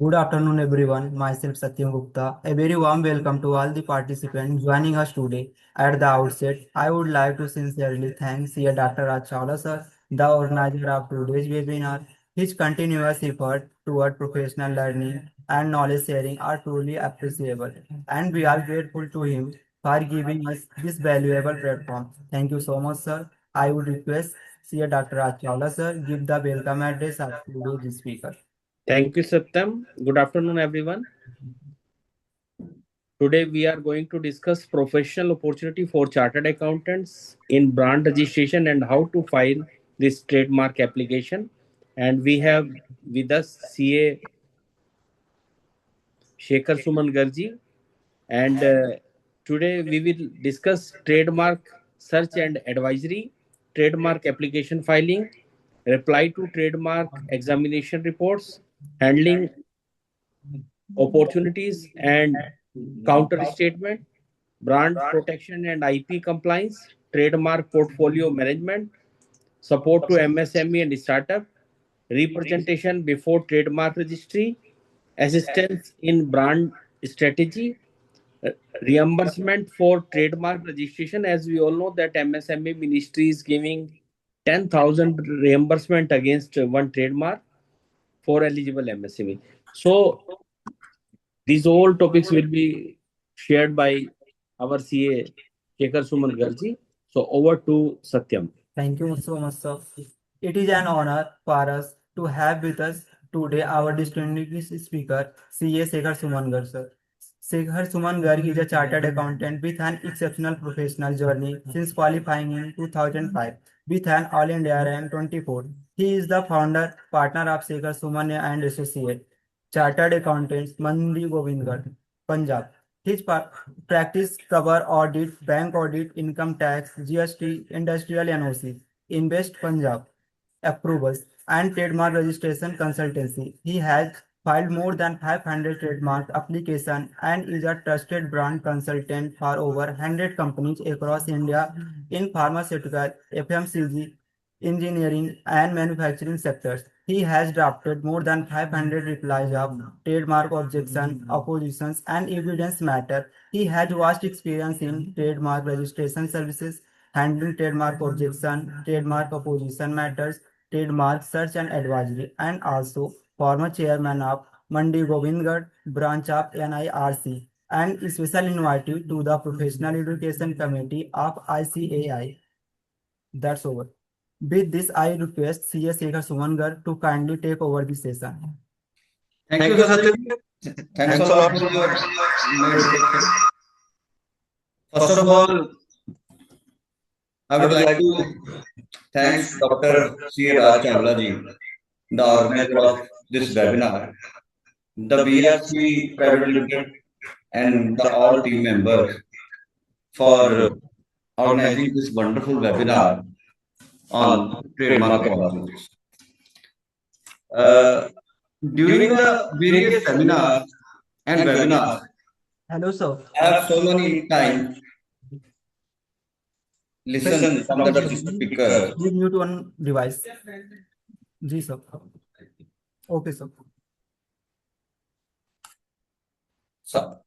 Good afternoon, everyone. Myself Satyam Gupta. A very warm welcome to all the participants joining us today. At the outset, I would like to sincerely thank Sir Dr. Raj Chawla sir, the organizer of today's webinar. His continuous effort toward professional learning and knowledge sharing are truly appreciable, and we are grateful to him for giving us this valuable platform. Thank you so much, sir. I would request Sir Dr. Raj Chawla sir give the welcome address of today's speaker. Thank you, Satyam. Good afternoon, everyone. Today we are going to discuss professional opportunity for chartered accountants in brand registration and how to file this trademark application. And we have with us CA Shekhar Suman Garji. And today we will discuss trademark search and advisory, trademark application filing, reply to trademark examination reports, handling opportunities and counter statement, brand protection and IP compliance, trademark portfolio management, support to MSME and startup, representation before trademark registry, assistance in brand strategy, uh, reimbursement for trademark registration. As we all know that MSME ministry is giving 10,000 reimbursement against one trademark for eligible MSME. So these all topics will be shared by our CA Shekhar Suman Garji. So over to Satyam. Thank you so much, sir. It is an honor for us to have with us today our distinguished speaker, CA Sekhar Sumangar, sir. Sekhar Sumangar is a chartered accountant with an exceptional professional journey since qualifying in 2005 with an All India rank 24. He is the founder partner of Sekhar Suman and Associate, Chartered Accountants, Mandi Govindgarh, Punjab. His practice cover audit, bank audit, income tax, GST, industrial NOC, Invest Punjab, approvals, and trademark registration consultancy. He has filed more than 500 trademark applications and is a trusted brand consultant for over 100 companies across India in pharmaceutical, FMCG, engineering, and manufacturing sectors. He has drafted more than 500 replies of trademark objection, oppositions, and evidence matter. He has vast experience in trademark registration services, handling trademark objection, trademark opposition matters, trademark search and advisory, and also former chairman of Mandi Govindgarh branch of NIRC and special invitee to the Professional Education Committee of ICAI. That's over. With this, I request C.S. Sekhar Sumangar to kindly take over the session. Thank you, Satyam. Thanks a lot for your invitation. First of all, I would like to thank Dr. C. Raj Chawla ji, the organizer of this webinar, the BRC Private Limited, and the all team members for organizing this wonderful webinar on trademark opportunities. During the various seminars and webinars, Hello, sir. I have so many times listened from the speakers. Please mute one device. जी sir. Okay, sir. So,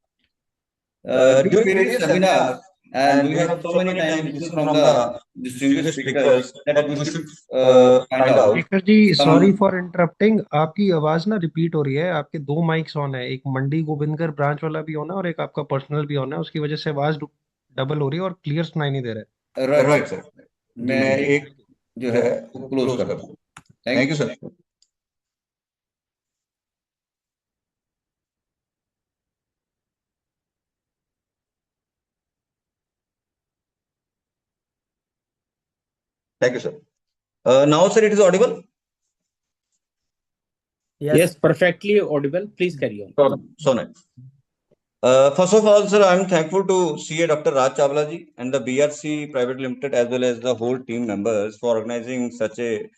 during various seminars, and we have so many times listened from the distinguished speakers that we should find out. Shekhar ji sorry for interrupting, आपकी आवाज ना repeat हो रही है। आपके दो mics on है, एक मंडी गोविंदगढ़ ब्रांच वाला भी ऑन है और एक आपका पर्सनल भी ऑन है। उसकी वजह से आवाज डबल हो रही है और क्लियर सुनाई नहीं दे रहा है। राइट सर, मैं एक जो है वो क्लोज कर दूं। Thank you sir. Thank you, sir. Now, sir, it is audible? Yes, perfectly audible. Please carry on. So nice. First of all, sir, I'm thankful to CA Dr. Raj Chawla ji and the BRC Private Limited as well as the whole team members for organizing such a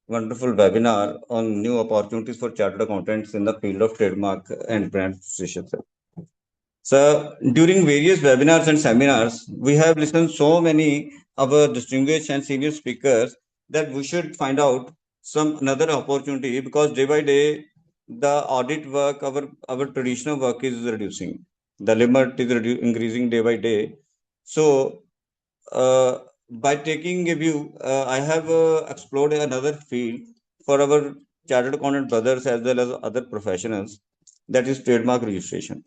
wonderful webinar on new opportunities for chartered accountants in the field of trademark and brand registration. So, during various webinars and seminars, we have listened so many of our distinguished and senior speakers that we should find out some another opportunity, because day by day the audit work, our traditional work is reducing. The limit is increasing day by day. So, by taking a view, I have explored another field for our chartered accountant brothers as well as other professionals, that is trademark registration.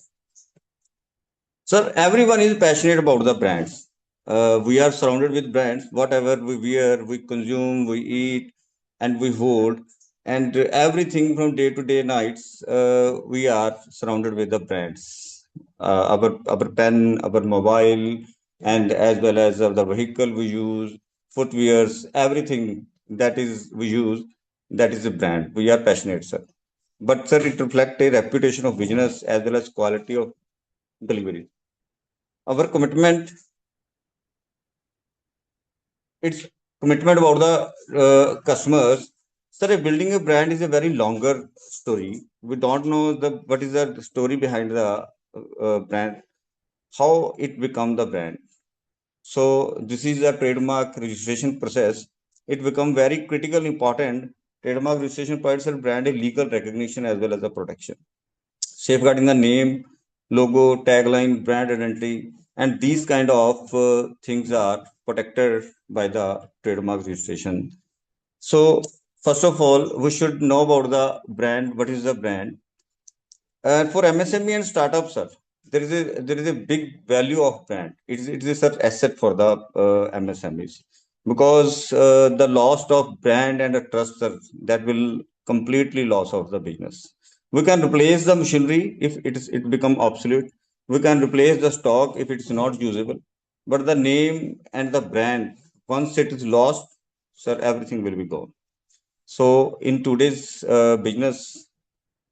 Sir, everyone is passionate about the brands. We are surrounded with brands. Whatever we wear, we consume, we eat, and we hold, and everything from day to day nights, we are surrounded with the brands. Our pen, our mobile, and as well as the vehicle we use, footwears, everything that is we use, that is a brand. We are passionate, sir. But sir, it reflects a reputation of business as well as quality of delivery. Our commitment, it's commitment about the customers. Sir, building a brand is a very longer story. We don't know the what is the story behind the brand, how it become the brand. So this is a trademark registration process. It become very critical important. Trademark registration provides a brand a legal recognition as well as a protection, safeguarding the name, logo, tagline, brand identity, and these kind of things are protected by the trademark registration. So, first of all, we should know about the brand. What is the brand? And for MSME and startups, sir, there is a big value of brand. It is an asset for the MSMEs, because the loss of brand and a trust, sir, that will completely loss of the business. We can replace the machinery if it become obsolete. We can replace the stock if it's not usable. But the name and the brand, once it is lost, sir, everything will be gone. So in today's business,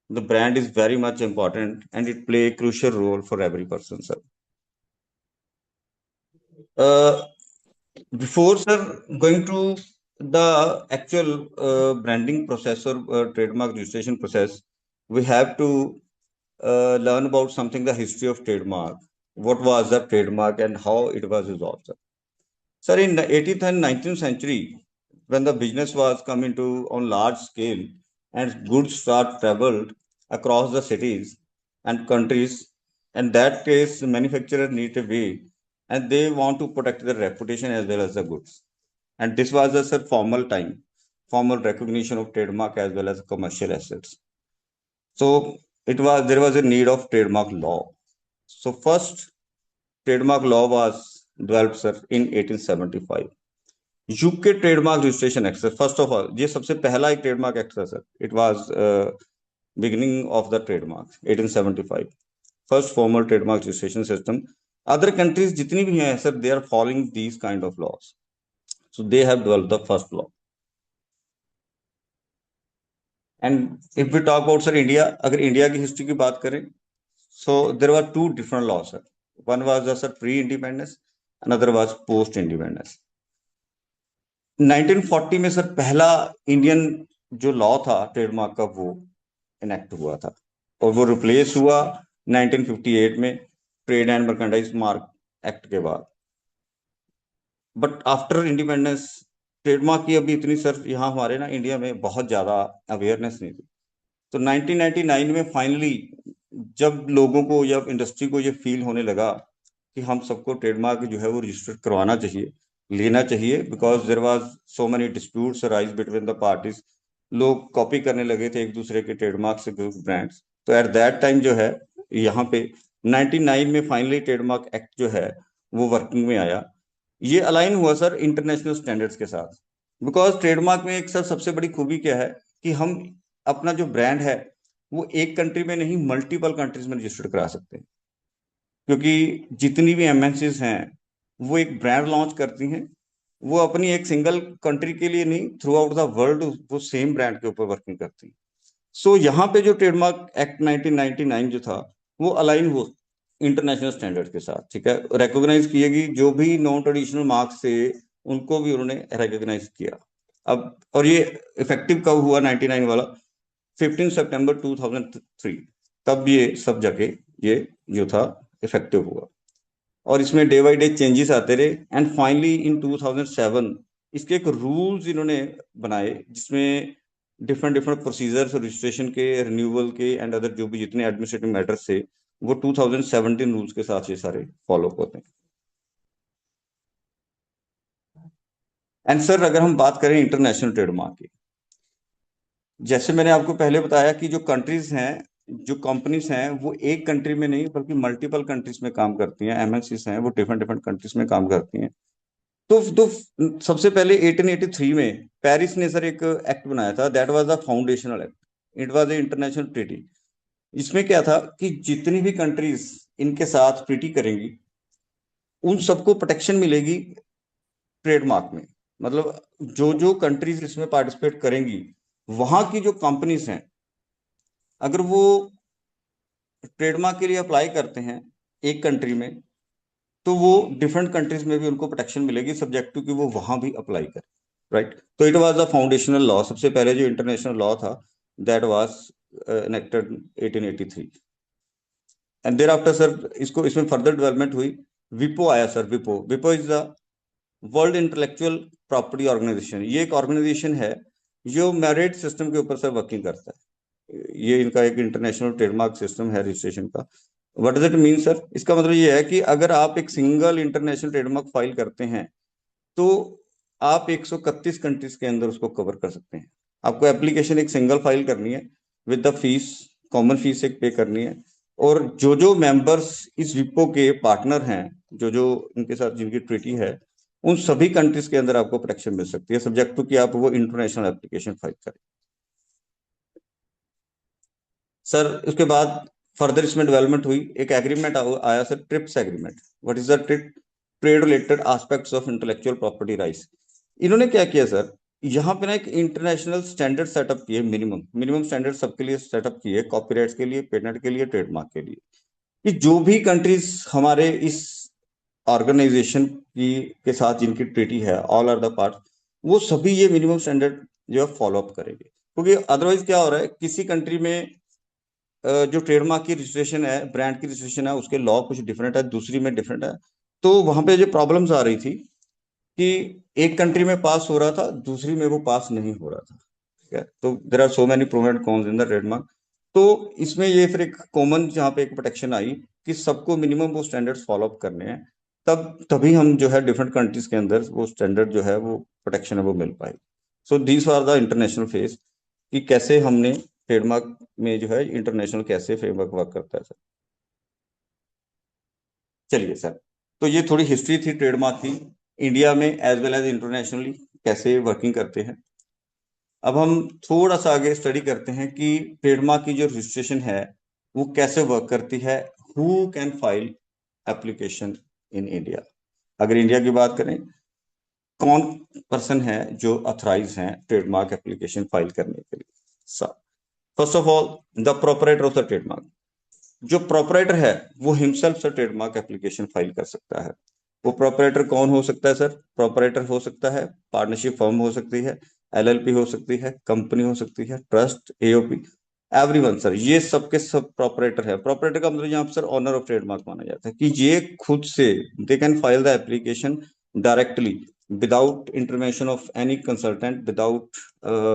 the brand is very much important and it play a crucial role for every person, sir. Uh, Before, sir, going to the actual branding process or trademark registration process, we have to learn about something, the history of trademark. What was the trademark and how it was evolved, sir? Sir, in the 18th and 19th century, when the business was coming to on large scale and goods start traveled across the cities and countries, and that case manufacturer need a way, and they want to protect their reputation as well as the goods. And this was a sir, formal recognition of trademark as well as commercial assets. So there was a need of trademark law. So first trademark law was developed, sir, in 1875. UK trademark registration act, sir, first of all ये सबसे पहला एक trademark act था, sir. It was beginning of the trademark 1875, first formal trademark registration system. Other countries जितनी भी हैं, sir, they are following these kind of laws. So they have developed the first law. And if we talk about, sir, India, अगर India की history की बात करें, so there were to different law, sir. One was sir pre independence, another was post independence. 1940 में, sir, पहला Indian जो law था trademark का, वो इनेक्ट हुआ था और वो रिप्लेस हुआ 1958 में trade and merchandise mark act के बाद. बट आफ्टर इंडिपेंडेंस ट्रेडमार्क की अभी इतनी, सर, यहाँ हमारे ना इंडिया में बहुत ज्यादा अवेयरनेस नहीं थी. तो 1999 में फाइनली जब लोगों को या इंडस्ट्री को ये फील होने लगा कि हम सबको ट्रेडमार्क जो है वो रजिस्टर करवाना चाहिए, लेना चाहिए, because there was so many disputes arise between the parties. लोग कॉपी करने लगे थे एक दूसरे के ट्रेडमार्क से ब्रांड्स. तो एट दैट टाइम जो है यहाँ पे 99 में फाइनली ट्रेडमार्क एक्ट जो है वो वर्किंग में आया. ये अलाइन हुआ, सर, इंटरनेशनल स्टैंडर्ड्स के साथ. बिकॉज ट्रेडमार्क में एक, सर, सबसे बड़ी खूबी क्या है कि हम अपना जो ब्रांड है वो एक कंट्री में नहीं, मल्टीपल कंट्रीज में रजिस्टर करा सकते हैं. क्योंकि जितनी भी एमएनसीज हैं वो एक ब्रांड लॉन्च करती हैं, वो अपनी एक सिंगल कंट्री के लिए नहीं, थ्रू आउट द वर्ल्ड वो सेम ब्रांड के ऊपर वर्किंग करती हैं. सो यहाँ पे जो ट्रेडमार्क एक्ट 1999 जो था वो अलाइन हो इंटरनेशनल स्टैंडर्ड के साथ, ठीक है, रिकॉग्नाइज किएगी. जो भी नॉन ट्रेडिशनल मार्क्स थे उनको भी उन्होंने रिकॉग्नाइज किया. अब और ये इफेक्टिव कब हुआ 99 वाला? 15 सितंबर 2003, तब ये सब जगह ये जो था इफेक्टिव हुआ. और इसमें डे बाई डे चेंजेस आते रहे एंड फाइनली इन 2007 इसके एक रूल्स इन्होंने बनाए जिसमें डिफरेंट डिफरेंट प्रोसीजर्स रजिस्ट्रेशन के, रिन्यूअल के एंड अदर जो भी जितने एडमिनिस्ट्रेटिव मैटर्स थे वो 2017 रूल्स के साथ ये सारे फॉलो होते हैं। एंड सर अगर हम बात करें इंटरनेशनल ट्रेडमार्क की, जैसे मैंने आपको पहले बताया कि जो कंट्रीज हैं, जो कंपनीज हैं, वो एक कंट्री में नहीं बल्कि मल्टीपल कंट्रीज में काम करती हैं। एमएनसीज हैं वो डिफरेंट डिफरेंट कंट्रीज में काम करती हैं। तो सबसे पहले 1883 में पेरिस ने सर एक एक्ट बनाया था, that was the foundational act, it was a international treaty. इसमें क्या था कि जितनी भी कंट्रीज इनके साथ ट्रीटी करेंगी उन सबको प्रोटेक्शन मिलेगी ट्रेडमार्क में। मतलब जो जो कंट्रीज इसमें पार्टिसिपेट करेंगी वहां की जो कंपनीज हैं, अगर वो ट्रेडमार्क के लिए अप्लाई करते हैं एक कंट्री में, तो वो डिफरेंट कंट्रीज में भी उनको प्रोटेक्शन मिलेगी, सब्जेक्ट टू कि वो वहां भी अप्लाई करें, राइट। तो it was the foundational law, सबसे पहले जो इंटरनेशनल लॉ था that was enacted 1883। And there after sir इसको इसमें फर्दर डेवलपमेंट हुई, विपो आया sir. विपो विपो is the world intellectual property organisation. ये एक ऑर्गेनाइजेशन है जो मेरिट सिस्टम के ऊपर सर वर्किंग करता है। ये इनका एक इंटरनेशनल ट्रेडमार्क सिस्टम है रजिस्ट्रेशन का। What does it mean sir? इसका मतलब ये है कि अगर आप एक सिंगल इंटरनेशनल ट्रेडमार्क फाइल करते हैं तो आप 131 कंट्रीज के अंदर उसको कवर कर सकते हैं। आपको एप्लीकेशन एक सिंगल फाइल करनी है with the fees, common fees एक पे करनी है, और जो जो मेंबर्स इस विपो के पार्टनर हैं, जो जो इनके साथ जिनकी ट्रीटी है, उन सभी कंट्रीज के अंदर आपको प्रोटेक्शन मिल सकती है, सब्जेक्ट टू कि आप वो इंटरनेशनल एप्लीकेशन फाइल करें। सर उसके बाद फर्दर इसमें डेवलपमेंट हुई, एक एग्रीमेंट आया sir, trips agreement. What is the trade related aspects of intellectual property rights. इन्होंने क्या किया सर, यहाँ पे ना एक इंटरनेशनल स्टैंडर्ड सेटअप किए, मिनिमम मिनिमम स्टैंडर्ड सबके लिए सेटअप किए, कॉपीराइट्स के लिए, पेटेंट के लिए, ट्रेडमार्क के लिए, कि जो भी कंट्रीज हमारे इस ऑर्गेनाइजेशन की के साथ जिनकी ट्रीटी है, ऑल आर द पार्ट, वो सभी ये मिनिमम स्टैंडर्ड जो है फॉलो अप करेंगे। क्योंकि अदरवाइज क्या हो रहा है, किसी कंट्री में जो ट्रेडमार्क की रजिस्ट्रेशन है, ब्रांड की रजिस्ट्रेशन है, उसके लॉ कुछ डिफरेंट है, दूसरी में डिफरेंट है। तो वहां पे जो प्रॉब्लम्स आ रही थी कि एक कंट्री में पास हो रहा था, दूसरी में वो पास नहीं हो रहा था, ठीक है। तो there are so many pro and cons in the trademark. तो इसमें ये फिर एक कॉमन जहाँ पे एक प्रोटेक्शन आई कि सबको मिनिमम वो स्टैंडर्ड्स फॉलो अप करने हैं, तब तभी हम जो है डिफरेंट कंट्रीज के अंदर वो स्टैंडर्ड जो है वो प्रोटेक्शन है वो मिल पाई। So these are the international phase, कि कैसे हमने ट्रेडमार्क में जो है इंटरनेशनल कैसे फ्रेमवर्क वर्क करता है सर। चलिए सर, तो ये थोड़ी हिस्ट्री थी ट्रेडमार्क की, इंडिया में एज वेल एज इंटरनेशनली कैसे वर्किंग करते हैं। अब हम थोड़ा सा आगे स्टडी करते हैं कि ट्रेडमार्क की जो रजिस्ट्रेशन है वो कैसे वर्क करती है, who can file application in India. अगर इंडिया की बात करें, कौन पर्सन है जो अथराइज हैं ट्रेडमार्क एप्लीकेशन फाइल करने के लिए। First of all the proprietor of the trademark. जो प्रोपराइटर है वो himself sir trademark application file कर सकता है। वो प्रोपराइटर कौन हो सकता है सर? प्रोपराइटर हो सकता है, पार्टनरशिप फर्म हो सकती है, एलएलपी हो सकती है, कंपनी हो सकती है, ट्रस्ट, एओपी, एवरीवन सर, ये सबके सब प्रोपराइटर है। प्रोपराइटर का मतलब यहाँ पर सर ऑनर ऑफ ट्रेडमार्क माना जाता है, कि ये खुद से they can file the application directly without intervention of any consultant, without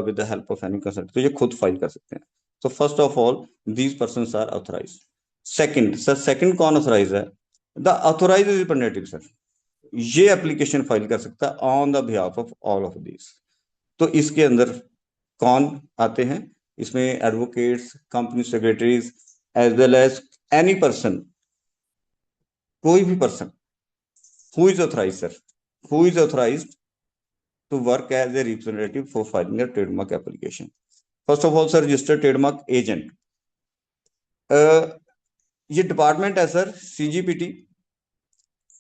with the help of any consultant, तो ये खुद फाइल कर सकते हैं। So first of all, these persons are authorized. Second, sir, second कौन authorized है? The authorized representative sir, ये application file कर सकता है on the behalf of all of this. तो इसके अंदर कौन आते हैं? इसमें advocates, company secretaries, as well as any person, कोई भी person who is authorise sir, who is authorised to work as a representative for filing a trademark application. First of all sir, registered trademark agent, ये department है sir सीजीपीटी।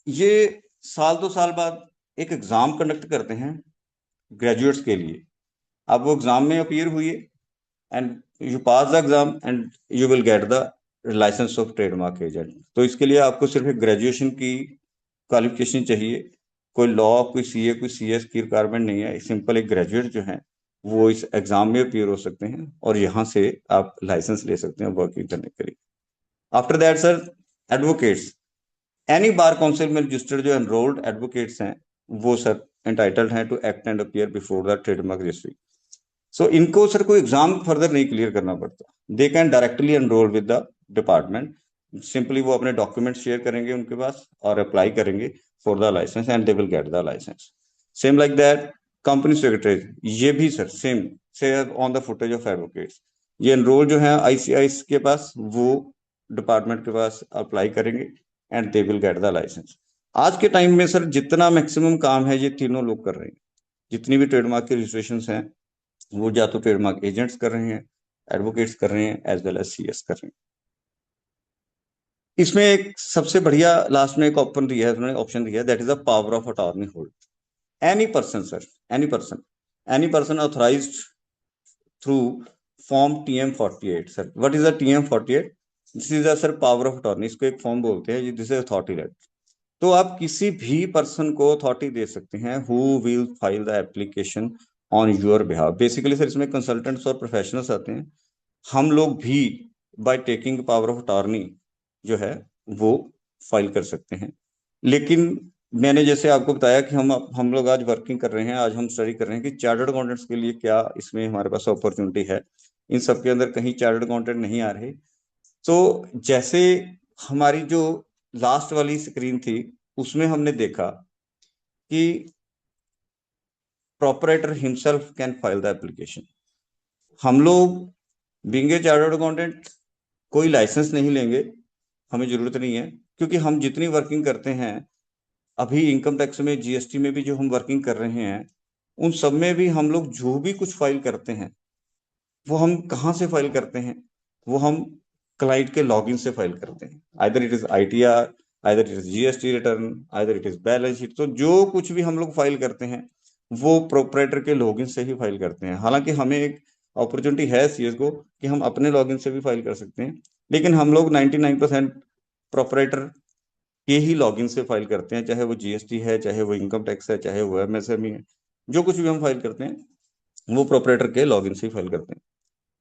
ये साल 2 साल बाद एक exam conduct करते हैं ग्रेजुएट्स के लिए। आप वो एग्जाम में अपीयर हुई and you pass the exam and you will get the licence of trademark agent. तो इसके लिए आपको सिर्फ एक ग्रेजुएशन की क्वालिफिकेशन चाहिए, कोई लॉ, कोई सीए, कोई सीएस की रिक्वायरमेंट नहीं है। सिंपल एक ग्रेजुएट जो है वो इस एग्जाम में अपीयर हो सकते हैं और यहाँ से आप लाइसेंस ले सकते हैं वर्किंग करने के लिए। After that sir, advocates, any bar council में रजिस्टर्ड जो एनरोल्ड एडवोकेट्स हैं वो सर एंटाइटल्ड हैं to act and appear before the trademark registry. So इनको सर कोई एग्जाम फर्दर नहीं क्लियर करना पड़ता, they can directly enrol with the department, simply वो अपने डॉक्यूमेंट शेयर करेंगे उनके पास और अप्लाई करेंगे for the licence and they will get the licence. Same like that company secretary, ये भी सर सेम से on the footage of advocates, ये एनरोल जो है आईसीआई के पास, वो डिपार्टमेंट के पास अप्लाई करेंगे and they will get the licence. आज के टाइम में सर जितना मैक्सिमम काम है ये तीनों लोग कर रहे हैं, जितनी भी ट्रेडमार्क की रजिस्ट्रेशन हैं वो या तो ट्रेडमार्क एजेंट्स कर रहे हैं, एडवोकेट्स कर रहे हैं, एज वेल एज सीएस कर रहे हैं। इसमें एक सबसे बढ़िया लास्ट में एक ऑप्शन दिया है, उन्होंने ऑप्शन दिया है, that is the power of attorney hold. Any person sir, any person authorised through form TM48 sir. What is the TM48? This is the sir power of attorney, इसको एक form बोलते हैं, this is authority letter. तो आप किसी भी person को authority दे सकते हैं who will file the application on your behalf. Basically sir इसमें कंसल्टेंट्स और प्रोफेशनल्स आते हैं, हम लोग भी by taking power of attorney जो है वो फाइल कर सकते हैं। लेकिन मैंने जैसे आपको बताया कि हम लोग आज वर्किंग कर रहे हैं, आज हम स्टडी कर रहे हैं कि चार्टर्ड अकाउंटेंट्स के लिए क्या इसमें हमारे पास अपॉर्चुनिटी है। इन सब के अंदर कहीं चार्टर्ड अकाउंटेंट नहीं आ रहे। तो जैसे हमारी जो लास्ट वाली स्क्रीन थी उसमें हमने देखा कि proprietor himself can file the application. हम लोग बीइंग ए चार्टर्ड अकाउंटेंट कोई लाइसेंस नहीं लेंगे, हमें जरूरत नहीं है, क्योंकि हम जितनी वर्किंग करते हैं अभी इनकम टैक्स में, जीएसटी में भी जो हम वर्किंग कर रहे हैं, उन सब में भी हम लोग जो भी कुछ फाइल करते हैं वो हम कहाँ से फाइल करते हैं, वो हम क्लाइंट के लॉगिन से फाइल करते हैं। Either it is ITR, either it is GST return, either it is balance sheet. तो जो कुछ भी हम लोग फाइल करते हैं वो प्रोपराइटर के लॉगिन से ही फाइल करते हैं। हालांकि हमें एक अपॉर्चुनिटी है सीएस को कि हम अपने लॉगिन से भी फाइल कर सकते हैं, लेकिन हम लोग 99% प्रोपराइटर के ही लॉगिन से फाइल करते हैं, चाहे वो जीएसटी है, चाहे वो इनकम टैक्स है, चाहे वो MSME है। जो कुछ भी हम फाइल करते हैं वो प्रोपराइटर के लॉगिन से ही फाइल करते हैं।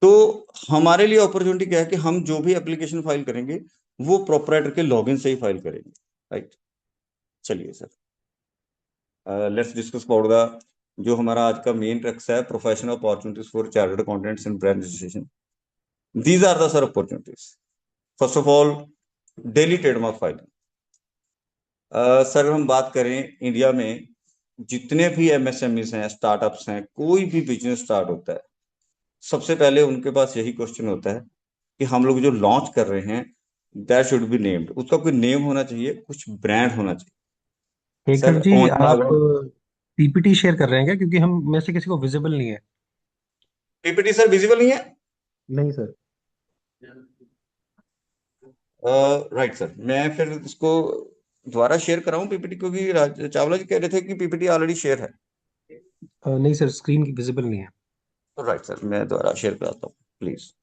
तो हमारे लिए अपॉर्चुनिटी क्या है कि हम जो भी एप्लीकेशन फाइल करेंगे वो प्रोपराइटर के लॉगिन से ही फाइल करेंगे, राइट। चलिए sir, let's discuss about the जो हमारा आज का मेन ट्रैक्स है, professional opportunities for chartered accountants in branch registration. These are the sir opportunities. First of all, daily trademark filing. Sir हम बात करें इंडिया में जितने भी MSMEs हैं, स्टार्टअप्स हैं, कोई भी बिजनेस स्टार्ट होता है सबसे पहले उनके पास यही क्वेश्चन होता है कि हम लोग जो लॉन्च कर रहे हैं दैट शुड बी नेम्ड। उसका कोई नेम होना चाहिए, कुछ ब्रांड होना चाहिए। शेखर सर जी, ऑन आप PPT शेयर कर रहे हैं क्या? क्योंकि हम में से किसी को विजिबल नहीं है। PPT सर विजिबल नहीं है? नहीं सर। राइट सर, मैं फिर इसको दोबारा शेयर कराऊं PPT, क्योंकि चावला जी कह रहे थे कि PPT ऑलरेडी शेयर है। नहीं सर, स्क्रीन की विजिबल नहीं है। राइट सर, मैं दोबारा शेयर कराता हूँ please.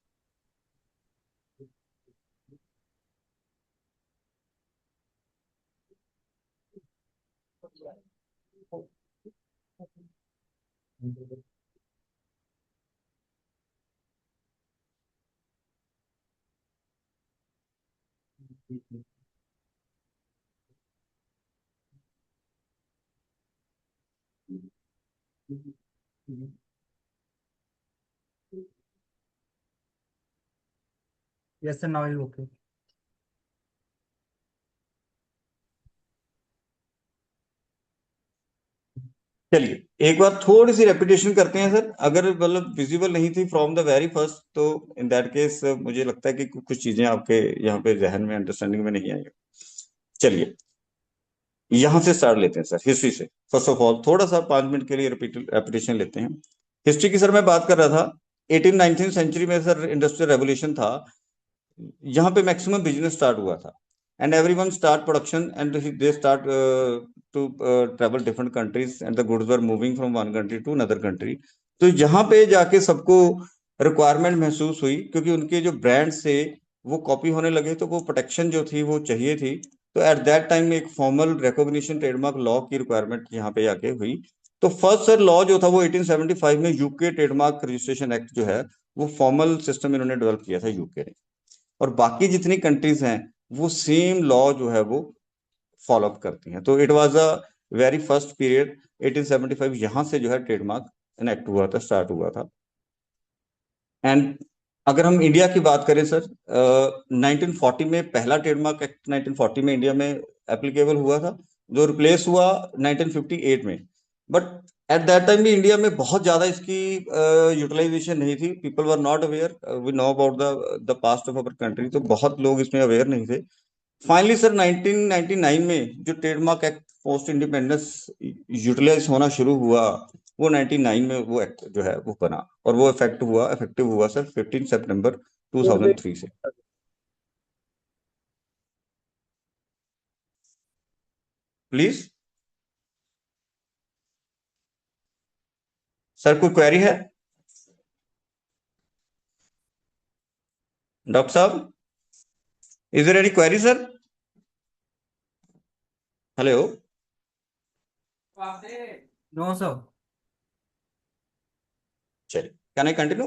Yes, sir. Now it's okay. चलिए एक बार थोड़ी सी रेपिटेशन करते हैं सर। अगर मतलब विजिबल नहीं थी फ्रॉम द वेरी फर्स्ट, तो इन दैट केस मुझे लगता है कि कुछ चीजें आपके यहाँ पे जहन में, अंडरस्टैंडिंग में नहीं आई। चलिए यहां से स्टार्ट लेते हैं सर, हिस्ट्री से। फर्स्ट ऑफ ऑल थोड़ा सा 5 मिनट के लिए रेपिटेशन लेते हैं। हिस्ट्री की सर मैं बात कर रहा था, 18-19 सेंचुरी में सर इंडस्ट्रियल रेवोल्यूशन था, यहाँ पे मैक्सिमम बिजनेस स्टार्ट हुआ था and everyone start production and they start to travel different countries and the goods were moving from one country to another country. तो यहाँ पे जाके सबको रिक्वायरमेंट महसूस हुई, क्योंकि उनके जो ब्रांड से वो कॉपी होने लगे, तो वो प्रोटेक्शन जो थी वो चाहिए थी। तो एट दैट टाइम एक फॉर्मल रिकॉग्निशन ट्रेडमार्क लॉ की रिक्वायरमेंट यहाँ पे आके हुई। तो फर्स्ट सर लॉ जो था वो 1875 में यूके ट्रेडमार्क रजिस्ट्रेशन एक्ट जो है वो फॉर्मल सिस्टम इन्होंने डेवलप किया था यूके ने, और बाकी जितनी कंट्रीज हैं वो सेम लॉ जो है वो फॉलो अप करती हैं। तो it was a very first period 1875, यहाँ से जो है ट्रेडमार्क इनेक्ट हुआ था, स्टार्ट हुआ था। एंड अगर हम इंडिया की बात करें सर, 1940 में पहला ट्रेडमार्क एक्ट 1940 में इंडिया में एप्लीकेबल हुआ था, जो रिप्लेस हुआ 1958 में। बट एट दैट टाइम भी इंडिया में बहुत ज्यादा इसकी यूटिलाइजेशन नहीं थी। People were not aware, we know about the past of our country, तो बहुत लोग इसमें अवेयर नहीं थे। फाइनली सर 1999 में जो trademark act post independence utilise होना शुरू हुआ, वो 99 में वो एक्ट जो है वो बना, और वो इफेक्टिव हुआ सर 15 सितंबर 2003 से। प्लीज सर, कोई क्वेरी है डॉक्टर साहब? Is there any query sir? Hello? No sir. चलिए, can I continue?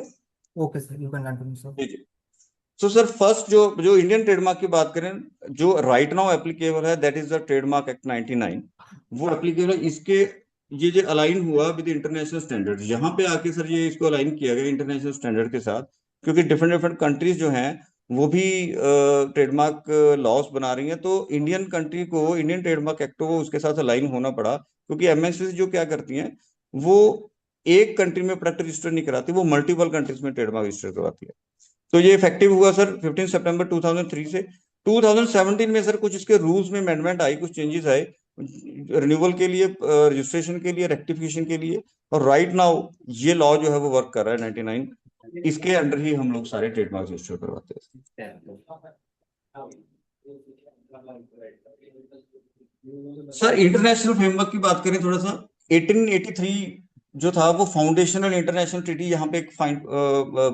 Okay sir, you can continue sir. जी जी। सो सर फर्स्ट जो जो इंडियन ट्रेडमार्क की बात करें, जो राइट नाउ एप्लीकेबल है, that is the Trademark Act 99। वो एप्लीकेबल है। इसके ये जो अलाइन हुआ विद इंटरनेशनल स्टैंडर्ड, यहाँ पे आके सर ये इसको अलाइन किया गया इंटरनेशनल स्टैंडर्ड के साथ, क्योंकि डिफरेंट डिफरेंट कंट्रीज जो हैं वो भी ट्रेडमार्क लॉस बना रही हैं। तो इंडियन कंट्री को, इंडियन ट्रेडमार्क एक्ट को उसके साथ अलाइन होना पड़ा, क्योंकि एमएनसी जो क्या करती हैं, वो एक कंट्री में प्रोडक्ट रजिस्टर नहीं कराती, वो मल्टीपल कंट्रीज में ट्रेडमार्क रजिस्टर करवाती है। तो ये इफेक्टिव हुआ सर 15 सितंबर 2003 से। 2017 में सर कुछ इसके रूल्स में अमेंडमेंट आई, कुछ चेंजेस आए रिन्यूअल के लिए, रजिस्ट्रेशन के लिए, रेक्टिफिकेशन के लिए। और राइट नाउ ये लॉ जो है वो वर्क कर रहा है 99। इसके अंडर ही हम लोग सारे ट्रेडमार्क रजिस्टर करवाते हैं। सर इंटरनेशनल फ्रेमवर्क की बात करें थोड़ा सा, 1883 जो था वो फाउंडेशनल इंटरनेशनल ट्रीटी यहाँ पे एक फाइन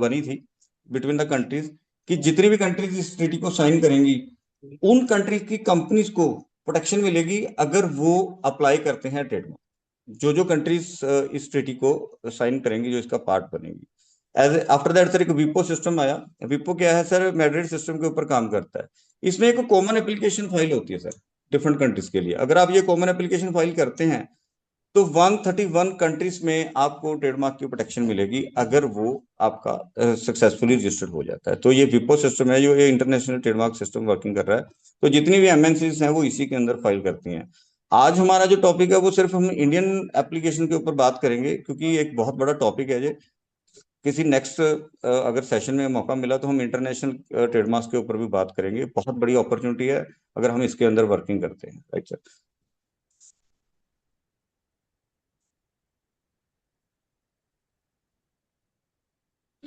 बनी थी बिटवीन द कंट्रीज, कि जितनी भी कंट्रीज इस ट्रीटी को साइन करेंगी, उन कंट्रीज की कंपनीज को प्रोटेक्शन मिलेगी अगर वो अप्लाई करते हैं ट्रेडमार्क। जो जो कंट्रीज इस ट्रीटी को साइन करेंगी, जो इसका पार्ट बनेगी। एज आफ्टर दैट सर एक विपो सिस्टम आया। विपो क्या है सर? मैड्रिड सिस्टम के ऊपर काम करता है। इसमें एक कॉमन एप्लीकेशन फाइल होती है सर डिफरेंट कंट्रीज के लिए। अगर आप ये कॉमन एप्लीकेशन फाइल करते हैं तो 131 कंट्रीज में आपको ट्रेडमार्क की प्रोटेक्शन मिलेगी अगर वो आपका सक्सेसफुली रजिस्टर्ड हो जाता है। तो ये विपो सिस्टम है, जो ये इंटरनेशनल ट्रेडमार्क सिस्टम वर्किंग कर रहा है। तो जितनी भी एमएनसीज हैं वो इसी के अंदर फाइल करती हैं। आज हमारा जो टॉपिक है वो सिर्फ हम इंडियन एप्लीकेशन के ऊपर बात करेंगे, क्योंकि एक बहुत बड़ा टॉपिक है। ये किसी नेक्स्ट अगर सेशन में मौका मिला तो हम इंटरनेशनल ट्रेडमार्क्स के ऊपर भी बात करेंगे। बहुत बड़ी अपॉर्चुनिटी है अगर हम इसके अंदर वर्किंग करते हैं। Right sir?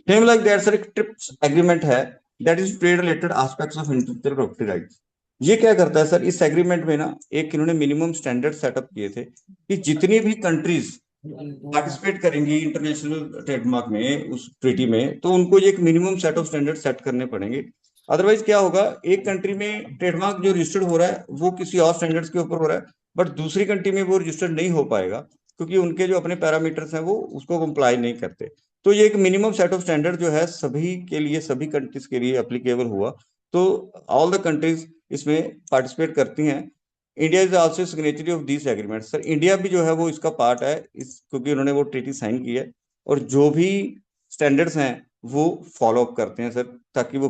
Same like that sir एक ट्रिप्स एग्रीमेंट है, that is trade related aspects of intellectual property rights. ये क्या करता है सर? इस एग्रीमेंट में ना एक इन्होंने मिनिमम स्टैंडर्ड सेटअप किए थे कि जितनी भी कंट्रीज पार्टिसिपेट करेंगी इंटरनेशनल ट्रेडमार्क में, उस ट्रीटी में, तो उनको ये एक minimum set of standard set करने पड़ेंगे। अदरवाइज क्या होगा, एक कंट्री में ट्रेडमार्क जो रजिस्टर्ड हो रहा है वो किसी और स्टैंडर्ड्स के ऊपर हो रहा है, बट दूसरी कंट्री में वो रजिस्टर्ड नहीं हो पाएगा, क्योंकि उनके जो अपने पैरामीटर्स हैं वो उसको कंप्लाई नहीं करते। तो ये एक मिनिमम सेट ऑफ स्टैंडर्ड जो है सभी के लिए, सभी कंट्रीज के लिए एप्लीकेबल हुआ। तो ऑल द कंट्रीज इसमें पार्टिसिपेट करती हैं। India is also signatory of this agreement. Sir India भी जो है वो इसका पार्ट है, इस क्योंकि उन्होंने वो ट्रीटी साइन की है, और जो भी स्टैंडर्ड्स हैं वो फॉलो अप करते हैं सर, ताकि वो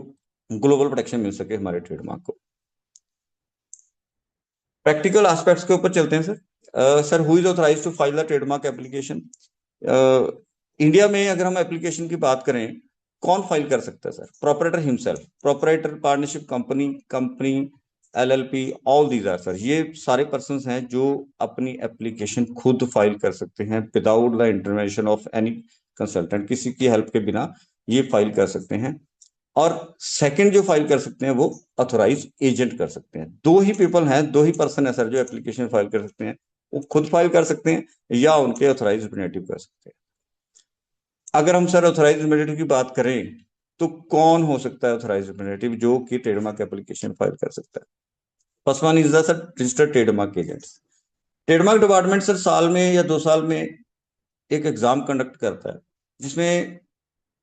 ग्लोबल प्रोटेक्शन मिल सके हमारे ट्रेडमार्क को। प्रैक्टिकल एस्पेक्ट्स के ऊपर चलते हैं sir. Sir who is authorised to file the trademark application? India में अगर हम एप्लीकेशन की बात करें, कौन फाइल कर सकता है sir? Proprietor himself, proprietor, partnership company, company, LLP, all these are sir, ये सारे पर्संस हैं जो अपनी एप्लीकेशन खुद फाइल कर सकते हैं without the intervention of any consultant. किसी की हेल्प के बिना ये फाइल कर सकते हैं। और सेकंड जो फाइल कर सकते हैं वो ऑथोराइज एजेंट कर सकते हैं। दो ही पीपल हैं, दो ही पर्सन है सर जो एप्लीकेशन फाइल कर सकते हैं। वो खुद फाइल कर सकते हैं या उनके ऑथोराइज रिप्रेजेंटेटिव कर सकते हैं। अगर हम सर ऑथोराइज रिप्रेजेंटेटिव की बात करें तो कौन हो सकता है ऑथोराइज रिप्रेजेंटेटिव जो कि ट्रेडमार्क एप्लीकेशन फाइल कर सकता है? First one is the sir registered trademark agents. Trademark department sir साल में या 2 साल में एक एग्जाम कंडक्ट करता है, जिसमें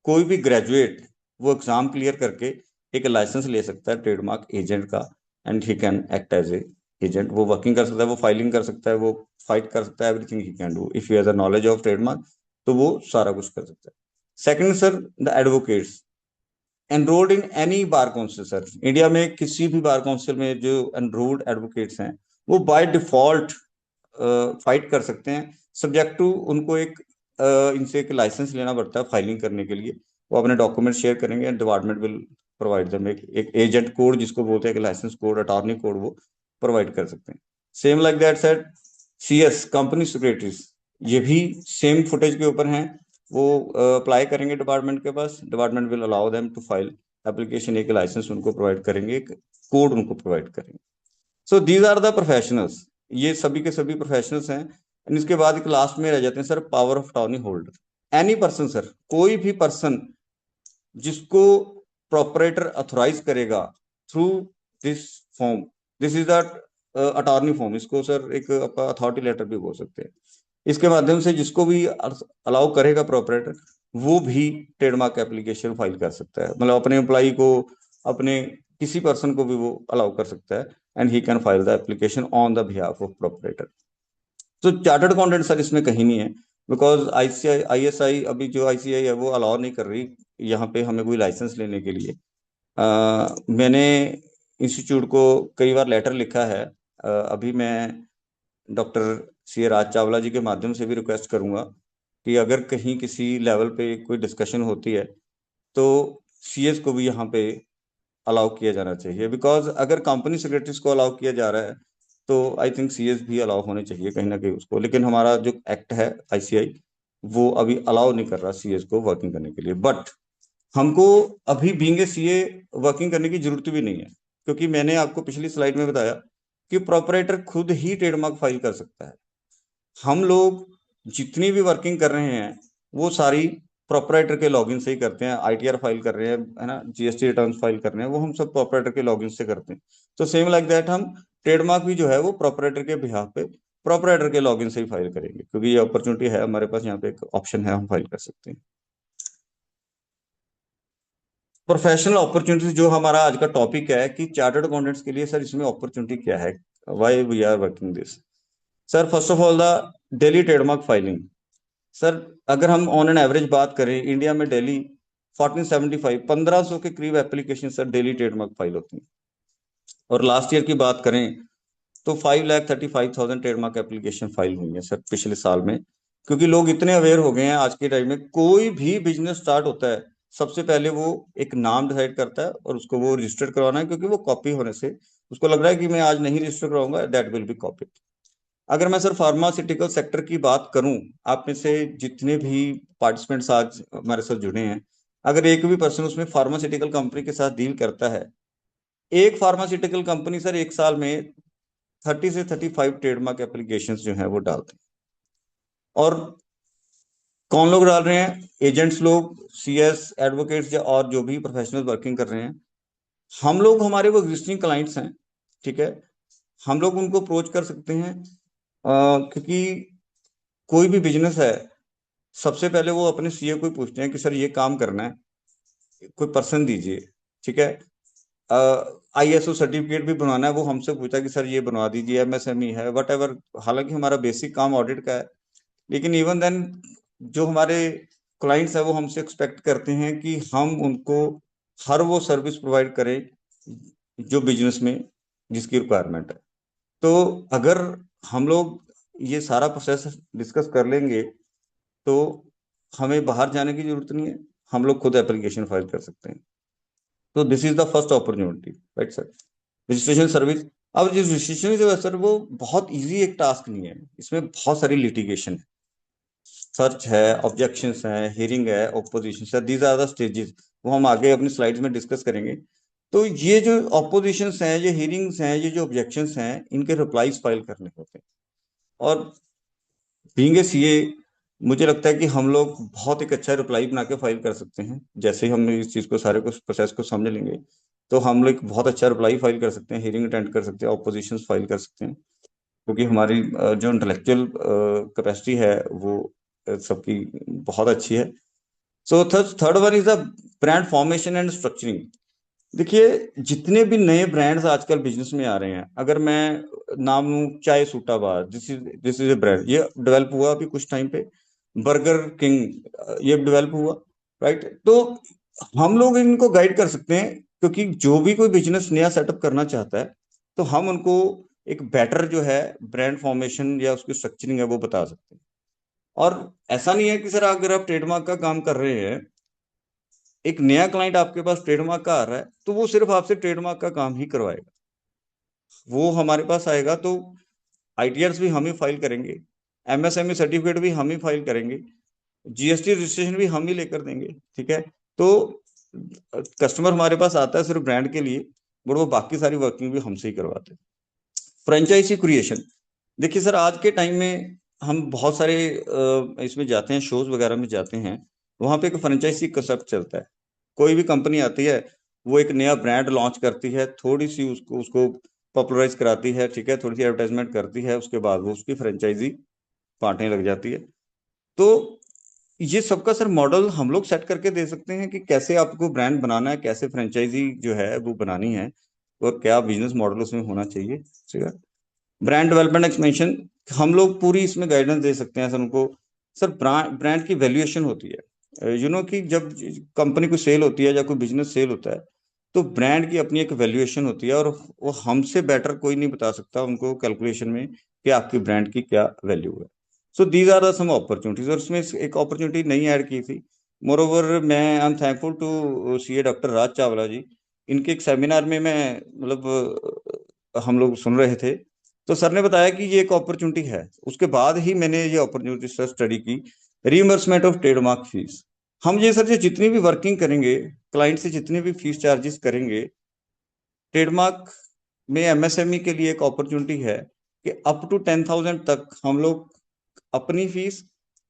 कोई भी ग्रेजुएट वो एग्जाम क्लियर करके एक लाइसेंस ले सकता है ट्रेडमार्क एजेंट का, and he can act as a agent. वो वर्किंग कर सकता है, वो फाइलिंग कर सकता है, वो फाइट कर सकता है, everything he can do if you has a knowledge of trademark. तो वो सारा कुछ कर सकता है। Second sir, the advocates enrolled in any bar council. Sir India में किसी भी बार काउंसिल में जो एनरोल्ड एडवोकेट्स हैं वो बाय डिफॉल्ट फाइट कर सकते हैं, सब्जेक्ट टू उनको एक इनसे एक लाइसेंस लेना पड़ता है फाइलिंग करने के लिए। वो अपने डॉक्यूमेंट शेयर करेंगे and department will provide them एक एजेंट कोड जिसको बोलते हैं कि लाइसेंस कोड, अटॉर्नी कोड, वो प्रोवाइड कर सकते हैं। Same like that set CS company secretaries, ये भी सेम फुटेज के ऊपर हैं। वो अप्लाई करेंगे डिपार्टमेंट के पास, department will allow them to file application, एक लाइसेंस उनको प्रोवाइड करेंगे, एक कोड उनको प्रोवाइड करेंगे। So these are the professionals, ये सभी के सभी प्रोफेशनल्स हैं। एंड इसके बाद एक लास्ट में रह जाते हैं sir power of attorney holder. Any person sir, कोई भी पर्सन जिसको प्रोपरेटर अथोराइज करेगा through this form, this is the attorney form, इसको सर एक अथॉरिटी लेटर भी बोल सकते हैं। इसके माध्यम से जिसको भी अलाउ करेगा प्रोपरेटर, वो भी ट्रेडमार्क एप्लीकेशन फाइल कर सकता है, मतलब अपने एम्प्लॉई को, अपने किसी पर्सन को भी वो अलाउ कर सकता है and he can file the application on the behalf of proprietor. तो चार्टर्ड अकाउंटेंट सर इसमें कहीं नहीं है, बिकॉज ISI अभी जो ICAI है वो अलाउ नहीं कर रही यहाँ पे हमें कोई लाइसेंस लेने के लिए। मैंने इंस्टीट्यूट को कई बार लेटर लिखा है। अभी मैं डॉक्टर CA राज चावला जी के माध्यम से भी रिक्वेस्ट करूंगा कि अगर कहीं किसी लेवल पे कोई डिस्कशन होती है तो CS को भी यहाँ पे अलाउ किया जाना चाहिए, बिकॉज अगर कंपनी सेक्रेटरीज को अलाउ किया जा रहा है तो आई थिंक CS भी अलाउ होने चाहिए कहीं ना कहीं उसको। लेकिन हमारा जो एक्ट है ICI वो अभी अलाउ नहीं कर रहा CS को वर्किंग करने के लिए। बट हमको अभी बीइंग ए CA वर्किंग करने की जरूरत भी नहीं है, क्योंकि मैंने आपको पिछली स्लाइड में बताया कि प्रोपरेटर खुद ही ट्रेडमार्क फाइल कर सकता है। हम लोग जितनी भी वर्किंग कर रहे हैं वो सारी प्रोपराइटर के लॉगिन से ही करते हैं। ITR फाइल कर रहे हैं, है ना, GST रिटर्न फाइल कर रहे हैं, वो हम सब प्रोपराइटर के लॉगिन से करते हैं। तो सेम लाइक दैट हम ट्रेडमार्क भी जो है वो प्रोपराइटर के बिहाफ पे प्रोपराइटर के लॉगिन से ही फाइल करेंगे, क्योंकि ये अपॉर्चुनिटी है हमारे पास, यहाँ पे एक ऑप्शन है, हम फाइल कर सकते हैं। प्रोफेशनल अपॉर्चुनिटी जो हमारा आज का टॉपिक है कि चार्टर्ड अकाउंटेंट्स के लिए सर इसमें अपॉर्चुनिटी क्या है, why we are working this. Sir first of all the daily trademark filing. Sir अगर हम ऑन एन एवरेज बात करें, इंडिया में डेली 1475 1500 के करीब application sir daily trademark file होती हैं। और लास्ट ईयर की बात करें तो 5,35,000 ट्रेडमार्क एप्लीकेशन फाइल हुई है सर पिछले साल में। क्योंकि लोग इतने अवेयर हो गए हैं, आज के टाइम में कोई भी बिजनेस स्टार्ट होता है सबसे पहले वो एक नाम डिसाइड करता है और उसको वो रजिस्टर करवाना है, क्योंकि वो कॉपी होने से उसको लग रहा है कि मैं आज नहीं रजिस्टर कराऊंगा, दैट विल बी कॉपी। अगर मैं सर फार्मास्यूटिकल सेक्टर की बात करूं, आप में से जितने भी पार्टिसिपेंट्स आज हमारे साथ जुड़े हैं, अगर एक भी पर्सन उसमें फार्मास्यूटिकल कंपनी के साथ डील करता है, एक फार्मास्यूटिकल कंपनी सर एक साल में 30 से 35 ट्रेडमार्क एप्लीकेशन जो है वो डालते हैं। और कौन लोग डाल रहे हैं? एजेंट्स लोग, CS, एडवोकेट्स या और जो भी प्रोफेशनल वर्किंग कर रहे हैं। हम लोग, हमारे वो एग्जिस्टिंग क्लाइंट्स हैं, ठीक है, हम लोग उनको अप्रोच कर सकते हैं। क्योंकि कोई भी बिजनेस है, सबसे पहले वो अपने CA को ही पूछते हैं कि सर ये काम करना है, कोई पर्सन दीजिए, ठीक है। ISO सर्टिफिकेट भी बनवाना है, वो हमसे पूछा कि सर ये बनवा दीजिए, MSME है, वट एवर। हालांकि हमारा बेसिक काम ऑडिट का है, लेकिन इवन देन जो हमारे क्लाइंट्स है वो हमसे एक्सपेक्ट करते हैं कि हम उनको हर वो सर्विस प्रोवाइड करें जो बिजनेस में जिसकी रिक्वायरमेंट है। तो अगर हम लोग ये सारा प्रोसेस डिस्कस कर लेंगे तो हमें बाहर जाने की जरूरत नहीं है, हम लोग खुद एप्लीकेशन फाइल कर सकते हैं। तो this is the first opportunity, right sir. Registration service. अब जो रजिस्ट्रेशन जो है सर वो बहुत इजी एक टास्क नहीं है, इसमें बहुत सारी लिटिगेशन है, सर्च है, ऑब्जेक्शंस है, हियरिंग है, ऑपोजिशन है, दीज आर द स्टेजेस, वो हम आगे अपनी स्लाइड्स में डिस्कस करेंगे। तो ये जो ऑपोजिशंस हैं, ये हियरिंग्स हैं, ये जो ऑब्जेक्शंस हैं, इनके रिप्लाईज फाइल करने होते हैं। और बीइंग ए CA मुझे लगता है कि हम लोग बहुत एक अच्छा रिप्लाई बना के फाइल कर सकते हैं। जैसे ही हम इस चीज को, सारे को, प्रोसेस को समझ लेंगे तो हम लोग एक बहुत अच्छा रिप्लाई फाइल कर सकते हैं, हियरिंग अटेंड कर सकते हैं, ऑपोजिशन फाइल कर सकते हैं, क्योंकि हमारी जो इंटेलेक्चुअल कैपेसिटी है वो सबकी बहुत अच्छी है। So third one is the brand formation and structuring. देखिए जितने भी नए ब्रांड्स आजकल बिजनेस में आ रहे हैं, अगर मैं नाम लूं चाय सूटा बार, दिस इज ए ब्रांड, ये डेवलप हुआ अभी कुछ टाइम पे। बर्गर किंग, ये डेवलप हुआ। राइट। तो हम लोग इनको गाइड कर सकते हैं, क्योंकि जो भी कोई बिजनेस नया सेटअप करना चाहता है तो हम उनको एक बेटर जो है ब्रांड फॉर्मेशन या उसकी स्ट्रक्चरिंग है वो बता सकते हैं। और ऐसा नहीं है कि सर अगर आप ट्रेडमार्क का काम कर रहे हैं, एक नया क्लाइंट आपके पास ट्रेडमार्क का आ रहा है तो वो सिर्फ आपसे ट्रेडमार्क का काम ही करवाएगा। वो हमारे पास आएगा तो आईटीआर्स भी हम ही फाइल करेंगे, एमएसएमई सर्टिफिकेट भी हम ही फाइल करेंगे, जीएसटी रजिस्ट्रेशन भी हम ही लेकर देंगे। ठीक है। तो कस्टमर हमारे पास आता है सिर्फ ब्रांड के लिए, बट वो बाकी सारी वर्किंग भी हमसे ही करवाते हैं। फ्रेंचाइजी क्रिएशन, देखिए सर आज के टाइम में हम बहुत सारे इसमें जाते हैं, शोज वगैरह में जाते हैं, वहां पे एक फ्रेंचाइजी कंसेप्ट चलता है। कोई भी कंपनी आती है, वो एक नया ब्रांड लॉन्च करती है, थोड़ी सी उसको उसको पॉपुलराइज कराती है, ठीक है, थोड़ी सी एडवर्टाइजमेंट करती है, उसके बाद वो उसकी फ्रेंचाइजी बांटने लग जाती है। तो ये सबका सर मॉडल हम लोग सेट करके दे सकते हैं कि कैसे आपको ब्रांड बनाना है, कैसे फ्रेंचाइजी जो है वो बनानी है, और क्या बिजनेस मॉडल उसमें होना चाहिए। ठीक है। ब्रांड डेवलपमेंट एक्सपेंशन, हम लोग पूरी इसमें गाइडेंस दे सकते हैं सर उनको। सर ब्रांड ब्रांड की वैल्यूएशन होती है, कि जब कंपनी को सेल होती है या कोई बिजनेस सेल होता है तो ब्रांड की अपनी एक वैल्यूएशन होती है, और वो हमसे बेटर कोई नहीं बता सकता उनको कैलकुलेशन में कि आपकी ब्रांड की क्या वैल्यू है। So these are the some opportunities, और इसमें एक अपॉर्चुनिटी नहीं ऐड की थी। मोर ओवर मैं I am thankful to C A doctor Raj Chawla ji. इनके एक सेमिनार में मैं हम लोग सुन रहे थे, तो सर ने बताया कि ये एक अपॉर्चुनिटी है। उसके बाद ही मैंने ये अपॉर्चुनिटी सर स्टडी की, रीइंबर्समेंट ऑफ ट्रेडमार्क फीस। हम ये सर जो जितनी भी वर्किंग करेंगे, क्लाइंट से जितने भी फीस चार्जेस करेंगे, ट्रेडमार्क में एमएसएमई के लिए एक अपॉर्चुनिटी है कि अप टू 10,000 तक हम लोग अपनी fees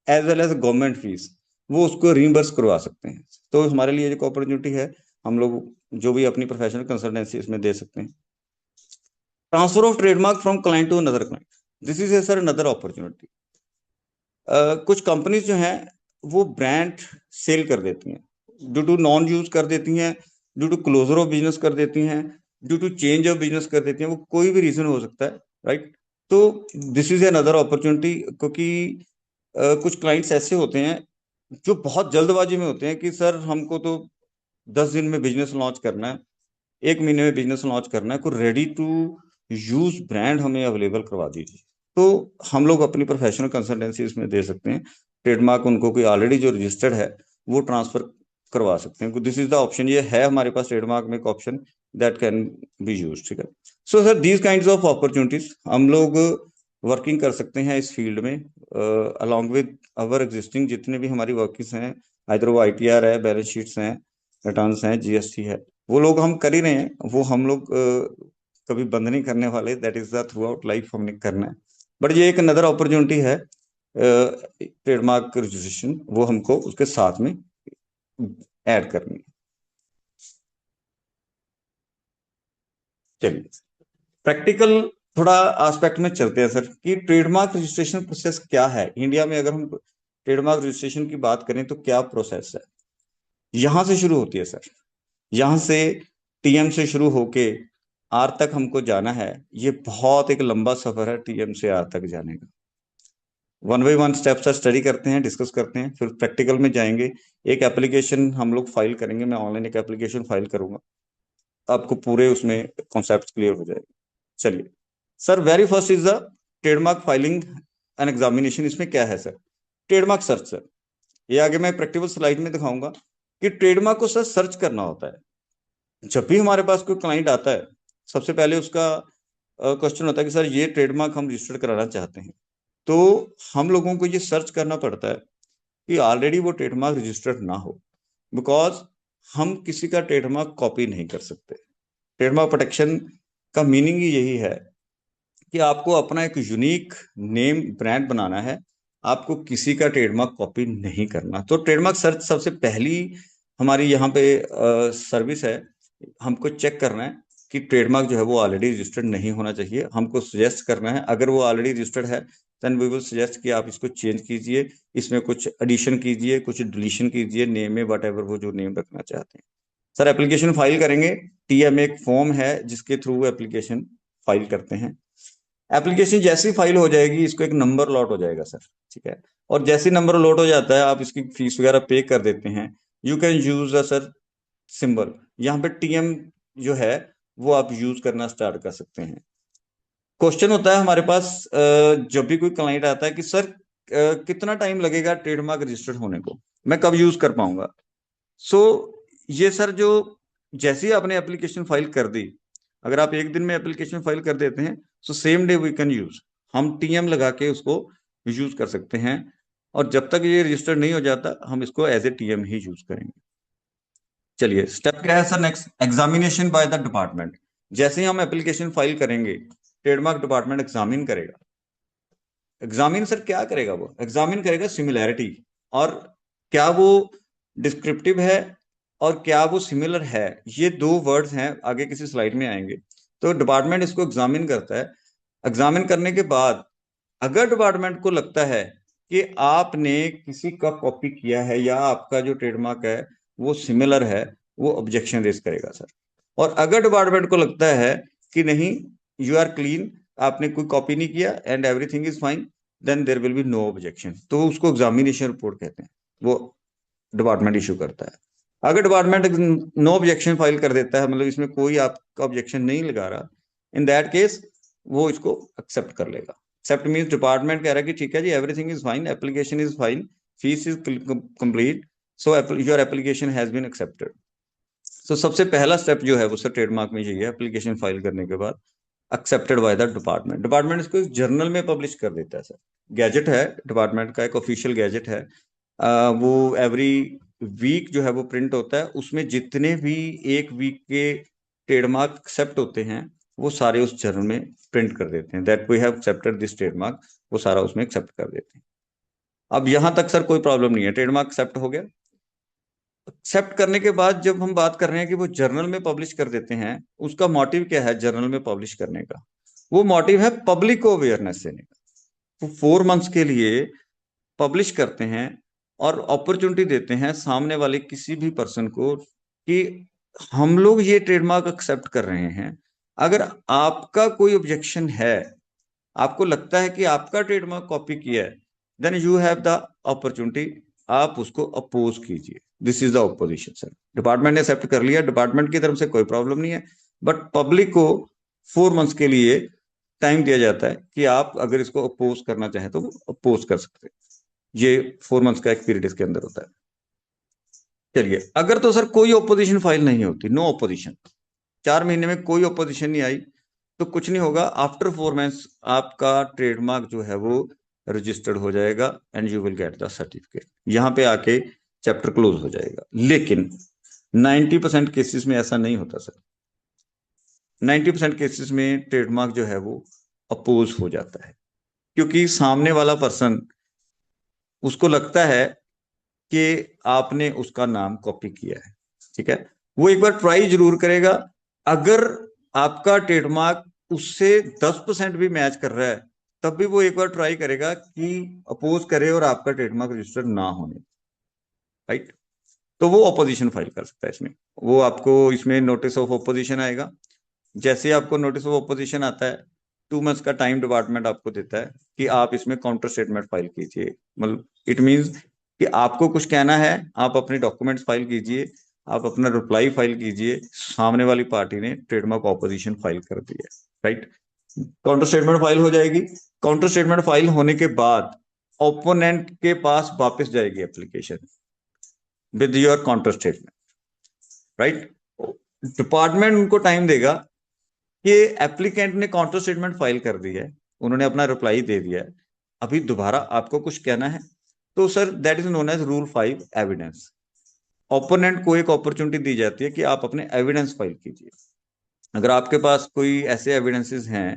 as well as government fees वो उसको रीइंबर्स करवा सकते हैं। तो हमारे लिए एक अपॉर्चुनिटी है, हम लोग जो भी अपनी प्रोफेशनल कंसल्टेंसी इसमें दे सकते हैं। Transfer of trademark from client to another client, this is a sir another opportunity. कुछ कंपनीज जो हैं वो ब्रांड सेल कर देती हैं, ड्यू टू नॉन यूज कर देती हैं, due to closure of business कर देती हैं, due to change of business कर देती हैं, वो कोई भी रीजन हो सकता है। राइट। तो दिस इज अनदर अपॉर्चुनिटी, क्योंकि कुछ क्लाइंट्स ऐसे होते हैं जो बहुत जल्दबाजी में होते हैं कि सर हमको तो 10 दिन में बिजनेस लॉन्च करना है, 1 महीने में बिजनेस लॉन्च करना है, कोई रेडी टू यूज ब्रांड हमें अवेलेबल करवा दीजिए। तो हम लोग अपनी प्रोफेशनल कंसल्टेंसी इसमें दे सकते हैं। ट्रेडमार्क उनको कोई ऑलरेडी जो रजिस्टर्ड है वो ट्रांसफर करवा सकते हैं। दिस इज द ऑप्शन, ये है हमारे पास ट्रेडमार्क में एक option that can B use. ठीक है। So sir these kinds of opportunities हम लोग वर्किंग कर सकते हैं इस फील्ड में, अलॉन्ग विद अवर एग्जिस्टिंग जितने भी हमारी वर्किंग्स हैं, इधर वो आईटीआर है, बैलेंस शीट्स हैं, रिटर्न्स हैं, जीएसटी है, वो लोग हम कर ही रहे हैं। वो हम लोग कभी बंद नहीं करने वाले, that is the through out life हमने करना है। बट ये एक अनदर अपॉर्चुनिटी है, ट्रेडमार्क रजिस्ट्रेशन वो हमको उसके साथ में ऐड करनी है। चलिए प्रैक्टिकल थोड़ा एस्पेक्ट में चलते हैं सर, कि ट्रेडमार्क रजिस्ट्रेशन प्रोसेस क्या है इंडिया में। अगर हम ट्रेडमार्क रजिस्ट्रेशन की बात करें तो क्या प्रोसेस है, यहां से शुरू होती है सर। यहाँ से टीएम से शुरू होके आर तक हमको जाना है। ये बहुत एक लंबा सफर है टीएम से आर तक जाने का। One by one step sir study करते हैं, डिस्कस करते हैं, फिर प्रैक्टिकल में जाएंगे। एक एप्लीकेशन हम लोग फाइल करेंगे, मैं ऑनलाइन एक एप्लीकेशन फाइल करूंगा, आपको पूरे उसमें कॉन्सेप्ट क्लियर हो जाएगा। चलिए sir, very first is the trademark filing and examination. इसमें क्या है सर, ट्रेडमार्क सर्च सर। ये आगे मैं प्रैक्टिकल स्लाइड में दिखाऊंगा कि ट्रेडमार्क को सर सर्च करना होता है। जब भी हमारे पास कोई क्लाइंट आता है, सबसे पहले उसका क्वेश्चन होता है कि सर ये ट्रेडमार्क हम रजिस्टर कराना चाहते हैं। तो हम लोगों को ये सर्च करना पड़ता है कि ऑलरेडी वो ट्रेडमार्क रजिस्टर्ड ना हो, बिकॉज हम किसी का ट्रेडमार्क कॉपी नहीं कर सकते। ट्रेडमार्क प्रोटेक्शन का मीनिंग ही यही है कि आपको अपना एक यूनिक नेम ब्रांड बनाना है, आपको किसी का ट्रेडमार्क कॉपी नहीं करना। तो ट्रेडमार्क सर्च सबसे पहली हमारी यहाँ पे सर्विस है। हमको चेक करना है कि ट्रेडमार्क जो है वो ऑलरेडी रजिस्टर्ड नहीं होना चाहिए। हमको सजेस्ट करना है, अगर वो ऑलरेडी रजिस्टर्ड है देन वी विल सजेस्ट कि आप इसको चेंज कीजिए, इसमें कुछ एडिशन कीजिए, कुछ डिलीशन कीजिए नेम में, वट एवर वो जो नेम रखना चाहते हैं। सर एप्लीकेशन फाइल करेंगे, टीएम एक फॉर्म है जिसके थ्रू एप्लीकेशन फाइल करते हैं। एप्लीकेशन जैसी फाइल हो जाएगी, इसको एक नंबर लॉट हो जाएगा सर। ठीक है। और जैसे नंबर लॉट हो जाता है, आप इसकी फीस वगैरह पे कर देते हैं, you can use a sir symbol. यहाँ पे टीएम जो है वो आप यूज करना स्टार्ट कर सकते हैं। क्वेश्चन होता है हमारे पास जब भी कोई क्लाइंट आता है कि सर कितना टाइम लगेगा ट्रेडमार्क रजिस्टर्ड होने को, मैं कब यूज कर पाऊंगा। सो ये सर जो जैसे ही आपने एप्लीकेशन फाइल कर दी, अगर आप एक दिन में एप्लीकेशन फाइल कर देते हैं so same day we can use, हम टीएम लगा के उसको यूज कर सकते हैं। और जब तक ये रजिस्टर नहीं हो जाता हम इसको एज ए टीएम ही यूज करेंगे। चलिए स्टेप क्या है sir next, examination by the department. जैसे ही हम एप्लीकेशन फाइल करेंगे ट्रेडमार्क डिपार्टमेंट एग्जामिन करेगा। एग्जामिन सर क्या करेगा, वो एग्जामिन करेगा सिमिलैरिटी, और क्या वो डिस्क्रिप्टिव है और क्या वो सिमिलर है। ये दो वर्ड्स हैं, आगे किसी स्लाइड में आएंगे। तो डिपार्टमेंट इसको एग्जामिन करता है। एग्जामिन करने के बाद अगर डिपार्टमेंट को लगता है कि आपने किसी का कॉपी किया है या आपका जो ट्रेडमार्क है वो सिमिलर है, वो ऑब्जेक्शन रेज करेगा सर। और अगर डिपार्टमेंट को लगता है कि नहीं, यू आर क्लीन, आपने कोई कॉपी नहीं किया and everything is fine, then there will be no objection. तो उसको एग्जामिनेशन रिपोर्ट कहते हैं, वो डिपार्टमेंट इशू करता है। अगर डिपार्टमेंट नो ऑब्जेक्शन फाइल कर देता है, मतलब इसमें कोई आपका ऑब्जेक्शन नहीं लगा रहा, इन दैट केस वो इसको एक्सेप्ट कर लेगा। एक्सेप्ट मीन्स डिपार्टमेंट कह रहा है कि ठीक है जी, everything is fine, application is fine, fees is complete, so your application has been accepted. तो सबसे पहला स्टेप जो है वो सर ट्रेडमार्क में यही है, एप्लीकेशन फाइल करने के बाद accepted by the department. Department इसको जर्नल में पब्लिश कर देता है सर। गैजेट है डिपार्टमेंट का, एक ऑफिशियल गैजेट है। वो एवरी वीक जो है वो प्रिंट होता है, उसमें जितने भी एक वीक के ट्रेडमार्क एक्सेप्ट होते हैं वो सारे उस जर्नल में प्रिंट कर देते हैं, that we have accepted this trademark, वो सारा उसमें एक्सेप्ट कर देते हैं। अब यहां तक सर कोई प्रॉब्लम नहीं है, ट्रेडमार्क एक्सेप्ट हो गया। एक्सेप्ट करने के बाद जब हम बात कर रहे हैं कि वो जर्नल में पब्लिश कर देते हैं, उसका मोटिव क्या है जर्नल में पब्लिश करने का? वो मोटिव है पब्लिक को अवेयरनेस देने का। वो 4 मंथ्स के लिए पब्लिश करते हैं और अपॉर्चुनिटी देते हैं सामने वाले किसी भी पर्सन को कि हम लोग ये ट्रेडमार्क एक्सेप्ट कर रहे हैं। अगर आपका कोई ऑब्जेक्शन है, आपको लगता है कि आपका ट्रेडमार्क कॉपी किया है, then you have the opportunity, आप उसको अपोज कीजिए। This is the opposition sir. Department ने एक्सेप्ट कर लिया, डिपार्टमेंट की तरफ से कोई प्रॉब्लम नहीं है, बट पब्लिक को 4 मंथ्स के लिए टाइम दिया जाता है कि आप अगर इसको अपोज करना चाहें तो अपोज कर सकते हैं। ये 4 मंथ्स का एक पीरियड इसके अंदर होता है। चलिए, अगर तो सर कोई ओपोजिशन फाइल नहीं होती, नो ओपोजिशन, 4 महीने में कोई ओपोजिशन नहीं आई, तो कुछ नहीं होगा। आफ्टर 4 मंथ्स आपका ट्रेडमार्क जो है वो रजिस्टर्ड हो जाएगा and you will get the certificate. यहाँ पे आके चैप्टर क्लोज हो जाएगा। लेकिन 90% केसेस में ऐसा नहीं होता सर। 90% केसेस में ट्रेडमार्क जो है वो अपोज हो जाता है, क्योंकि सामने वाला पर्सन, उसको लगता है कि आपने उसका नाम कॉपी किया है। ठीक है, वो एक बार ट्राई जरूर करेगा। अगर आपका ट्रेडमार्क उससे 10% भी मैच कर रहा है, तब भी वो एक बार ट्राई करेगा कि अपोज करे और आपका ट्रेडमार्क रजिस्टर ना होने। राइट, तो वो ऑपोजिशन फाइल कर सकता है इसमें। वो आपको इसमें नोटिस ऑफ ऑपोजिशन आएगा। जैसे आपको नोटिस ऑफ ऑपोजिशन आता है, 2 मंथ्स का टाइम डिपार्टमेंट आपको देता है कि आप इसमें काउंटर स्टेटमेंट फाइल कीजिए। मतलब इट मींस कि आपको कुछ कहना है, आप अपने डॉक्यूमेंट्स फाइल कीजिए, आप अपना रिप्लाई फाइल कीजिए। सामने वाली पार्टी ने ट्रेडमार्क ऑपोजिशन फाइल कर दी है। राइट, काउंटर स्टेटमेंट फाइल हो जाएगी। काउंटर स्टेटमेंट फाइल होने के बाद ओपोनेंट के पास वापस जाएगी application with your counter statement. Right, department उनको टाइम देगा कि एप्लीकेंट ने काउंटर स्टेटमेंट फाइल कर दी है, उन्होंने अपना रिप्लाई दे दिया है, अभी दोबारा आपको कुछ कहना है, तो sir that is known as rule 5 evidence. Opponent को एक अपॉर्चुनिटी दी जाती है कि आप अपने एविडेंस फाइल कीजिए। अगर आपके पास कोई ऐसे एविडेंसेस हैं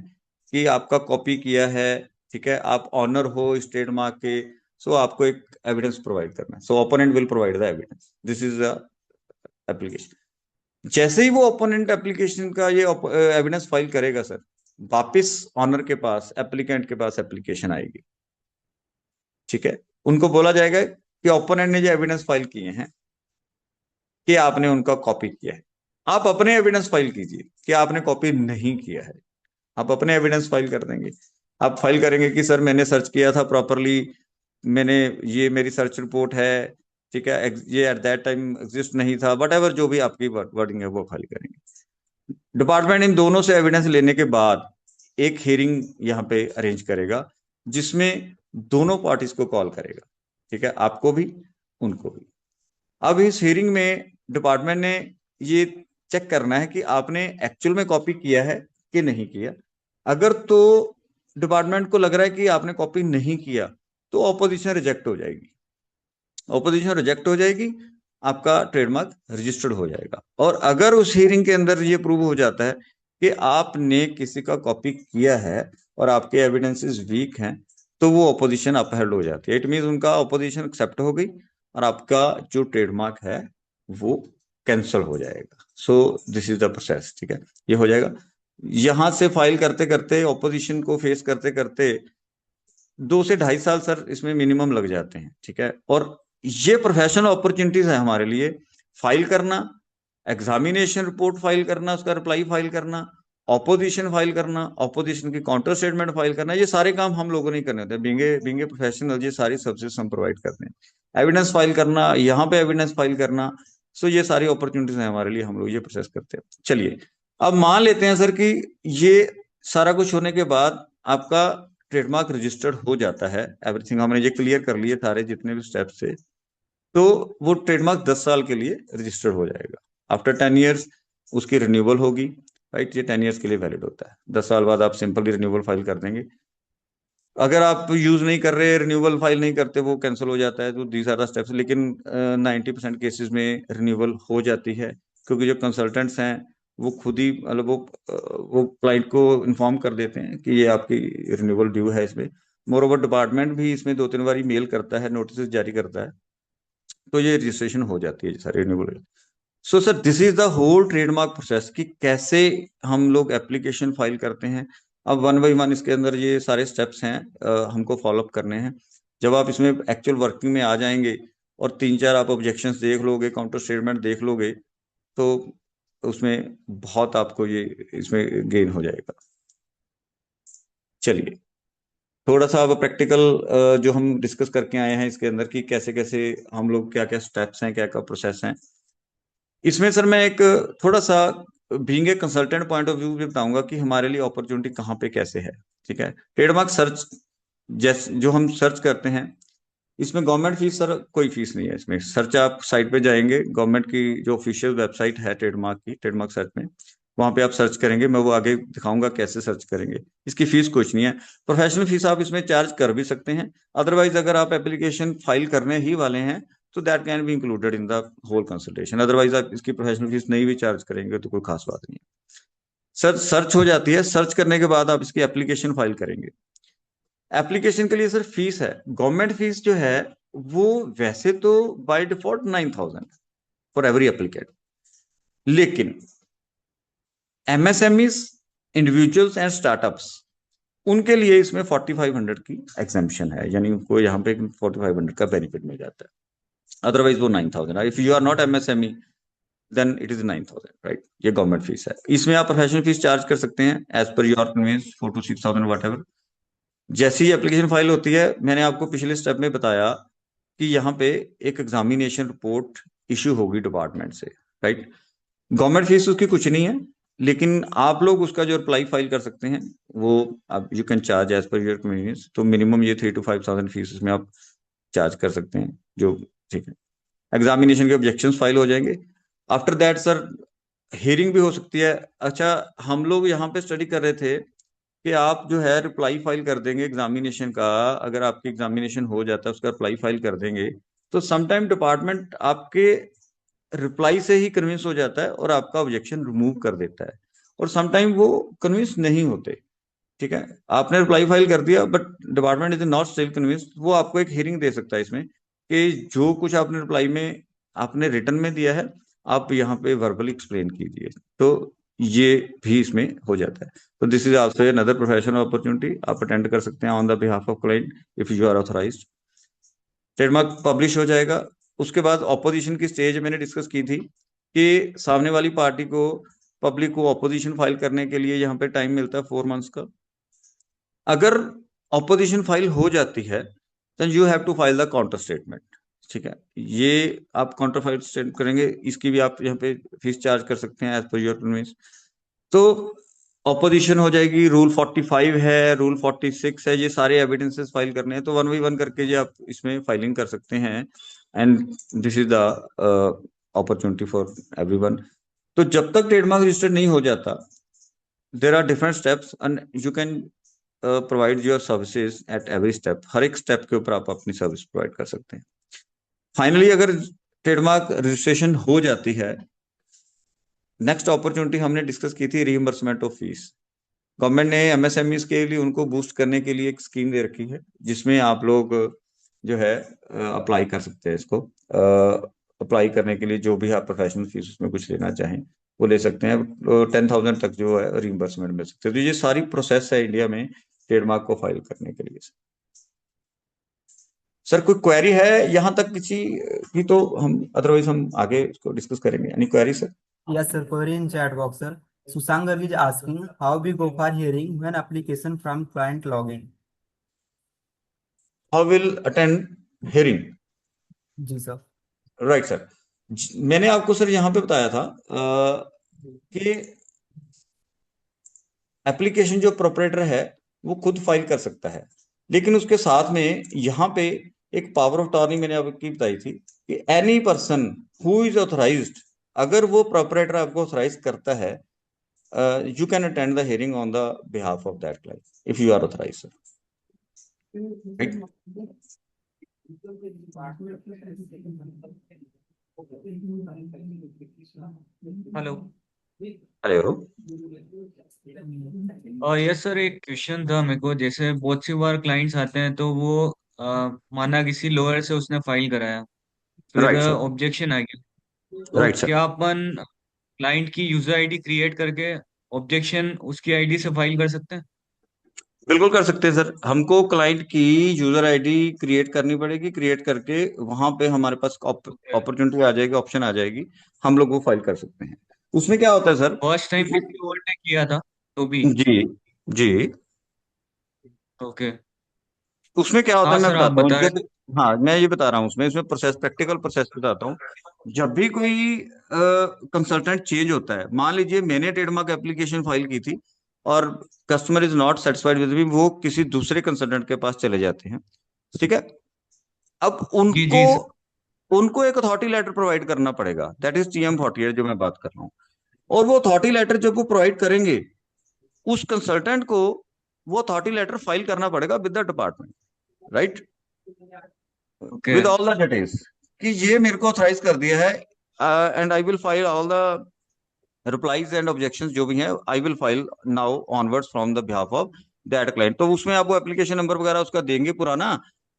कि आपका कॉपी किया है, ठीक है, आप ऑनर हो इस ट्रेडमार्क के, सो आपको एक एविडेंस प्रोवाइड करना है। So opponent will provide the evidence, this is the application. जैसे ही वो ओपोनेंट एप्लीकेशन का ये एविडेंस फाइल करेगा सर, वापस ऑनर के पास, एप्लीकेंट के पास एप्लीकेशन आएगी। ठीक है, उनको बोला जाएगा कि ओपोनेंट ने जो एविडेंस फाइल किए हैं कि आपने उनका कॉपी किया है, आप अपने एविडेंस फाइल कीजिए कि आपने कॉपी नहीं किया है। आप अपने एविडेंस फाइल कर देंगे। आप फाइल करेंगे कि सर मैंने सर्च किया था प्रॉपरली, मैंने, ये मेरी सर्च रिपोर्ट है, ठीक है, ये एट दैट टाइम एग्जिस्ट नहीं था, वट एवर जो भी आपकी वर्डिंग है वो फाइल करेंगे। डिपार्टमेंट इन दोनों से एविडेंस लेने के बाद एक हियरिंग यहाँ पे अरेंज करेगा, जिसमें दोनों पार्टीज को कॉल करेगा, ठीक है, आपको भी उनको भी। अब इस हियरिंग में डिपार्टमेंट ने ये चेक करना है कि आपने एक्चुअल में कॉपी किया है कि नहीं किया। अगर तो डिपार्टमेंट को लग रहा है कि आपने कॉपी नहीं किया, तो ऑपोजिशन रिजेक्ट हो जाएगी। ऑपोजिशन रिजेक्ट हो जाएगी, आपका ट्रेडमार्क रजिस्टर्ड हो जाएगा। और अगर उस हियरिंग के अंदर ये प्रूव हो जाता है कि आपने किसी का कॉपी किया है और आपके एविडेंसेस वीक हैं, तो वो ऑपोजिशन अपहेल्ड हो जाती है। इट मीन उनका ऑपोजिशन एक्सेप्ट हो गई और आपका जो ट्रेडमार्क है वो कैंसिल हो जाएगा। So this is the process, ठीक है, ये हो जाएगा। यहां से फाइल करते करते, ऑपोजिशन को फेस करते करते 2 से 2.5 साल सर इसमें मिनिमम लग जाते हैं, ठीक है। और ये प्रोफेशनल अपॉर्चुनिटीज है हमारे लिए, फाइल करना, एग्जामिनेशन रिपोर्ट फाइल करना, उसका रिप्लाई फाइल करना, ऑपोजिशन फाइल करना, ऑपोजिशन की काउंटर स्टेटमेंट फाइल करना, ये सारे काम हम लोगों ने करने होते हैं। बीइंग ए प्रोफेशनल ये सारी सर्विसेज हम प्रोवाइड करते हैं। एविडेंस फाइल करना, यहाँ पे एविडेंस फाइल करना, सो ये सारी अपॉर्चुनिटीज हैं हमारे लिए, हम लोग ये प्रोसेस करते हैं। चलिए, अब मान लेते हैं सर कि ये सारा कुछ होने के बाद आपका ट्रेडमार्क रजिस्टर्ड हो जाता है, एवरीथिंग हमने ये क्लियर कर लिए सारे जितने भी स्टेप्स थे, तो वो ट्रेडमार्क 10 साल के लिए रजिस्टर्ड हो जाएगा। आफ्टर 10 ईयर्स उसकी रिन्यूअल होगी, राइट, ये 10 ईयर्स के लिए वैलिड होता है। 10 साल बाद आप सिंपली रिन्यूअल फाइल कर देंगे। अगर आप यूज नहीं कर रहे, रिन्यूअल फाइल नहीं करते, वो कैंसिल हो जाता है। तो दीज आर द स्टेप्स, लेकिन 90% केसेस में रिन्यूअल हो जाती है, क्योंकि जो कंसल्टेंट्स हैं वो खुद ही मतलब वो क्लाइंट को इन्फॉर्म कर देते हैं कि ये आपकी रिन्यूअल ड्यू है। इसमें मोर ओवर डिपार्टमेंट भी इसमें 2-3 बार मेल करता है, नोटिस जारी करता है, तो ये रजिस्ट्रेशन हो जाती है सारी renewal. So sir this is the whole trademark process कि कैसे हम लोग एप्लीकेशन फाइल करते हैं। अब वन बाई वन इसके अंदर ये सारे स्टेप्स हैं, हमको फॉलोअप करने हैं। जब आप इसमें एक्चुअल वर्किंग में आ जाएंगे और 3-4 आप ऑब्जेक्शंस देख लोगे, काउंटर स्टेटमेंट देख लोगे, तो उसमें बहुत आपको ये इसमें गेन हो जाएगा। चलिए, थोड़ा सा अब प्रैक्टिकल जो हम डिस्कस करके आए हैं इसके अंदर कि कैसे कैसे हम लोग, क्या क्या स्टेप्स हैं, क्या क्या प्रोसेस हैं। इसमें सर मैं एक थोड़ा सा being a consultant point of view भी बताऊंगा कि हमारे लिए अपॉर्चुनिटी कहाँ पे कैसे है, ठीक है। ट्रेडमार्क सर्च जैसे जो हम सर्च करते हैं, इसमें गवर्नमेंट फीस सर कोई फीस नहीं है। इसमें सर्च आप साइट पे जाएंगे, गवर्नमेंट की जो ऑफिशियल वेबसाइट है ट्रेडमार्क की, ट्रेडमार्क सर्च में, वहां पे आप सर्च करेंगे। मैं वो आगे दिखाऊंगा कैसे सर्च करेंगे। इसकी फीस कुछ नहीं है। प्रोफेशनल फीस आप इसमें चार्ज कर भी सकते हैं। अदरवाइज अगर आप एप्लीकेशन फाइल करने ही वाले हैं तो that can be included in the whole consultation. Otherwise आप इसकी प्रोफेशनल फीस नहीं भी चार्ज करेंगे तो कोई खास बात नहीं है। सर सर्च हो जाती है, सर्च करने के बाद आप इसकी एप्लीकेशन फाइल करेंगे। एप्लीकेशन के लिए सर फीस है, गवर्नमेंट फीस जो है वो वैसे तो बाय डिफॉल्ट 9,000 फॉर एवरी एप्लीकेट, लेकिन एमएसएमईज, इंडिविजुअल्स एंड स्टार्टअप्स, उनके लिए इसमें 4,500 की एग्जाम्पशन है, यानी उनको यहाँ पे 4,500 का बेनिफिट मिल जाता है। अदरवाइज वो 9,000। If you are not MSME then it is 9,000, right. ये गवर्नमेंट फीस है। इसमें आप प्रोफेशनल फीस चार्ज कर सकते हैं as per your convenience, 4 to 6,000 whatever. जैसी ही एप्लीकेशन फाइल होती है, मैंने आपको पिछले स्टेप में बताया कि यहाँ पे एक एग्जामिनेशन रिपोर्ट इश्यू होगी डिपार्टमेंट से, राइट। गवर्नमेंट फीस उसकी कुछ नहीं है, लेकिन आप लोग उसका जो रिप्लाई फाइल कर सकते हैं वो आप you can charge as per your convenience. तो मिनिमम ये 3 to 5,000 फीस इसमें आप चार्ज कर सकते हैं, जो ठीक है। एग्जामिनेशन के ऑब्जेक्शंस फाइल हो जाएंगे। आफ्टर दैट सर हियरिंग भी हो सकती है। अच्छा, हम लोग यहाँ पे स्टडी कर रहे थे कि आप जो है रिप्लाई फाइल कर देंगे एग्जामिनेशन का, अगर आपकी एग्जामिनेशन हो जाता है उसका रिप्लाई फाइल कर देंगे, तो समटाइम डिपार्टमेंट आपके रिप्लाई से ही कन्विंस हो जाता है और आपका ऑब्जेक्शन रिमूव कर देता है। और समटाइम वो कन्विंस नहीं होते, ठीक है। आपने रिप्लाई फाइल कर दिया but department is not still convince, वो आपको एक हियरिंग दे सकता है इसमें कि जो कुछ आपने रिप्लाई में आपने रिटर्न में दिया है आप यहाँ पे वर्बली एक्सप्लेन कीजिए। तो ये भी इसमें हो जाता है। तो this is also another professional opportunity, आप अटेंड कर सकते हैं on the behalf of client if you are authorised. Trademark publish हो जाएगा। उसके बाद ऑपोजिशन की स्टेज मैंने डिस्कस की थी कि सामने वाली पार्टी को, पब्लिक को ऑपोजिशन फाइल करने के लिए यहाँ पे टाइम मिलता है 4 months का। अगर ऑपोजिशन फाइल हो जाती है then you have to file the counter statement. ठीक है, ये आप काउंटर फाइल स्टेट करेंगे, इसकी भी आप यहाँ पे फीस चार्ज कर सकते हैं एज पर योर कन्वीनियंस। तो ऑपोजिशन हो जाएगी, रूल 45 है, रूल 46 है, ये सारे एविडेंसेस फाइल करने हैं, तो वन बाई वन करके ये आप इसमें फाइलिंग कर सकते हैं। And this is the opportunity for everyone. तो जब तक ट्रेडमार्क रजिस्टर्ड नहीं हो जाता, there are different steps and you can provide your services at every step. हर एक स्टेप के ऊपर आप अपनी सर्विस प्रोवाइड कर सकते हैं। फाइनली अगर ट्रेडमार्क रजिस्ट्रेशन हो जाती है, नेक्स्ट अपॉर्चुनिटी हमने डिस्कस की थी रीइंबर्समेंट ऑफ फीस। गवर्नमेंट ने एमएसएमईज के लिए उनको बूस्ट करने के लिए एक स्कीम दे रखी है, जिसमें आप लोग जो है अप्लाई कर सकते हैं इसको। अप्लाई करने के लिए जो भी आप प्रोफेशनल फीस उसमें कुछ लेना चाहें वो ले सकते हैं। 10,000 तक जो है रीइंबर्समेंट मिल सकते हैं। तो ये सारी प्रोसेस है इंडिया में ट्रेडमार्क को फाइल करने के लिए। सर कोई क्वेरी है यहाँ तक किसी की? तो हम अदरवाइज हम आगे इसको डिस्कस करेंगे। Any query sir? Yes, sir. Query in chat box, sir. Susangar is asking how we go for hearing when application from client login. How will attend hearing? जी सर। राइट सर, मैंने आपको sir यहाँ पे बताया था कि application जो proprietor है वो खुद फाइल कर सकता है, लेकिन उसके साथ में यहाँ पे एक पावर ऑफ टर्नी मैंने आपकी बताई थी कि any person who is authorised, अगर वो प्रोपरेटर आपको ऑथराइज करता है, you can attend the hearing on the behalf of that client if you are authorised sir. Right? Hello. Hello. Yes sir, एक क्वेश्चन था मेरे को। जैसे बहुत सी बार क्लाइंट्स आते हैं तो वो माना किसी लोअर से उसने फाइल कराया, फिर राइट सर। ऑब्जेक्शन आ गया, तो राइट सर, क्या अपन क्लाइंट की यूजर आईडी क्रिएट करके ऑब्जेक्शन उसकी आईडी से फाइल कर सकते हैं? बिल्कुल कर सकते हैं सर। हमको क्लाइंट की यूजर आईडी क्रिएट करनी पड़ेगी, क्रिएट करके वहां पे हमारे पास अपॉर्चुनिटी आ जाएगी, ऑप्शन आ जाएगी, हम लोग वो फाइल कर सकते हैं। उसमें क्या होता है सर? फर्स्ट टाइम वो- किसी और ने किया था तो भी? जी जी, ओके। उसमें क्या होता हाँ है मैं सर, आप बताता हूँ बता रहे जब। हाँ, मैं ये बता रहा हूँ उसमें प्रोसेस, प्रैक्टिकल प्रोसेस बताता हूँ। जब भी कोई कंसल्टेंट चेंज होता है, मान लीजिए मैंने ट्रेडमार्क एप्लीकेशन फाइल की थी और customer is not satisfied with me, वो किसी दूसरे कंसल्टेंट के पास चले जाते हैं, ठीक है? अब जी उनको जी सर। उनको एक अथॉरिटी लेटर प्रोवाइड करना पड़ेगा, दैट इज TM48 जो मैं बात कर रहा हूँ। और वो अथॉरिटी लेटर जब वो प्रोवाइड करेंगे, उस कंसल्टेंट को वो अथॉरिटी लेटर फाइल करना पड़ेगा with the department, right? Okay with all the details कि ये मेरे को ऑथराइज कर दिया है, and I will file all the replies and objections जो भी हैं, I will file now onwards from the behalf of that client. तो उसमें आप वो एप्लीकेशन नंबर वगैरह उसका देंगे पुराना,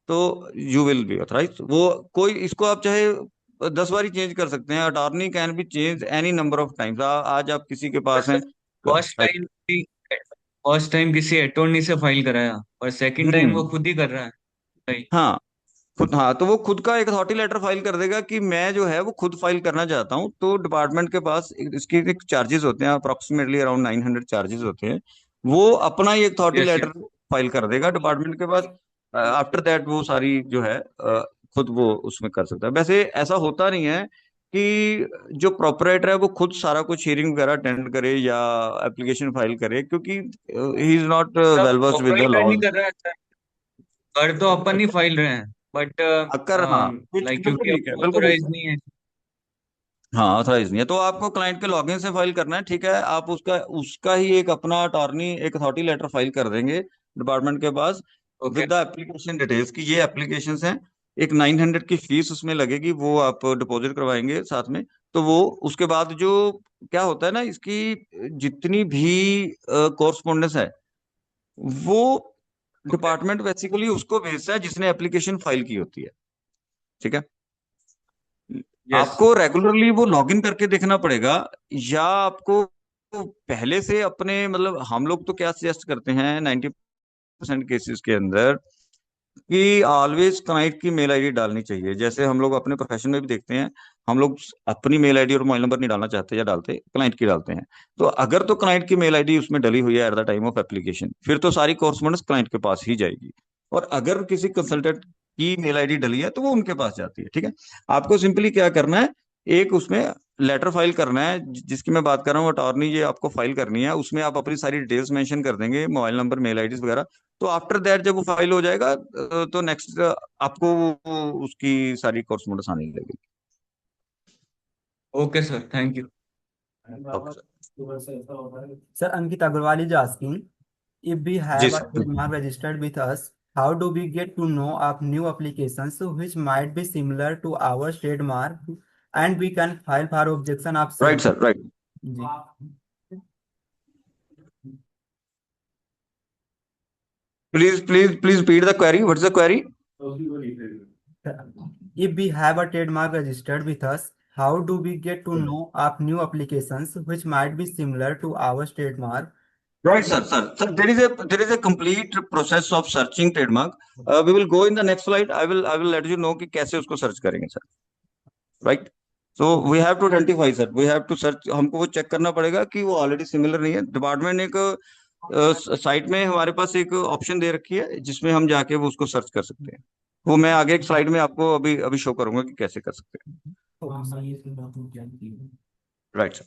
तो यू विल बी ऑथराइज। वो कोई इसको आप चाहे 10 बार चेंज कर सकते हैं। Attorney can be change any number of times. आज आप किसी के पास हैं। फर्स्ट टाइम फर्स्ट टाइम किसी अटॉर्नी से फाइल कराया और सेकंड टाइम वो हम्म, खुद ही कर रहा है भाई? हाँ खुद, हाँ तो वो खुद का एक अथॉरिटी लेटर फाइल कर देगा कि मैं जो है वो खुद फाइल करना चाहता हूँ। तो डिपार्टमेंट के पास इसकी एक चार्जेस होते हैं, अप्रोक्सीमेटली अराउंड 900 चार्जेस होते हैं। वो अपना ही एक authority yes letter yes. File कर देगा डिपार्टमेंट के पास। आफ्टर दैट वो सारी जो है खुद वो उसमें कर सकता है। वैसे ऐसा होता नहीं है कि जो प्रोपराइटर है वो खुद सारा कुछ हियरिंग वगैरह अटेंड करे या एप्लीकेशन फाइल करे, क्योंकि ही इज नॉट सब well versed with the proprietor नहीं लॉज। कर रहा है सर, कर तो अपन ही फाइल रहे हैं, बट अक्कर, हाँ लाइक बिल्कुल क्योंकि ठीक है, अपन बिल्कुल ठीक ऑथोराइज है। नहीं है। हाँ ऑथराइज नहीं है तो आपको क्लाइंट के लॉगिन से फाइल करना है, ठीक है? आप उसका उसका ही एक अपना अटॉर्नी एक अथॉरिटी लेटर फाइल कर देंगे डिपार्टमेंट के पास okay with the application details की ये एप्लीकेशन हैं। एक 900 की फीस उसमें लगेगी, वो आप डिपॉजिट करवाएंगे साथ में। तो वो उसके बाद जो क्या होता है ना, इसकी जितनी भी कोरस्पोंडेंस है वो ओके। डिपार्टमेंट बेसिकली उसको भेजता है जिसने एप्लीकेशन फाइल की होती है, ठीक है? यस। आपको रेगुलरली वो लॉगिन करके देखना पड़ेगा, या आपको पहले से अपने मतलब हम लोग तो क्या सजेस्ट करते हैं 90% केसेस के अंदर कि ऑलवेज क्लाइंट की मेल आईडी डालनी चाहिए। जैसे हम लोग अपने प्रोफेशन में भी देखते हैं, हम लोग अपनी मेल आईडी और मोबाइल नंबर नहीं डालना चाहते या डालते क्लाइंट की डालते हैं। तो अगर तो क्लाइंट की मेल आईडी उसमें डली हुई है at the time of application, फिर तो सारी कॉरस्पॉन्डेंस क्लाइंट के पास ही जाएगी। और अगर किसी कंसल्टेंट की मेल आईडी डली है तो वो उनके पास जाती है। ठीक है, आपको सिंपली क्या करना है, एक उसमें लेटर फाइल करना है, जिसकी मैं बात कर रहा हूँ अटॉर्नी, ये आपको फाइल करनी है। उसमें आप अपनी सारी डिटेल्स मेंशन कर देंगे, मोबाइल नंबर, मेल आईडी वगैरह। तो आफ्टर दैट जब वो फाइल हो जाएगा तो नेक्स्ट आपको उसकी सारी कॉरस्पॉन्डेंस आने लगेगी। Okay sir, thank you. Okay sir. Sir, Ankit Agarwal is asking, if we जी have a sir. trademark registered with us, how do we get to know of new applications which might be similar to our trademark and we can file for objection of right same? Sir, right. जी। Please repeat the query, what's the query? If we have a trademark registered with us, how do we get to know of new applications which might be similar to our trademark? Right, sir. There is a complete process of searching trademark. We will go in the next slide. I will let you know कि कैसे उसको search करेंगे sir. Right, so we have to identify sir, we have to search. हमको वो check करना पड़ेगा कि वो ऑलरेडी सिमिलर नहीं है। डिपार्टमेंट ने एक साइट में हमारे पास एक ऑप्शन दे रखी है जिसमें हम जाके वो उसको सर्च कर सकते हैं। वो मैं आगे एक स्लाइड में आपको अभी अभी शो करूंगा कि कैसे कर सकते हैं। राइट सर,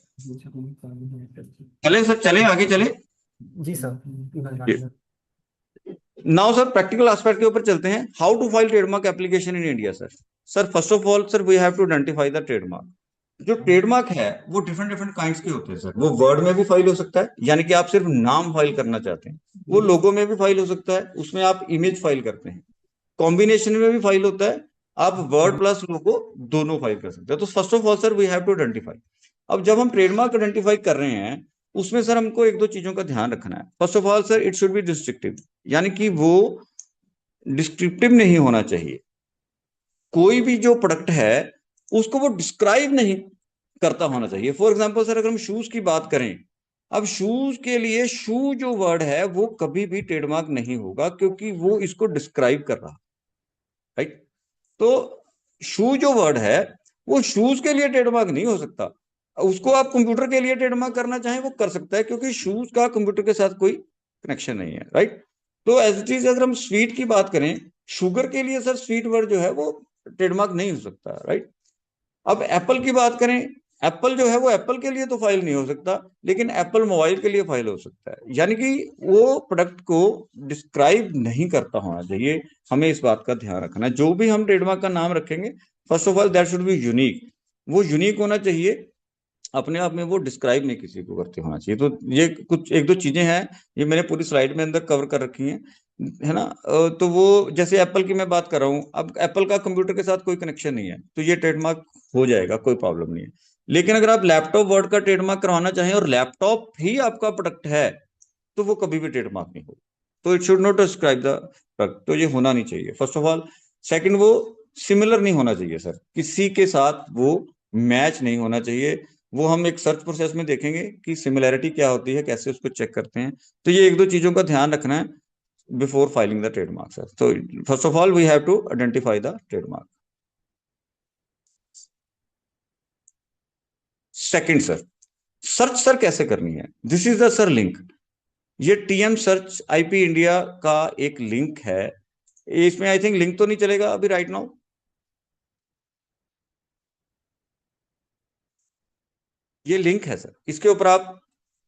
चले सर, चले आगे चले। जी sir. Now sir practical aspect के ऊपर चलते हैं। How to file trademark application in India sir. Sir first of all sir we have to identify the trademark. जो ट्रेडमार्क है वो डिफरेंट डिफरेंट काइंड्स के होते हैं सर। वो वर्ड में भी फाइल हो सकता है, यानी कि आप सिर्फ नाम फाइल करना चाहते हैं। वो लोगो में भी फाइल हो सकता है, उसमें आप इमेज फाइल करते हैं। कॉम्बिनेशन में भी फाइल होता है, आप वर्ड प्लस लोगो दोनों फाइल कर सकते हैं। तो first of all sir we have to identify. अब जब हम ट्रेडमार्क आइडेंटिफाई कर रहे हैं उसमें सर हमको एक दो चीजों का ध्यान रखना है। First of all sir it should be descriptive, यानी कि वो डिस्क्रिप्टिव नहीं होना चाहिए। कोई भी जो प्रोडक्ट है उसको वो डिस्क्राइब नहीं करता होना चाहिए। फॉर एग्जांपल सर अगर हम शूज की बात करें, अब शूज के लिए शू जो वर्ड है वो कभी भी ट्रेडमार्क नहीं होगा क्योंकि वो इसको डिस्क्राइब कर रहा है। राइट, तो शू जो वर्ड है वो शूज के लिए ट्रेडमार्क नहीं हो सकता। उसको आप कंप्यूटर के लिए ट्रेडमार्क करना चाहें वो कर सकता है क्योंकि शूज का कंप्यूटर के साथ कोई कनेक्शन नहीं है। राइट, तो एज इट इज अगर हम स्वीट की बात करें, शुगर के लिए सर स्वीट वर्ड जो है वो ट्रेडमार्क नहीं हो सकता। राइट, अब एप्पल की बात करें, एप्पल जो है वो एप्पल के लिए तो फाइल नहीं हो सकता, लेकिन एप्पल मोबाइल के लिए फाइल हो सकता है। यानी कि वो प्रोडक्ट को डिस्क्राइब नहीं करता होना चाहिए। हमें इस बात का ध्यान रखना है। जो भी हम ट्रेडमार्क का नाम रखेंगे first of all that should be unique. वो यूनिक होना चाहिए, अपने आप में वो डिस्क्राइब नहीं किसी को करते होना चाहिए। तो ये कुछ एक दो चीजें हैं, ये मैंने पूरी स्लाइड में अंदर कवर कर रखी हैं, है ना। तो वो जैसे एप्पल की मैं बात कर रहा हूँ, अब एप्पल का कंप्यूटर के साथ कोई कनेक्शन नहीं है तो ये ट्रेडमार्क हो जाएगा, कोई प्रॉब्लम नहीं है। लेकिन अगर आप लैपटॉप वर्ड का ट्रेडमार्क करवाना चाहें और लैपटॉप ही आपका प्रोडक्ट है तो वो कभी भी ट्रेडमार्क नहीं होगा। तो it should not describe the product, तो ये होना नहीं चाहिए फर्स्ट ऑफ ऑल। सेकंड, वो सिमिलर नहीं होना चाहिए सर, किसी के साथ वो मैच नहीं होना चाहिए। वो हम एक सर्च प्रोसेस में देखेंगे कि सिमिलैरिटी क्या होती है, कैसे उसको चेक करते हैं। तो ये एक दो चीजों का ध्यान रखना है before filing the trademark sir. तो first of all we have to identify the trademark. Second sir, search sir कैसे करनी है। This is the sir link. ये टीएम सर्च आईपी इंडिया का एक लिंक है। इसमें आई थिंक लिंक तो नहीं चलेगा अभी राइट नाउ। ये लिंक है सर, इसके ऊपर आप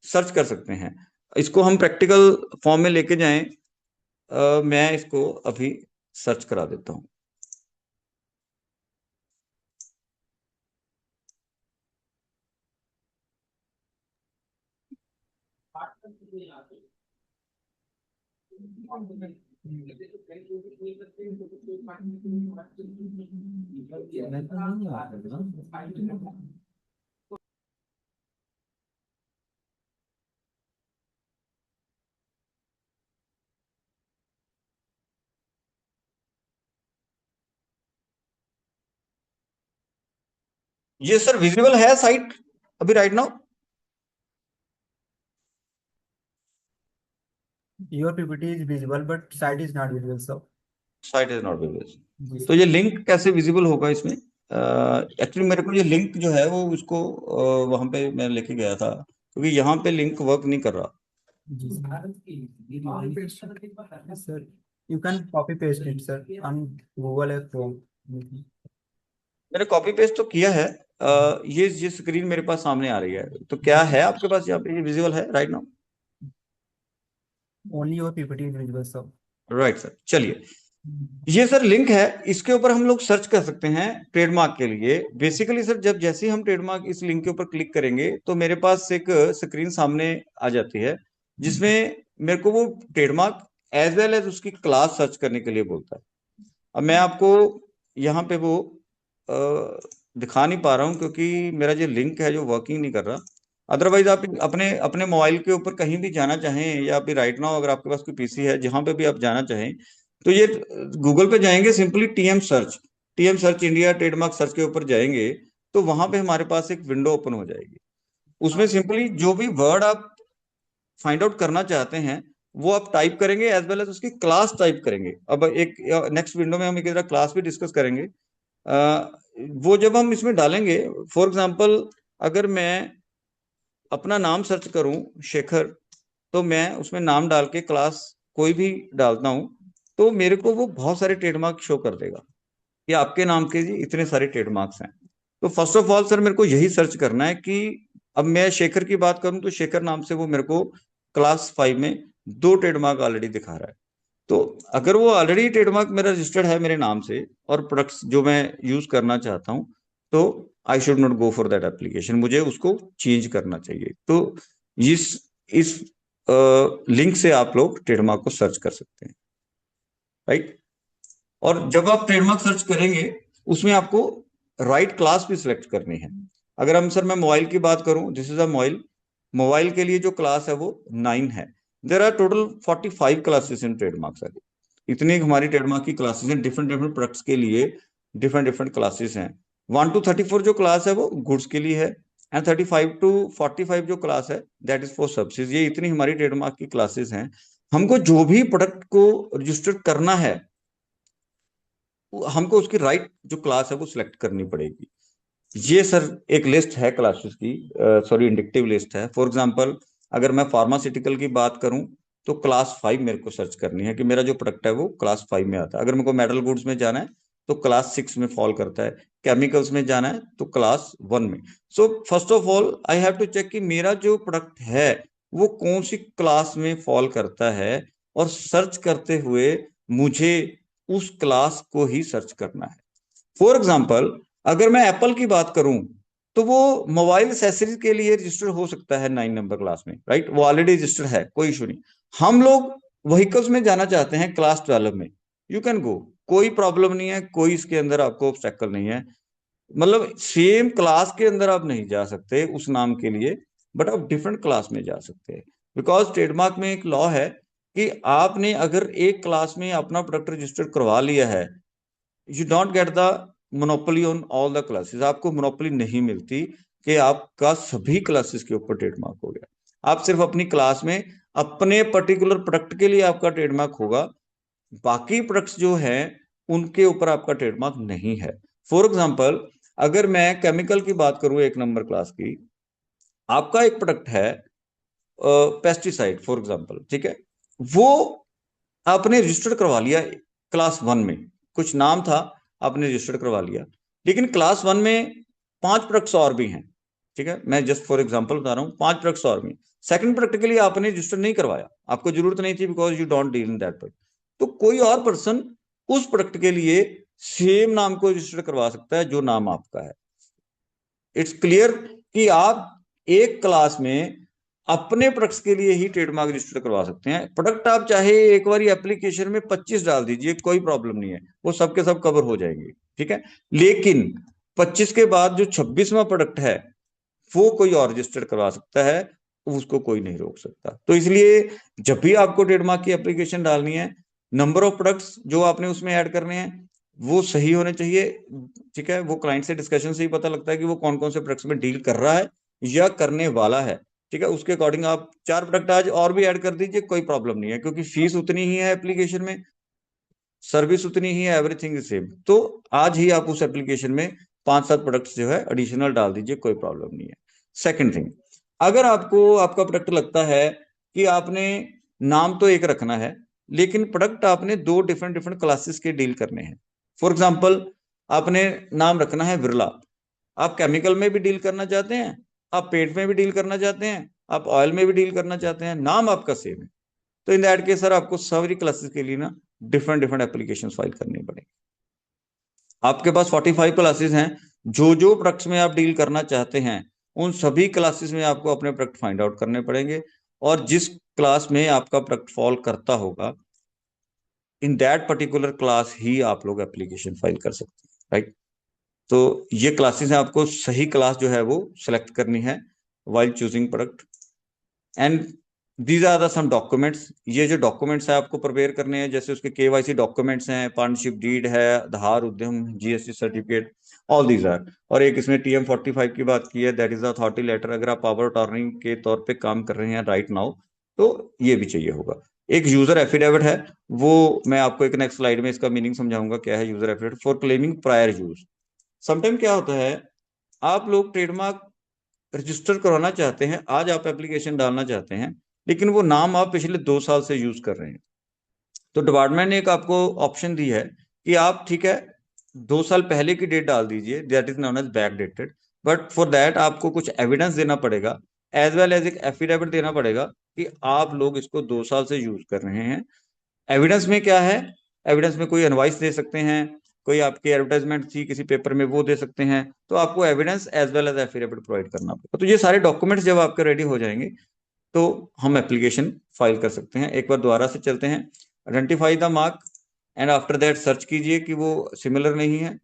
सर्च कर सकते हैं। इसको हम प्रैक्टिकल फॉर्म में लेके जाएं। मैं इसको अभी सर्च करा देता हूं। ये सर विजिबल है साइट अभी right now. Your PPT is visible but site is not visible, so site is not visible. जी तो ये लिंक कैसे विजिबल होगा इसमें? एक्चुअली मेरे को ये लिंक जो है वो उसको वहां पे मैं लेके गया था क्योंकि यहाँ पे लिंक वर्क नहीं कर रहा। जी sir. You can copy paste it, sir, on Google or Chrome. मैंने कॉपी पेस्ट तो किया है। ये स्क्रीन मेरे पास सामने आ रही है, तो क्या है आपके पास यहाँ पे, ये विजिबल है right now? Only your PPT is visible, sir. Right sir, चलिए ये सर लिंक है, इसके ऊपर हम लोग सर्च कर सकते हैं ट्रेडमार्क के लिए। बेसिकली सर जब जैसे ही हम ट्रेडमार्क इस लिंक के ऊपर क्लिक करेंगे तो मेरे पास एक स्क्रीन सामने आ जाती है, जिसमें मेरे को वो ट्रेडमार्क एज वेल एज उसकी क्लास सर्च करने के लिए बोलता है। अब मैं आपको यहाँ पे वो दिखा नहीं पा रहा हूँ क्योंकि मेरा जो लिंक है जो वर्किंग नहीं कर रहा। अदरवाइज आप अपने अपने मोबाइल के ऊपर कहीं भी जाना चाहें, या फिर राइट नाउ अगर आपके पास कोई पीसी है जहां पे भी आप जाना चाहें, तो ये गूगल पे जाएंगे, simply TM search India trademark search के ऊपर जाएंगे, तो वहां पे हमारे पास एक विंडो ओपन हो जाएगी। उसमें सिंपली जो भी वर्ड आप फाइंड आउट करना चाहते हैं वो आप टाइप करेंगे, एज वेल एज उसकी क्लास टाइप करेंगे। अब एक नेक्स्ट विंडो में हम एक क्लास भी डिस्कस करेंगे। वो जब हम इसमें डालेंगे, फॉर एग्जाम्पल अगर मैं अपना नाम सर्च करूं शेखर, तो मैं उसमें नाम डाल के क्लास कोई भी डालता हूं, तो मेरे को वो बहुत सारे ट्रेडमार्क शो कर देगा कि आपके नाम के जी इतने सारे ट्रेडमार्क्स हैं। तो फर्स्ट ऑफ ऑल सर मेरे को यही सर्च करना है कि अब मैं शेखर की बात करूं तो शेखर नाम से वो मेरे को क्लास 5 में 2 ट्रेडमार्क ऑलरेडी दिखा रहा है। तो अगर वो ऑलरेडी ट्रेडमार्क मेरा रजिस्टर्ड है मेरे नाम से और प्रोडक्ट्स जो मैं यूज करना चाहता हूं, तो I should not go for that application, मुझे उसको चेंज करना चाहिए। तो इस लिंक से आप लोग ट्रेडमार्क को सर्च कर सकते हैं, राइट। और जब आप ट्रेडमार्क सर्च करेंगे उसमें आपको राइट क्लास भी सिलेक्ट करनी है। अगर हम सर मैं मोबाइल की बात करूं, दिस इज अ मोबाइल के लिए जो क्लास है वो 9 है। There are total 45 classes in trademark sir. इतनी हमारी ट्रेडमार्क की क्लासेस हैं, डिफरेंट डिफरेंट प्रोडक्ट्स के लिए डिफरेंट डिफरेंट क्लासेस हैं। 1 to 34 जो क्लास है वो गुड्स के लिए है, एंड 35 to 45 जो क्लास है दैट इज फॉर सर्विसेज। ये इतनी हमारी ट्रेडमार्क की क्लासेस हैं। हमको जो भी प्रोडक्ट को रजिस्टर करना है, हमको उसकी राइट जो क्लास है वो सिलेक्ट करनी पड़ेगी। ये सर एक लिस्ट है क्लासेस की, सॉरी इंडिकेटिव लिस्ट है। फॉर एग्जांपल अगर मैं फार्मास्यूटिकल की बात करूं तो क्लास 5 मेरे को सर्च करनी है कि मेरा जो प्रोडक्ट है वो क्लास 5 में आता है। अगर मेरे को मेटल गुड्स में जाना है तो क्लास 6 में फॉल करता है, केमिकल्स में जाना है तो क्लास 1 में। So first of all I have to check कि मेरा जो प्रोडक्ट है वो कौन सी क्लास में फॉल करता है, और सर्च करते हुए मुझे उस क्लास को ही सर्च करना है। फॉर एग्जाम्पल अगर मैं एप्पल की बात करूं तो वो मोबाइल एसेसरीज के लिए रजिस्टर हो सकता है 9 नंबर क्लास में, राइट, वो ऑलरेडी रजिस्टर है, कोई इशू नहीं। हम लोग व्हीकल्स में जाना चाहते हैं क्लास 12 में, यू कैन गो, कोई प्रॉब्लम नहीं है, कोई इसके अंदर आपको ऑब्स्टेकल नहीं है। मतलब सेम क्लास के अंदर आप नहीं जा सकते उस नाम के लिए, बट आप डिफरेंट क्लास में जा सकते हैं। बिकॉज ट्रेडमार्क में एक लॉ है कि आपने अगर एक क्लास में अपना प्रोडक्ट रजिस्टर करवा लिया है, you don't get the monopoly on all the classes. आपको मोनोपोली नहीं मिलती कि आपका सभी क्लासेस के ऊपर ट्रेडमार्क हो गया। आप सिर्फ अपनी क्लास में अपने पर्टिकुलर प्रोडक्ट के लिए आपका ट्रेडमार्क होगा, बाकी प्रोडक्ट्स जो हैं उनके ऊपर आपका ट्रेडमार्क नहीं है। फॉर एग्जाम्पल अगर मैं केमिकल की बात करूं 1 नंबर क्लास की, आपका एक प्रोडक्ट है पेस्टिसाइड फॉर एग्जाम्पल, ठीक है, वो आपने रजिस्टर्ड करवा लिया क्लास 1 में, कुछ नाम था आपने रजिस्टर्ड करवा लिया, लेकिन क्लास 1 में 5 प्रोडक्ट्स और भी हैं, ठीक है, मैं जस्ट फॉर एग्जांपल बता रहा हूँ, 5 प्रोडक्ट्स और भी। सेकंड प्रोडक्ट के लिए आपने रजिस्टर नहीं करवाया, आपको जरूरत नहीं थी, because you don't deal in that product. तो कोई और पर्सन उस प्रोडक्ट के लिए सेम नाम को रजिस्टर करवा सकता है जो नाम आपका है। इट्स क्लियर कि आप एक क्लास में अपने प्रोडक्ट्स के लिए ही ट्रेडमार्क रजिस्टर करवा सकते हैं। प्रोडक्ट आप चाहे एक बार एप्लीकेशन में 25 डाल दीजिए, कोई प्रॉब्लम नहीं है, वो सबके सब कवर हो जाएंगे, ठीक है। लेकिन 25 के बाद जो 26वां प्रोडक्ट है वो कोई और रजिस्टर करवा सकता है, उसको कोई नहीं रोक सकता। तो इसलिए जब भी आपको ट्रेडमार्क की एप्लीकेशन डालनी है, नंबर ऑफ प्रोडक्ट्स जो आपने उसमें ऐड करने हैं वो सही होने चाहिए, ठीक है। वो क्लाइंट से डिस्कशन से ही पता लगता है कि वो कौन कौन से प्रोडक्ट्स में डील कर रहा है या करने वाला है, ठीक है। उसके अकॉर्डिंग आप 4 प्रोडक्ट आज और भी ऐड कर दीजिए, कोई प्रॉब्लम नहीं है, क्योंकि फीस उतनी ही है एप्लीकेशन में, सर्विस उतनी ही है, एवरीथिंग इज सेम। तो आज ही आप उस एप्लीकेशन में 5-7 प्रोडक्ट्स जो है एडिशनल डाल दीजिए, कोई प्रॉब्लम नहीं है। सेकंड थिंग, अगर आपको आपका प्रोडक्ट लगता है कि आपने नाम तो एक रखना है, लेकिन प्रोडक्ट आपने दो डिफरेंट डिफरेंट क्लासेस के डील करने हैं। फॉर एग्जाम्पल, आपने नाम रखना है बिरला, आप केमिकल में भी डील करना चाहते हैं, आप पेंट में भी डील करना चाहते हैं, आप ऑयल में भी डील करना चाहते हैं, नाम आपका सेम है। तो इन दैट केस सर आपको सभी क्लासेस के लिए ना डिफरेंट डिफरेंट एप्लीकेशन फाइल करनी पड़ेगी। आपके पास 45 क्लासेस हैं, जो जो प्रोडक्ट्स में आप डील करना चाहते हैं उन सभी क्लासेस में आपको अपने प्रोडक्ट फाइंड आउट करने पड़ेंगे, और जिस क्लास में आपका प्रोडक्ट फॉल करता होगा इन दैट पर्टिकुलर क्लास ही आप लोग एप्लीकेशन फाइल कर सकते हैं, राइट। तो ये क्लासेस हैं, आपको सही क्लास जो है वो सिलेक्ट करनी है while choosing product. And these are the some documents, ये जो डॉक्यूमेंट्स है आपको प्रिपेयर करने हैं, जैसे उसके केवाईसी डॉक्यूमेंट्स हैं, पार्टनरशिप डीड है, Aadhaar, Udyam, GST certificate, all these are. और एक इसमें TM45 की बात की है, that is the authority letter, अगर आप पावर अटॉर्नी के तौर पे काम कर रहे हैं राइट नाउ तो ये भी चाहिए होगा। एक यूजर एफिडेविट है, वो मैं आपको एक नेक्स्ट स्लाइड में इसका मीनिंग समझाऊंगा क्या है user affidavit for claiming prior use. Sometime क्या होता है, आप लोग ट्रेडमार्क रजिस्टर करवाना चाहते हैं, आज आप एप्लीकेशन डालना चाहते हैं, लेकिन वो नाम आप पिछले 2 साल से यूज कर रहे हैं। तो डिपार्टमेंट ने एक आपको ऑप्शन दी है कि आप, ठीक है, 2 साल पहले की डेट डाल दीजिए, that is known as back dated, but for that आपको कुछ एविडेंस देना पड़ेगा, एज वेल एज एक एफिडेविट देना पड़ेगा कि आप लोग इसको 2 साल से यूज कर रहे हैं। एविडेंस में क्या है, एविडेंस में कोई इनवॉइस दे सकते हैं, कोई आपकी एडवर्टाइजमेंट थी किसी पेपर में वो दे सकते हैं, तो आपको evidence as well as affidavit provide करना पड़ेगा। तो ये सारे डॉक्यूमेंट्स जब आपके रेडी हो जाएंगे तो हम एप्लीकेशन फाइल कर सकते हैं। एक बार दोबारा से चलते हैं, identify the mark and after that search कीजिए कि वो सिमिलर नहीं है।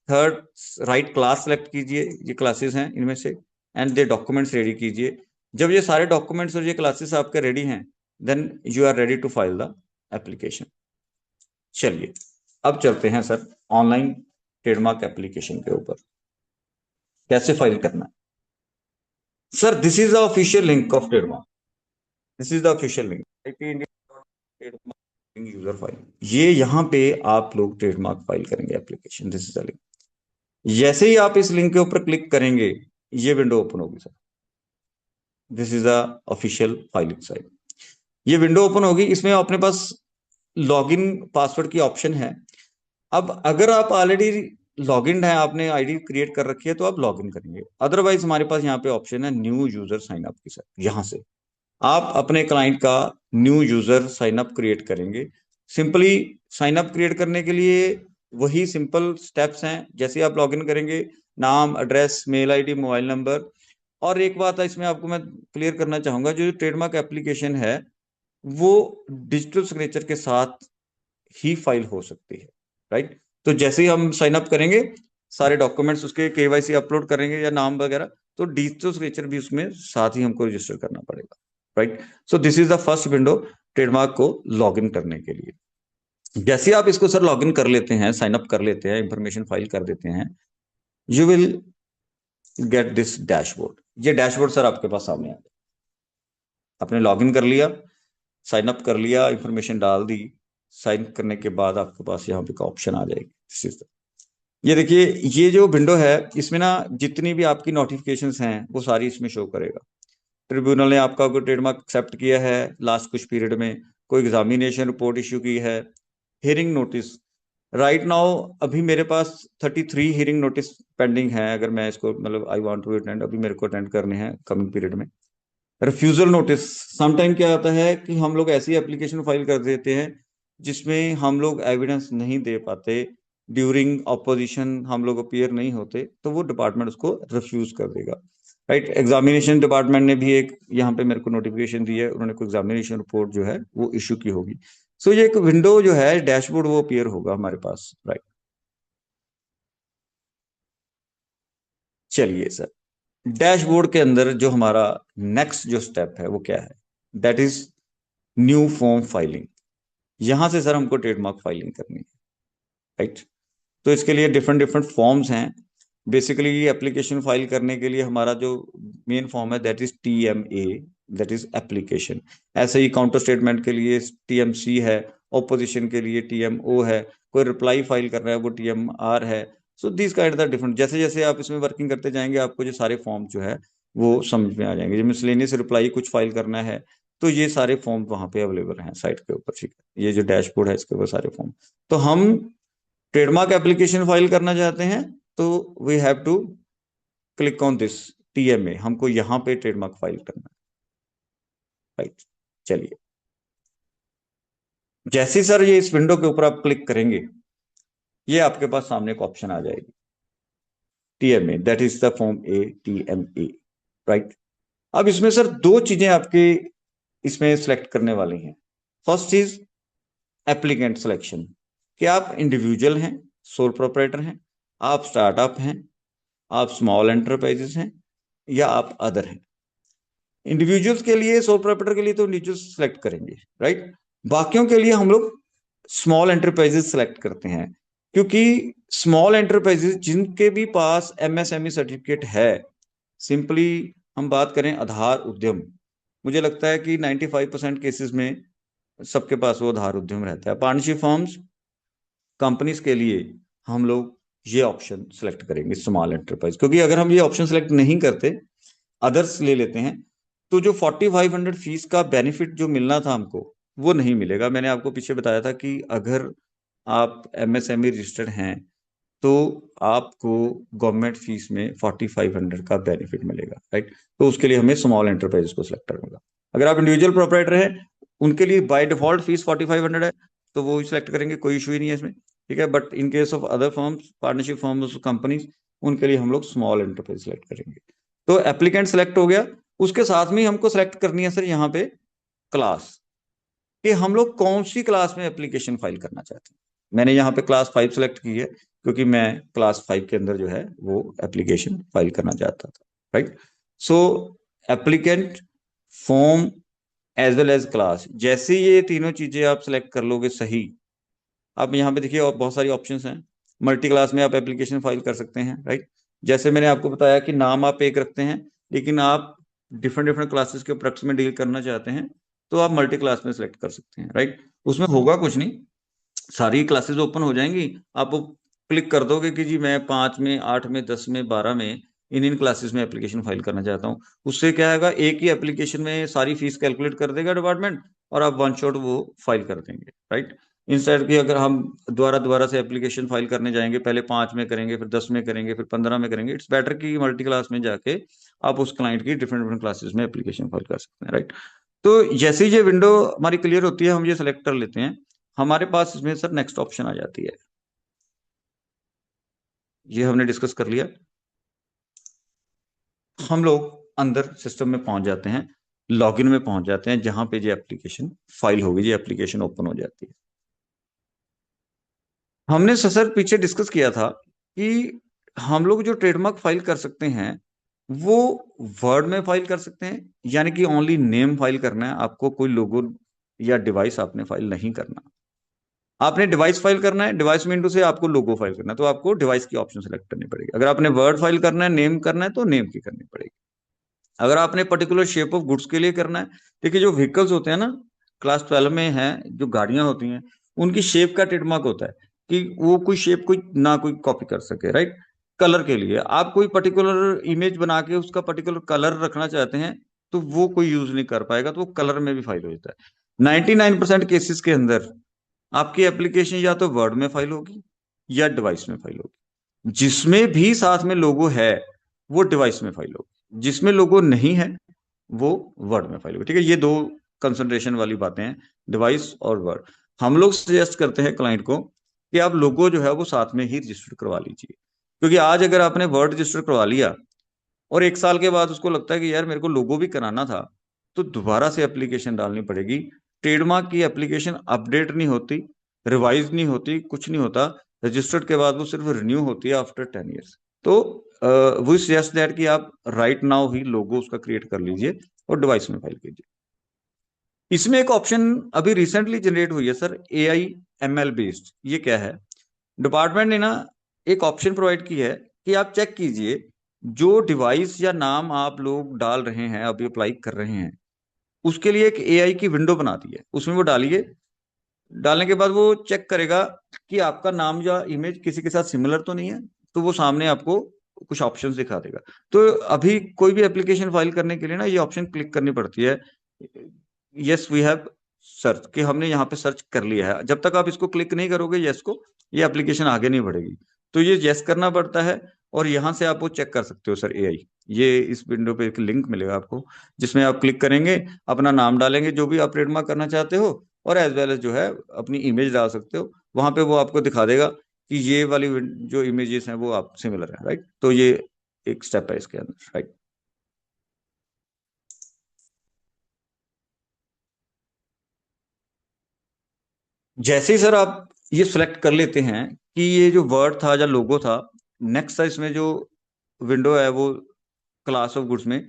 थर्ड, राइट क्लास सेलेक्ट कीजिए, ये क्लासेस हैं इनमें से, एंड दे डॉक्यूमेंट्स रेडी कीजिए। जब ये सारे डॉक्यूमेंट्स और ये क्लासेस आपके रेडी हैं, then you are ready to file the application. चलिए अब चलते हैं सर ऑनलाइन ट्रेडमार्क एप्लीकेशन के ऊपर, कैसे फाइल करना है। Sir this is the official link of trademark, this is the official link user file. ये यहाँ पे आप लोग ट्रेडमार्क फाइल करेंगे application, this is the link. जैसे ही आप इस लिंक के ऊपर क्लिक करेंगे ये विंडो ओपन होगी sir, this is the official filing site. ये विंडो ओपन होगी, इसमें अपने पास लॉगिन पासवर्ड की ऑप्शन है। अब अगर आप ऑलरेडी लॉगिन है, आपने आईडी क्रिएट कर रखी है तो आप लॉगिन करेंगे, अदरवाइज हमारे पास यहाँ पे ऑप्शन है न्यू यूजर साइन अप की। सर यहाँ से आप अपने क्लाइंट का new user sign up create करेंगे। सिंपली साइन अप क्रिएट करने के लिए वही सिंपल स्टेप्स हैं, जैसे आप लॉगिन करेंगे, नाम, address, mail ID, mobile number. और एक बात है इसमें आपको मैं क्लियर करना चाहूंगा, जो ट्रेडमार्क एप्लीकेशन है वो डिजिटल सिग्नेचर के साथ ही फाइल हो सकती है, राइट। तो जैसे ही हम साइन अप करेंगे, सारे डॉक्यूमेंट्स उसके केवाईसी अपलोड करेंगे या नाम वगैरह, तो डिजिटल सिग्नेचर भी उसमें साथ ही हमको रजिस्टर करना पड़ेगा, right. So this is the first window trademark को लॉगिन करने के लिए। जैसे आप इसको सर लॉगिन कर लेते हैं, साइन अप कर लेते हैं, इंफॉर्मेशन फाइल कर देते हैं, you will get this dashboard. ये डैशबोर्ड सर आपके पास सामने आ गया, आपने लॉगिन कर लिया, साइन अप कर लिया, इंफॉर्मेशन डाल दी, साइन करने के बाद आपके पास यहाँ पे ऑप्शन आ जाएगी। ये देखिए, ये जो विंडो है इसमें ना जितनी भी आपकी नोटिफिकेशंस हैं वो सारी इसमें शो करेगा। ट्रिब्यूनल ने आपका कोई ट्रेडमार्क एक्सेप्ट किया है लास्ट कुछ पीरियड में, कोई एग्जामिनेशन रिपोर्ट इश्यू की है, हियरिंग नोटिस। राइट नाउ अभी मेरे पास 33 हियरिंग नोटिस पेंडिंग है, अगर मैं इसको मतलब आई वांट टू अटेंड, अभी मेरे को अटेंड करने हैं कमिंग पीरियड में। रिफ्यूजल नोटिस, समटाइम क्या आता है कि हम लोग ऐसी एप्लीकेशन फाइल कर देते हैं जिसमें हम लोग एविडेंस नहीं दे पाते, ड्यूरिंग ऑपोजिशन हम लोग अपीयर नहीं होते, तो वो डिपार्टमेंट उसको रिफ्यूज कर देगा, राइट। एग्जामिनेशन डिपार्टमेंट ने भी एक यहाँ पे मेरे को नोटिफिकेशन दी है, उन्होंने कोई एग्जामिनेशन रिपोर्ट जो है वो इश्यू की होगी। सो ये एक विंडो जो है डैशबोर्ड वो अपीयर होगा हमारे पास, राइट। चलिए सर, डैशबोर्ड के अंदर जो हमारा नेक्स्ट जो स्टेप है वो क्या है, that is new form filing. यहां से सर हमको ट्रेडमार्क फाइलिंग करनी है, राइट। तो इसके लिए डिफरेंट डिफरेंट फॉर्म्स हैं। बेसिकली ये एप्लीकेशन फाइल करने के लिए हमारा जो मेन फॉर्म है that is TMA, that is application. ऐसे ही काउंटर स्टेटमेंट के लिए TMC है, ऑपोजिशन के लिए TMO है, कोई रिप्लाई फाइल कर रहा है वो TMR है। So this kind the different, जैसे जैसे आप इसमें वर्किंग करते जाएंगे आपको जो सारे फॉर्म जो है वो समझ में आ जाएंगे। जो मिसलेनियस रिप्लाई कुछ फाइल करना है तो ये सारे फॉर्म वहां पे अवेलेबल हैं साइट के ऊपर, ठीक है। ये जो डैशबोर्ड है इसके ऊपर सारे फॉर्म। तो हम ट्रेडमार्क एप्लीकेशन फाइल करना चाहते हैं तो we have to click on this TMA, हमको यहाँ पे ट्रेडमार्क फाइल करना है, राइट। चलिए, जैसे सर ये इस विंडो के ऊपर आप क्लिक करेंगे, ये आपके पास सामने एक ऑप्शन आ जाएगी TMA, that is the form A, TMA, right. अब इसमें सर दो चीजें आपके इसमें सिलेक्ट करने वाली हैं। फर्स्ट चीज एप्लीकेंट सिलेक्शन, कि आप इंडिविजुअल हैं, सोल प्रोपराइटर हैं, आप स्टार्टअप हैं, आप स्मॉल एंटरप्राइजेस हैं, या आप अदर हैं। इंडिविजुअल्स के लिए, सोल प्रोपराइटर के लिए तो इंडिविजुअल सेलेक्ट करेंगे, राइट। बाकियों के लिए हम लोग स्मॉल एंटरप्राइजेस सेलेक्ट करते हैं, क्योंकि स्मॉल एंटरप्राइजेस जिनके भी पास MSME सर्टिफिकेट है, सिंपली हम बात करें आधार उद्यम, मुझे लगता है कि 95% केसेस में सबके पास वो आधार उद्यम रहता है। पार्टनरशिप फर्म्स, कंपनीज के लिए हम लोग ये ऑप्शन सेलेक्ट करेंगे स्मॉल एंटरप्राइज, क्योंकि अगर हम ये ऑप्शन सेलेक्ट नहीं करते, अदर्स ले लेते हैं, तो जो 4500 फीस का बेनिफिट जो मिलना था हमको, वो नहीं मिलेगा। मैंने आपको पीछे बताया था कि अगर आप MSME रजिस्टर्ड हैं तो आपको गवर्नमेंट फीस में 4500 का बेनिफिट मिलेगा, राइट। तो उसके लिए हमें स्मॉल एंटरप्राइज को सिलेक्ट करना होगा। अगर आप इंडिविजुअल प्रोपराइटर हैं, उनके लिए बाय डिफॉल्ट फीस 4500 है, तो वो सिलेक्ट करेंगे, कोई इशू ही नहीं है इसमें, ठीक है। But in case of other firms, partnership firms, companies, उनके लिए हम लोग स्मॉल एंटरप्राइज सेलेक्ट करेंगे। तो एप्लीकेंट सेलेक्ट हो गया, उसके साथ में हमको सेलेक्ट करनी है सर यहाँ पे क्लास, कि हम लोग कौन सी क्लास में एप्लीकेशन फाइल करना चाहते हैं। मैंने यहाँ पे क्लास 5 सेलेक्ट की है, क्योंकि मैं क्लास 5 के अंदर जो है वो एप्लीकेशन फाइल करना चाहता था, right. So applicant, form, as well as class, जैसे ये तीनों चीजें आप सेलेक्ट कर लोगे सही, आप यहाँ पे देखिए और बहुत सारी ऑप्शंस हैं। मल्टी क्लास में आप एप्लीकेशन फाइल कर सकते हैं, राइट। जैसे मैंने आपको बताया कि नाम आप एक रखते हैं, लेकिन आप डिफरेंट डिफरेंट क्लासेस के प्रोडक्ट्स में डील करना चाहते हैं, तो आप मल्टी क्लास में सेलेक्ट कर सकते हैं, राइट। उसमें होगा कुछ नहीं, सारी क्लासेस ओपन हो जाएंगी, आप क्लिक कर दोगे कि जी मैं 5 में, 8 में, 10 में, 12 में इन क्लासेस में एप्लीकेशन फाइल करना चाहता हूँ। उससे क्या होगा, एक ही एप्लीकेशन में सारी फीस कैलकुलेट कर देगा डिपार्टमेंट, और आप वन शॉट वो फाइल कर देंगे, राइट। इंस्टेड की अगर हम दोबारा दोबारा से एप्लीकेशन फाइल करने जाएंगे, पहले 5 में करेंगे, फिर 10 में करेंगे, फिर 15 में करेंगे, इट्स बेटर कि मल्टी क्लास में जाके आप उस क्लाइंट की डिफरेंट डिफरेंट क्लासेस में एप्लीकेशन फाइल कर सकते हैं, राइट। तो जैसे ही ये विंडो हमारी क्लियर होती है, हम ये सेलेक्ट कर लेते हैं, हमारे पास इसमें सर नेक्स्ट ऑप्शन आ जाती है। ये हमने डिस्कस कर लिया, हम लोग अंदर सिस्टम में पहुंच जाते हैं, लॉगिन में पहुंच जाते हैं, जहां पे ये एप्लीकेशन फाइल होगी, ये एप्लीकेशन ओपन हो जाती है। हमने सर पीछे डिस्कस किया था कि हम लोग जो ट्रेडमार्क फाइल कर सकते हैं वो वर्ड में फाइल कर सकते हैं, यानी कि ओनली नेम फाइल करना है आपको, कोई लोगो या डिवाइस आपने फाइल नहीं करना। आपने डिवाइस फाइल करना है, डिवाइस विंडो से आपको लोगो फाइल करना है, तो आपको डिवाइस की ऑप्शन सेलेक्ट करनी पड़ेगी। अगर आपने वर्ड फाइल करना है, नेम करना है, तो नेम की करनी पड़ेगी। अगर आपने पर्टिकुलर शेप ऑफ गुड्स के लिए करना है, देखिए जो व्हीकल्स होते हैं ना, क्लास 12 में है, जो गाड़ियां होती हैं, उनकी शेप का ट्रेडमार्क होता है कि वो कोई शेप कोई ना कोई कॉपी कर सके, राइट। कलर के लिए आप कोई पर्टिकुलर इमेज बना के उसका पर्टिकुलर कलर रखना चाहते हैं, तो वो कोई यूज नहीं कर पाएगा, तो वो कलर में भी फाइल हो जाता है। 99% केसेस के अंदर आपकी एप्लीकेशन या तो वर्ड में फाइल होगी या डिवाइस में फाइल होगी। जिसमें भी साथ में लोगो है वो डिवाइस में फाइल होगी, जिसमें लोगो नहीं है वो वर्ड में फाइल होगी, ठीक है। ये दो कंसंट्रेशन वाली बातें हैं, डिवाइस और वर्ड। हम लोग सजेस्ट करते हैं क्लाइंट को कि आप लोगो जो है वो साथ में ही रजिस्टर करवा लीजिए, क्योंकि आज अगर आपने वर्ड रजिस्टर करवा लिया और 1 साल के बाद उसको लगता है कि यार मेरे को लोगो भी कराना था, तो दोबारा से एप्लीकेशन डालनी पड़ेगी। ट्रेडमार्क की एप्लीकेशन अपडेट नहीं होती, रिवाइज नहीं होती, कुछ नहीं होता, रजिस्टर्ड के बाद वो सिर्फ रिन्यू होती है आफ्टर 10 ईयर्स। तो वो सजेस्ट दैट कि आप राइट नाउ ही लोगो उसका क्रिएट कर लीजिए और डिवाइस में फाइल कीजिए। इसमें एक ऑप्शन अभी रिसेंटली जनरेट हुई है सर, AI/ML बेस्ड। ये क्या है, डिपार्टमेंट ने ना एक ऑप्शन प्रोवाइड की है कि आप चेक कीजिए जो डिवाइस या नाम आप लोग डाल रहे हैं, अभी अप्लाई कर रहे हैं, उसके लिए एक AI की विंडो बना दी है, उसमें वो डालिए। डालने के बाद वो चेक करेगा कि आपका नाम या इमेज किसी के साथ सिमिलर तो नहीं है, तो वो सामने आपको कुछ ऑप्शंस दिखा देगा। तो अभी कोई भी एप्लीकेशन फाइल करने के लिए ना ये ऑप्शन क्लिक करनी पड़ती है, यस वी हैव सर्च, कि हमने यहाँ पे सर्च कर लिया है। जब तक आप इसको क्लिक नहीं करोगे यस को, ये एप्लीकेशन आगे नहीं बढ़ेगी। तो ये यस करना पड़ता है, और यहाँ से आप वो चेक कर सकते हो सर एआई। ये इस विंडो पे एक लिंक मिलेगा आपको, जिसमें आप क्लिक करेंगे, अपना नाम डालेंगे जो भी आप ट्रेडमार्क करना चाहते हो, और एज वेल एज जो है अपनी इमेज डाल सकते हो। वहां पे वो आपको दिखा देगा कि ये वाली जो इमेजेस हैं वो आप सिमिलर है, राइट। तो ये एक स्टेप है इसके अंदर, राइट। जैसे ही सर आप ये सिलेक्ट कर लेते हैं कि ये जो वर्ड था या लोगो था, नेक्स्ट था इसमें जो विंडो है वो क्लास ऑफ गुड्स में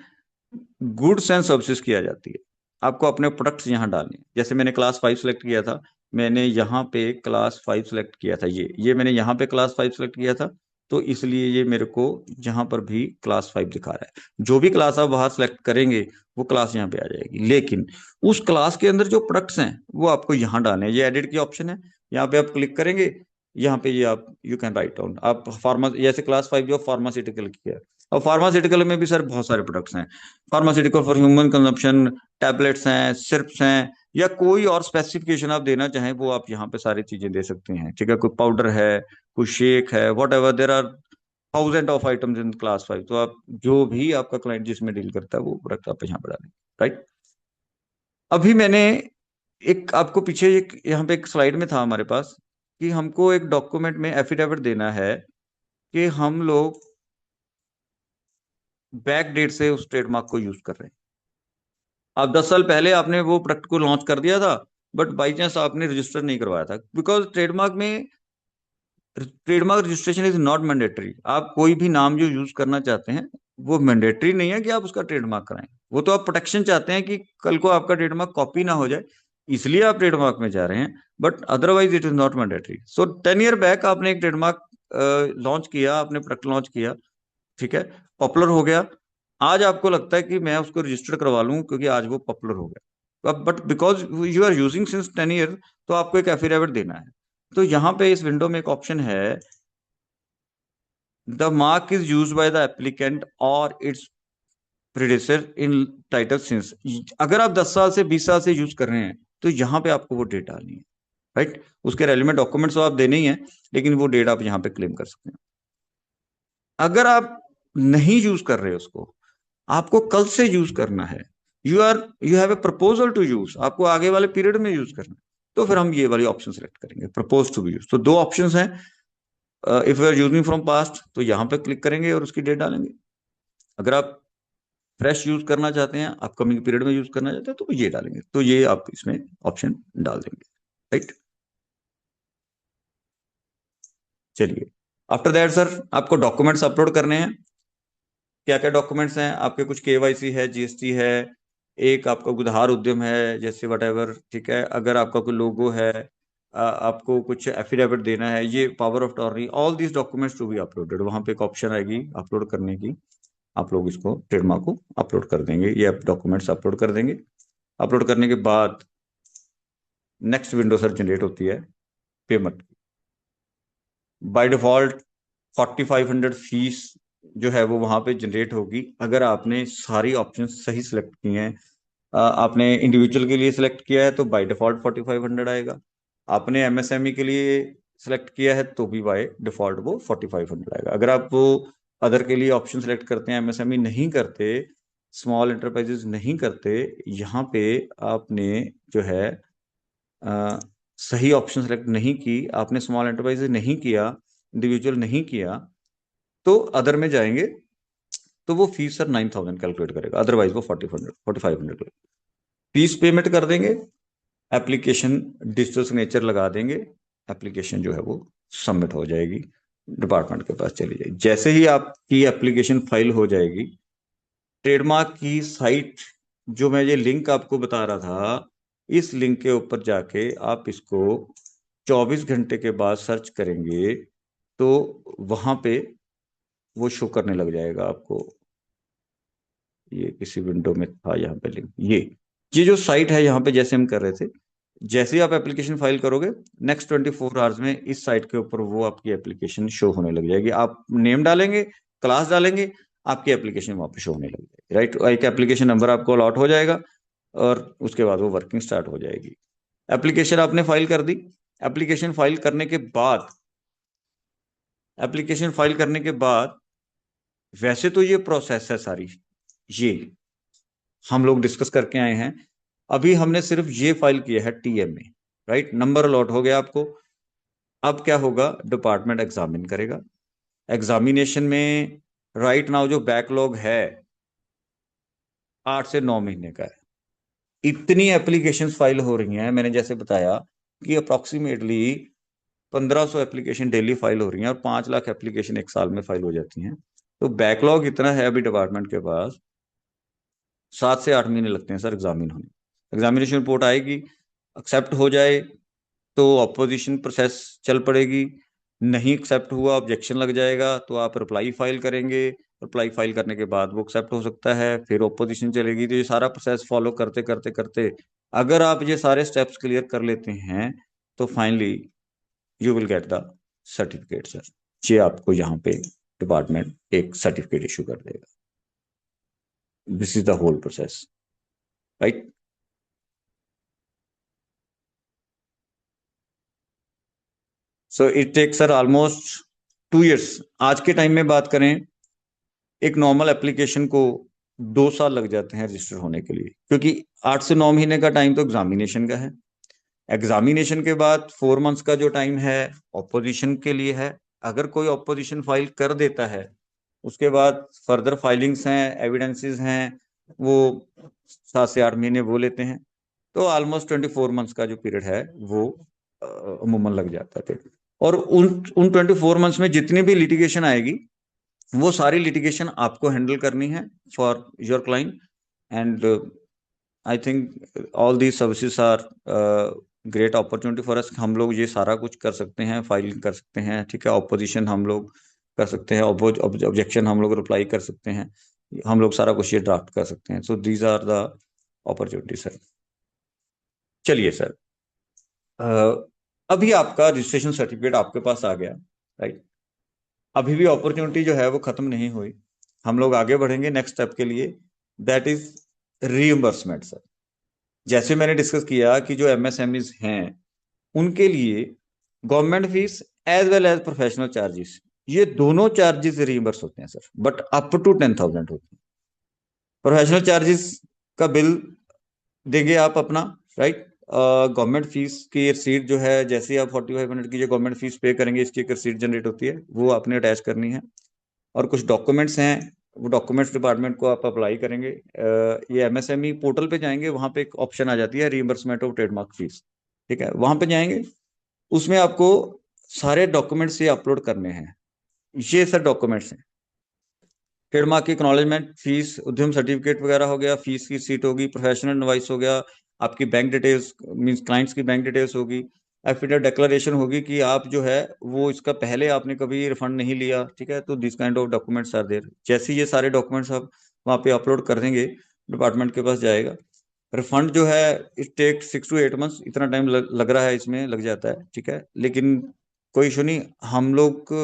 गुड्स एंड सर्विसेज किया जाती है। आपको अपने प्रोडक्ट्स यहाँ डालने हैं। जैसे मैंने क्लास 5 सेलेक्ट किया था, मैंने यहाँ पे क्लास 5 सेलेक्ट किया था, ये मैंने यहाँ पे क्लास 5 सेलेक्ट किया था, तो इसलिए ये मेरे को यहाँ पर भी क्लास 5 दिखा रहा है। जो भी क्लास आप वहां सेलेक्ट करेंगे वो क्लास यहाँ पे आ जाएगी, लेकिन उस क्लास के अंदर जो प्रोडक्ट्स हैं वो आपको यहाँ डालने हैं। ये एडिट की ऑप्शन है, यहाँ पे आप क्लिक करेंगे, यहाँ पे ये आप यू कैन राइट डाउन आप फार्मा, जैसे क्लास 5 जो फार्मास्यूटिकल की है। और फार्मास्यूटिकल में भी सर बहुत सारे प्रोडक्ट्स हैं, pharmaceutical for human consumption, tablets हैं, सिरप्स हैं, या कोई और स्पेसिफिकेशन आप देना चाहें वो आप यहाँ पे सारी चीजें दे सकते हैं, ठीक है। कोई पाउडर है, कोई शेक है, whatever, there are thousand of items in class 5। तो आप जो भी आपका क्लाइंट जिसमें डील करता है वो प्रोडक्ट आप यहाँ पे डालें, राइट। अभी मैंने एक आपको पीछे एक यहाँ पे एक स्लाइड में था हमारे पास कि हमको एक डॉक्यूमेंट में एफिडेविट देना है कि हम लोग बैक डेट से उस ट्रेडमार्क को यूज कर रहे हैं। आप 10 साल पहले आपने वो प्रोडक्ट को लॉन्च कर दिया था, बट बाई चांस आपने रजिस्टर नहीं करवाया था, because trademark registration is not mandatory. आप कोई भी नाम जो यूज करना चाहते हैं वो मैंडेटरी नहीं है कि आप उसका ट्रेडमार्क कराएं। वो तो आप प्रोटेक्शन चाहते हैं कि कल को आपका ट्रेडमार्क कॉपी ना हो जाए, इसलिए आप ट्रेडमार्क में जा रहे हैं, but otherwise it is not mandatory. So 10 year back आपने एक ट्रेडमार्क लॉन्च किया, आपने प्रोडक्ट लॉन्च किया, ठीक है, पॉपुलर हो गया। आज आपको लगता है कि मैं उसको रजिस्टर करवा लूं क्योंकि आज वो पॉपुलर हो गया, but because you are using since 10 year, तो आपको एक एफिडेविट देना है। तो यहाँ पे इस विंडो में एक ऑप्शन है, the mark is use by the applicant और it's predecessor in title since. अगर आप 10 साल से 20 साल से यूज कर रहे हैं तो यहाँ पे आपको वो डेट डालनी है, राइट। उसके रेलिवेंट डॉक्यूमेंट्स तो आप देने ही हैं, लेकिन वो डेट आप यहाँ पे क्लेम कर सकते हैं। अगर आप नहीं यूज कर रहे उसको, आपको कल से यूज करना है, you have a proposal to use, आपको आगे वाले पीरियड में यूज करना है, तो फिर हम ये वाली ऑप्शन सेलेक्ट करेंगे, प्रपोज टू बी यूज। तो दो ऑप्शंस हैं, if you are using from past तो यहाँ पे क्लिक करेंगे और उसकी डेट डालेंगे। अगर आप फ्रेश यूज करना चाहते हैं, अपकमिंग पीरियड में यूज करना चाहते हैं, तो ये डालेंगे। तो ये आप इसमें ऑप्शन डाल देंगे, राइट। चलिए, आफ्टर दैट सर आपको डॉक्यूमेंट्स अपलोड करने हैं। क्या क्या डॉक्यूमेंट्स हैं आपके? कुछ केवाईसी है, जीएसटी है, एक आपका उधार उद्यम है जैसे वट एवर, ठीक है। अगर आपका कोई लोगो है, आपको कुछ एफिडेविट देना है, ये power of attorney, all these documents to be uploaded. वहां पे एक ऑप्शन आएगी अपलोड करने की, आप लोग इसको ट्रेडमार्क को अपलोड कर देंगे, ये आप डॉक्यूमेंट्स अपलोड कर देंगे। अपलोड करने के बाद नेक्स्ट विंडो सर जनरेट होती है पेमेंट की। बाय डिफॉल्ट 4500 फीस जो है वो वहां पे जनरेट होगी अगर आपने सारी ऑप्शन सही सिलेक्ट की हैं। आपने इंडिविजुअल के लिए सिलेक्ट किया है तो बाय डिफॉल्ट 4500 आएगा। आपने एमएसएमई के लिए सिलेक्ट किया है तो भी बाय डिफॉल्ट वो 4500 आएगा। अगर आप वो अदर के लिए ऑप्शन सिलेक्ट करते हैं, एमएसएमई नहीं करते, स्मॉल एंटरप्राइजेस नहीं करते, यहाँ पे आपने जो है सही ऑप्शन सेलेक्ट नहीं की, आपने स्मॉल एंटरप्राइजेस नहीं किया, इंडिविजुअल नहीं किया, तो अदर में जाएंगे तो वो फीस सर 9000 कैलकुलेट करेगा, अदरवाइज वो 4500 फीस पेमेंट कर देंगे। एप्लीकेशन डिजिटल सिग्नेचर लगा देंगे, एप्लीकेशन जो है वो सबमिट हो जाएगी, डिपार्टमेंट के पास चली जाएगी। जैसे ही आपकी एप्लीकेशन फाइल हो जाएगी, ट्रेडमार्क की साइट जो मैं ये लिंक आपको बता रहा था, इस लिंक के ऊपर जाके आप इसको 24 घंटे के बाद सर्च करेंगे तो वहां पे वो शो करने लग जाएगा आपको। ये किसी विंडो में था यहाँ पे लिंक, ये जो साइट है यहाँ पे जैसे हम कर रहे थे, जैसे ही आप एप्लीकेशन फाइल करोगे नेक्स्ट 24 आवर्स में इस साइट के ऊपर वो आपकी एप्लीकेशन शो होने लग जाएगी। आप नेम डालेंगे, क्लास डालेंगे, आपकी एप्लीकेशन वहां पे शो होने लग जाएगी, राइट। एक एप्लीकेशन नंबर आपको अलॉट हो जाएगा, और उसके बाद वो वर्किंग स्टार्ट हो जाएगी। एप्लीकेशन आपने फाइल कर दी। एप्लीकेशन फाइल करने के बाद वैसे तो ये प्रोसेस है सारी, ये हम लोग डिस्कस करके आए हैं। अभी हमने सिर्फ ये फाइल किया है टीएमए, राइट। नंबर अलॉट हो गया आपको। अब क्या होगा, डिपार्टमेंट एग्जामिन करेगा। एग्जामिनेशन में राइट नाउ जो बैकलॉग है 8 से 9 महीने का है। इतनी एप्लीकेशंस फाइल हो रही हैं, मैंने जैसे बताया कि अप्रोक्सीमेटली 1500 एप्लीकेशन डेली फाइल हो रही हैं और 5 लाख एप्लीकेशन एक साल में फाइल हो जाती हैं। तो बैकलॉग इतना है अभी डिपार्टमेंट के पास, 7 से 8 महीने लगते हैं सर एग्जामिन होने। एग्जामिनेशन रिपोर्ट आएगी, एक्सेप्ट हो जाए तो अपोजिशन प्रोसेस चल पड़ेगी, नहीं एक्सेप्ट हुआ ऑब्जेक्शन लग जाएगा, तो आप रिप्लाई फाइल करेंगे। रिप्लाई फाइल करने के बाद वो एक्सेप्ट हो सकता है, फिर ओपोजिशन चलेगी। तो ये सारा प्रोसेस फॉलो करते करते करते अगर आप ये सारे स्टेप्स क्लियर कर लेते हैं तो finally you will get the certificate sir. ये आपको यहाँ पे डिपार्टमेंट एक सर्टिफिकेट इशू कर देगा। This is the whole process, right. So it take sir almost 2 years। आज के टाइम में बात करें, एक नॉर्मल एप्लीकेशन को 2 साल लग जाते हैं रजिस्टर होने के लिए, क्योंकि 8 से 9 महीने का टाइम तो एग्जामिनेशन का है। एग्जामिनेशन के बाद 4 months का जो टाइम है ऑपोजिशन के लिए है। अगर कोई ऑपोजिशन फाइल कर देता है उसके बाद फर्दर फाइलिंग्स हैं, एविडेंसेस हैं, वो 7 से 8 महीने वो लेते हैं। तो ऑलमोस्ट 24 months का जो पीरियड है वो अमूमन लग जाता है। और उन 24 months में जितनी भी लिटिगेशन आएगी वो सारी लिटिगेशन आपको हैंडल करनी है for your client. And I think all the services are great opportunity for us. हम लोग ये सारा कुछ कर सकते हैं, फाइलिंग कर सकते हैं, ठीक है। ऑपोजिशन हम लोग कर सकते हैं, ऑब्जेक्शन हम लोग रिप्लाई कर सकते हैं, हम लोग सारा कुछ ये ड्राफ्ट कर सकते हैं। So these are the opportunity sir. चलिए सर, अभी आपका रजिस्ट्रेशन सर्टिफिकेट आपके पास आ गया, राइट। अभी भी अपॉर्चुनिटी जो है वो खत्म नहीं हुई। हम लोग आगे बढ़ेंगे नेक्स्ट स्टेप के लिए, दैट इज रीइंबर्समेंट सर। जैसे मैंने डिस्कस किया कि जो एमएसएमईज हैं उनके लिए government fees as well as professional charges, ये दोनों चार्जेस रीइंबर्स होते हैं सर, बट अप टू 10,000 होते हैं। प्रोफेशनल चार्जेस का बिल देंगे आप अपना, राइट। गवर्नमेंट फीस की रसीद जो है, जैसे आप 4500 की जो गवर्नमेंट फीस पे करेंगे इसकी एक रसीद जनरेट होती है, वो आपने अटैच करनी है। और कुछ डॉक्यूमेंट्स हैं, वो डॉक्यूमेंट्स डिपार्टमेंट को आप अप्लाई करेंगे। ये एमएसएमई पोर्टल पे जाएंगे, वहां पे एक ऑप्शन आ जाती है रीइंबर्समेंट ऑफ ट्रेडमार्क फीस, ठीक है। वहां पे जाएंगे, उसमें आपको सारे डॉक्यूमेंट्स ये अपलोड करने हैं। ये सर डॉक्यूमेंट्स हैं, ट्रेडमार्क की एक्नॉलेजमेंट, फीस, उद्यम सर्टिफिकेट वगैरह हो गया, फीस की सीट होगी, प्रोफेशनल इनवॉइस हो गया, आपकी बैंक डिटेल्स मींस क्लाइंट्स की बैंक डिटेल्स होगी, एफिडेविट डिक्लेरेशन होगी कि आप जो है वो इसका पहले आपने कभी रिफंड नहीं लिया, ठीक है। तो this kind of documents are there. जैसे ये सारे डॉक्यूमेंट्स आप वहाँ पे अपलोड कर देंगे, डिपार्टमेंट के पास जाएगा। रिफंड जो है इट टेक 6 to 8 months, इतना टाइम लग रहा है, इसमें लग जाता है, ठीक है। लेकिन कोई इशू नहीं, हम लोग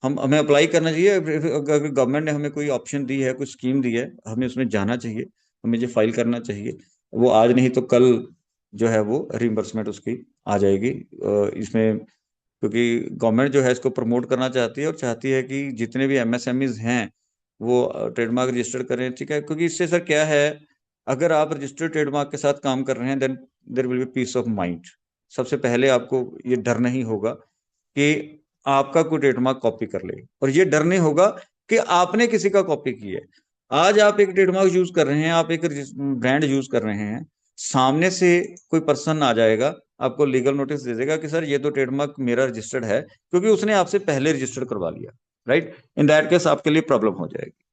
हम हमें अप्लाई करना चाहिए। अगर गवर्नमेंट ने हमें कोई ऑप्शन दी है, कोई स्कीम दी है, हमें उसमें जाना चाहिए, हमें ये फाइल करना चाहिए। वो आज नहीं तो कल जो है वो रिइंबर्समेंट उसकी आ जाएगी। इसमें क्योंकि गवर्नमेंट जो है इसको प्रमोट करना चाहती है और चाहती है कि जितने भी एमएसएमईज हैं वो ट्रेडमार्क रजिस्टर करें, ठीक है। क्योंकि इससे सर क्या है, अगर आप रजिस्टर्ड ट्रेडमार्क के साथ काम कर रहे हैं then there will be peace of mind. सबसे पहले आपको ये डर नहीं होगा कि आपका कोई ट्रेडमार्क कॉपी कर ले, और ये डर नहीं होगा कि आपने किसी का कॉपी किया है। आज आप एक ट्रेडमार्क यूज कर रहे हैं, आप एक ब्रांड यूज कर रहे हैं, सामने से कोई पर्सन आ जाएगा, आपको लीगल नोटिस दे देगा कि सर ये तो ट्रेडमार्क मेरा रजिस्टर्ड है, क्योंकि उसने आपसे पहले रजिस्टर्ड करवा लिया, राइट। इन दैट केस आपके लिए प्रॉब्लम हो जाएगी।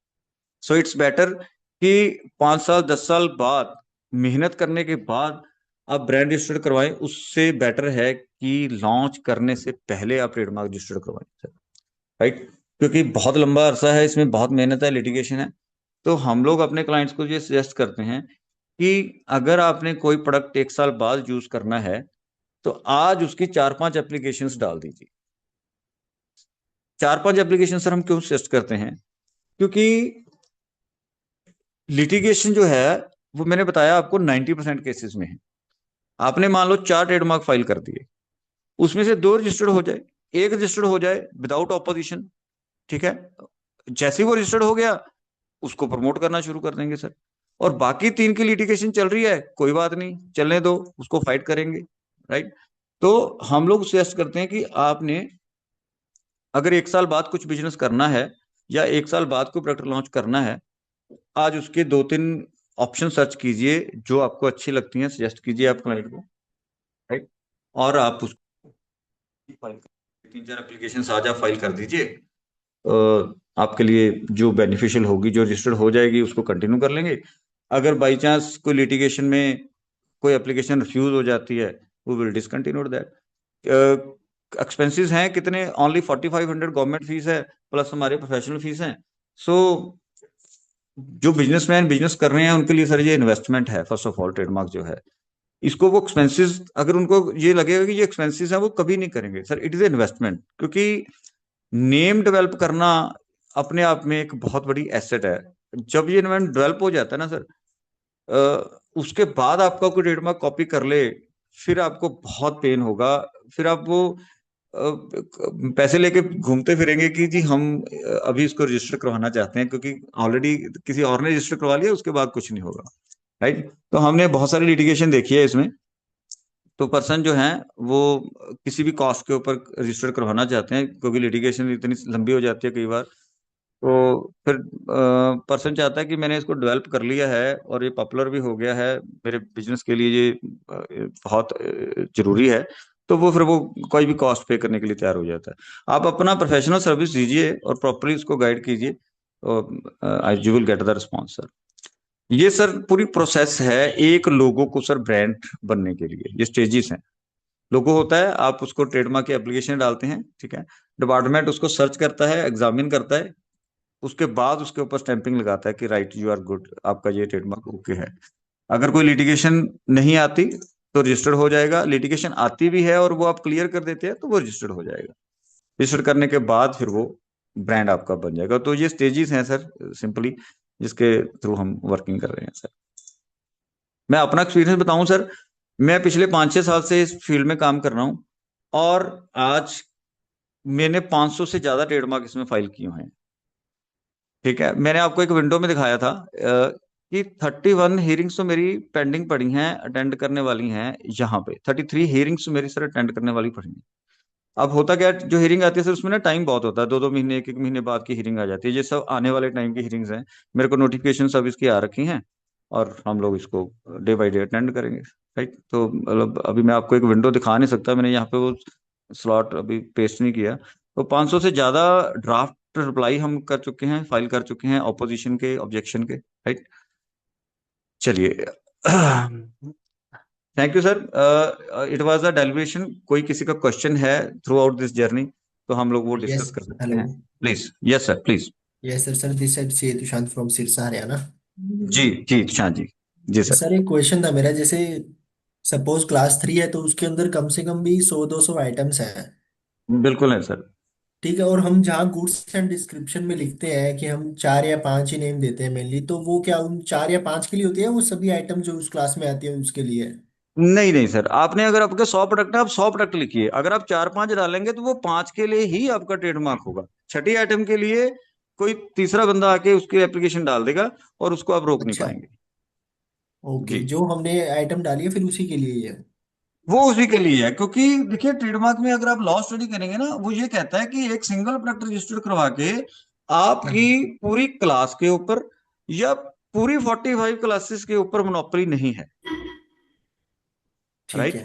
सो इट्स बेटर कि 5 साल 10 साल बाद मेहनत करने के बाद आप ब्रांड रजिस्टर्ड करवाएं, उससे बेटर है कि लॉन्च करने से पहले आप ट्रेडमार्क रजिस्टर्ड करवाएं, राइट। क्योंकि बहुत लंबा अरसा है, इसमें बहुत मेहनत है, लिटिगेशन है। तो हम लोग अपने क्लाइंट्स को ये सजेस्ट करते हैं कि अगर आपने कोई प्रोडक्ट 1 साल बाद यूज करना है तो आज उसकी 4-5 एप्लीकेशंस डाल दीजिए। 4-5 एप्लीकेशन सर हम क्यों सजेस्ट करते हैं, क्योंकि लिटिगेशन जो है वो मैंने बताया आपको 90% केसेस में है। आपने मान लो 4 ट्रेडमार्क फाइल कर दिए, उसमें से 2 रजिस्टर्ड हो जाए, 1 रजिस्टर्ड हो जाए विदाउट ऑपोजिशन, ठीक है, जैसे ही वो रजिस्टर्ड हो गया उसको प्रमोट करना शुरू कर देंगे सर। और बाकी 3 की लिटिगेशन चल रही है, कोई बात नहीं, चलने दो, उसको फाइट करेंगे, राइट। तो हम लोग सजेस्ट करते हैं कि आपने अगर 1 साल बाद कुछ बिजनेस करना है या 1 साल बाद कोई प्रोडक्ट लॉन्च करना है, आज उसके 2-3 ऑप्शन सर्च कीजिए जो आपको अच्छी लगती हैं, सजेस्ट कीजिए आप क्लाइंट को, राइट। और आप उसको फाइल 3-4 एप्लीकेशन आज आप फाइल कर दीजिए। आपके लिए जो बेनिफिशियल होगी, जो रजिस्टर्ड हो जाएगी, उसको कंटिन्यू कर लेंगे। अगर बाई चांस कोई लिटिगेशन में कोई एप्लीकेशन रिफ्यूज हो जाती है, वो विल डिसकंटिन्यू दैट। एक्सपेंसेस हैं कितने, ओनली 4500 गवर्नमेंट फीस है, प्लस हमारे प्रोफेशनल फीस हैं। सो जो बिजनेसमैन बिजनेस कर रहे हैं उनके लिए सर ये इन्वेस्टमेंट है। फर्स्ट ऑफ ऑल ट्रेडमार्क जो है, इसको वो एक्सपेंसेस, अगर उनको ये लगेगा कि ये एक्सपेंसेस है, वो कभी नहीं करेंगे सर। इट इज इन्वेस्टमेंट, क्योंकि नेम डेवलप करना अपने आप में एक बहुत बड़ी एसेट है। जब ये नेम डेवलप हो जाता है ना सर, उसके बाद आपका कोई ट्रेडमार्क कॉपी कर ले, फिर आपको बहुत पेन होगा। फिर आप वो पैसे लेके घूमते फिरेंगे कि जी हम अभी इसको रजिस्टर करवाना चाहते हैं, क्योंकि ऑलरेडी किसी और ने रजिस्टर करवा लिया, उसके बाद कुछ नहीं होगा, राइट। तो हमने बहुत सारी लिटिगेशन देखी है इसमें। तो पर्सन जो है वो किसी भी कॉस्ट के ऊपर रजिस्टर करवाना चाहते हैं, क्योंकि लिटिगेशन इतनी लंबी हो जाती है कई बार। तो फिर पर्सन चाहता है कि मैंने इसको डेवलप कर लिया है और ये पॉपुलर भी हो गया है, मेरे बिजनेस के लिए ये बहुत जरूरी है, तो वो फिर वो कोई भी कॉस्ट पे करने के लिए तैयार हो जाता है। आप अपना प्रोफेशनल सर्विस दीजिए और प्रॉपरली इसको गाइड कीजिए, और you will get the response sir. ये सर पूरी प्रोसेस है एक लोगो को सर ब्रांड बनने के लिए। ये स्टेजेस हैं। लोगो होता है, आप उसको ट्रेडमार्क की एप्लीकेशन डालते हैं, ठीक है, डिपार्टमेंट उसको सर्च करता है, एग्जामिन करता है, उसके बाद उसके ऊपर स्टैंपिंग लगाता है कि राइट यू आर गुड, आपका ये ट्रेडमार्क ओके है। अगर कोई लिटिगेशन नहीं आती तो रजिस्टर्ड हो जाएगा, लिटिगेशन आती भी है और वो आप क्लियर कर देते हैं तो वो रजिस्टर्ड हो जाएगा। रजिस्टर्ड करने के बाद फिर वो ब्रांड आपका बन जाएगा। तो ये स्टेजेस हैं सर सिंपली, जिसके थ्रू हम वर्किंग कर रहे हैं सर। मैं अपना एक्सपीरियंस बताऊं सर, मैं पिछले 5-6 साल से इस फील्ड में काम कर रहा हूं, और आज मैंने 500 से ज्यादा ट्रेडमार्क इसमें फाइल किए हैं, ठीक है। मैंने आपको एक विंडो में दिखाया था कि 31 हियरिंग्स तो मेरी पेंडिंग पड़ी हैं, अटेंड करने वाली हैं। यहाँ पे 33 हियरिंग्स मेरी सर अटेंड करने वाली पड़ी हैं। अब होता क्या है, जो हियरिंग आती है सर उसमें ना टाइम बहुत होता है, 2-2 महीने 1-1 महीने बाद की हियरिंग आ जाती है। ये सब आने वाले टाइम की हियरिंग्स हैं, मेरे को नोटिफिकेशन सब इसकी आ रखी हैं, और हम लोग इसको डे बाई डे अटेंड करेंगे, राइट। तो मतलब अभी मैं आपको एक विंडो दिखा नहीं सकता, मैंने यहाँ पे वो स्लॉट अभी पेस्ट नहीं किया। तो 500 से ज्यादा ड्राफ्ट रिप्लाई हम कर चुके हैं, फाइल कर चुके हैं, ऑपोजिशन के, ऑब्जेक्शन के, राइट। चलिए thank you sir. It was a deliberation. कोई किसी का क्वेश्चन है थ्रू आउट दिस जर्नी तो हम लोग वो डिस्कस Yes, कर सकते hello. हैं, please. Yes sir please. Yes, sir. This side से तुषांत from सिरसा हरियाणा. जी जी शाह जी। जी सर। सर एक क्वेश्चन था मेरा, जैसे सपोज क्लास 3 है तो उसके अंदर कम से कम भी 100-200 आइटम्स हैं. बिल्कुल है सर। ठीक है, और हम जहाँ गुड्स एंड डिस्क्रिप्शन में लिखते हैं कि हम 4 या 5 ही नेम देते हैं मेनली, तो वो क्या उन 4 या 5 के लिए होती है, वो सभी आइटम जो उस क्लास में आती है उसके लिए है? नहीं नहीं सर, आपने अगर आपके 100 प्रोडक्ट है, आप 100 प्रोडक्ट लिखिए। अगर आप 4-5 डालेंगे तो वो 5 के लिए ही आपका ट्रेडमार्क होगा। छठी आइटम के लिए कोई तीसरा बंदा आके उसकी एप्लीकेशन डाल देगा और उसको आप रोक नहीं अच्छा. पाएंगे। ओके, जी, जो हमने आइटम डाली है फिर उसी के लिए ही है. वो उसी के लिए है। क्योंकि देखिए ट्रेडमार्क में अगर आप लॉ स्टडी करेंगे ना, वो ये कहता है कि एक सिंगल प्रोडक्ट रजिस्टर करवा के आपकी हाँ. पूरी क्लास के ऊपर या पूरी 45 क्लासेस के ऊपर मोनोपोली नहीं है, ठीक राइट। है.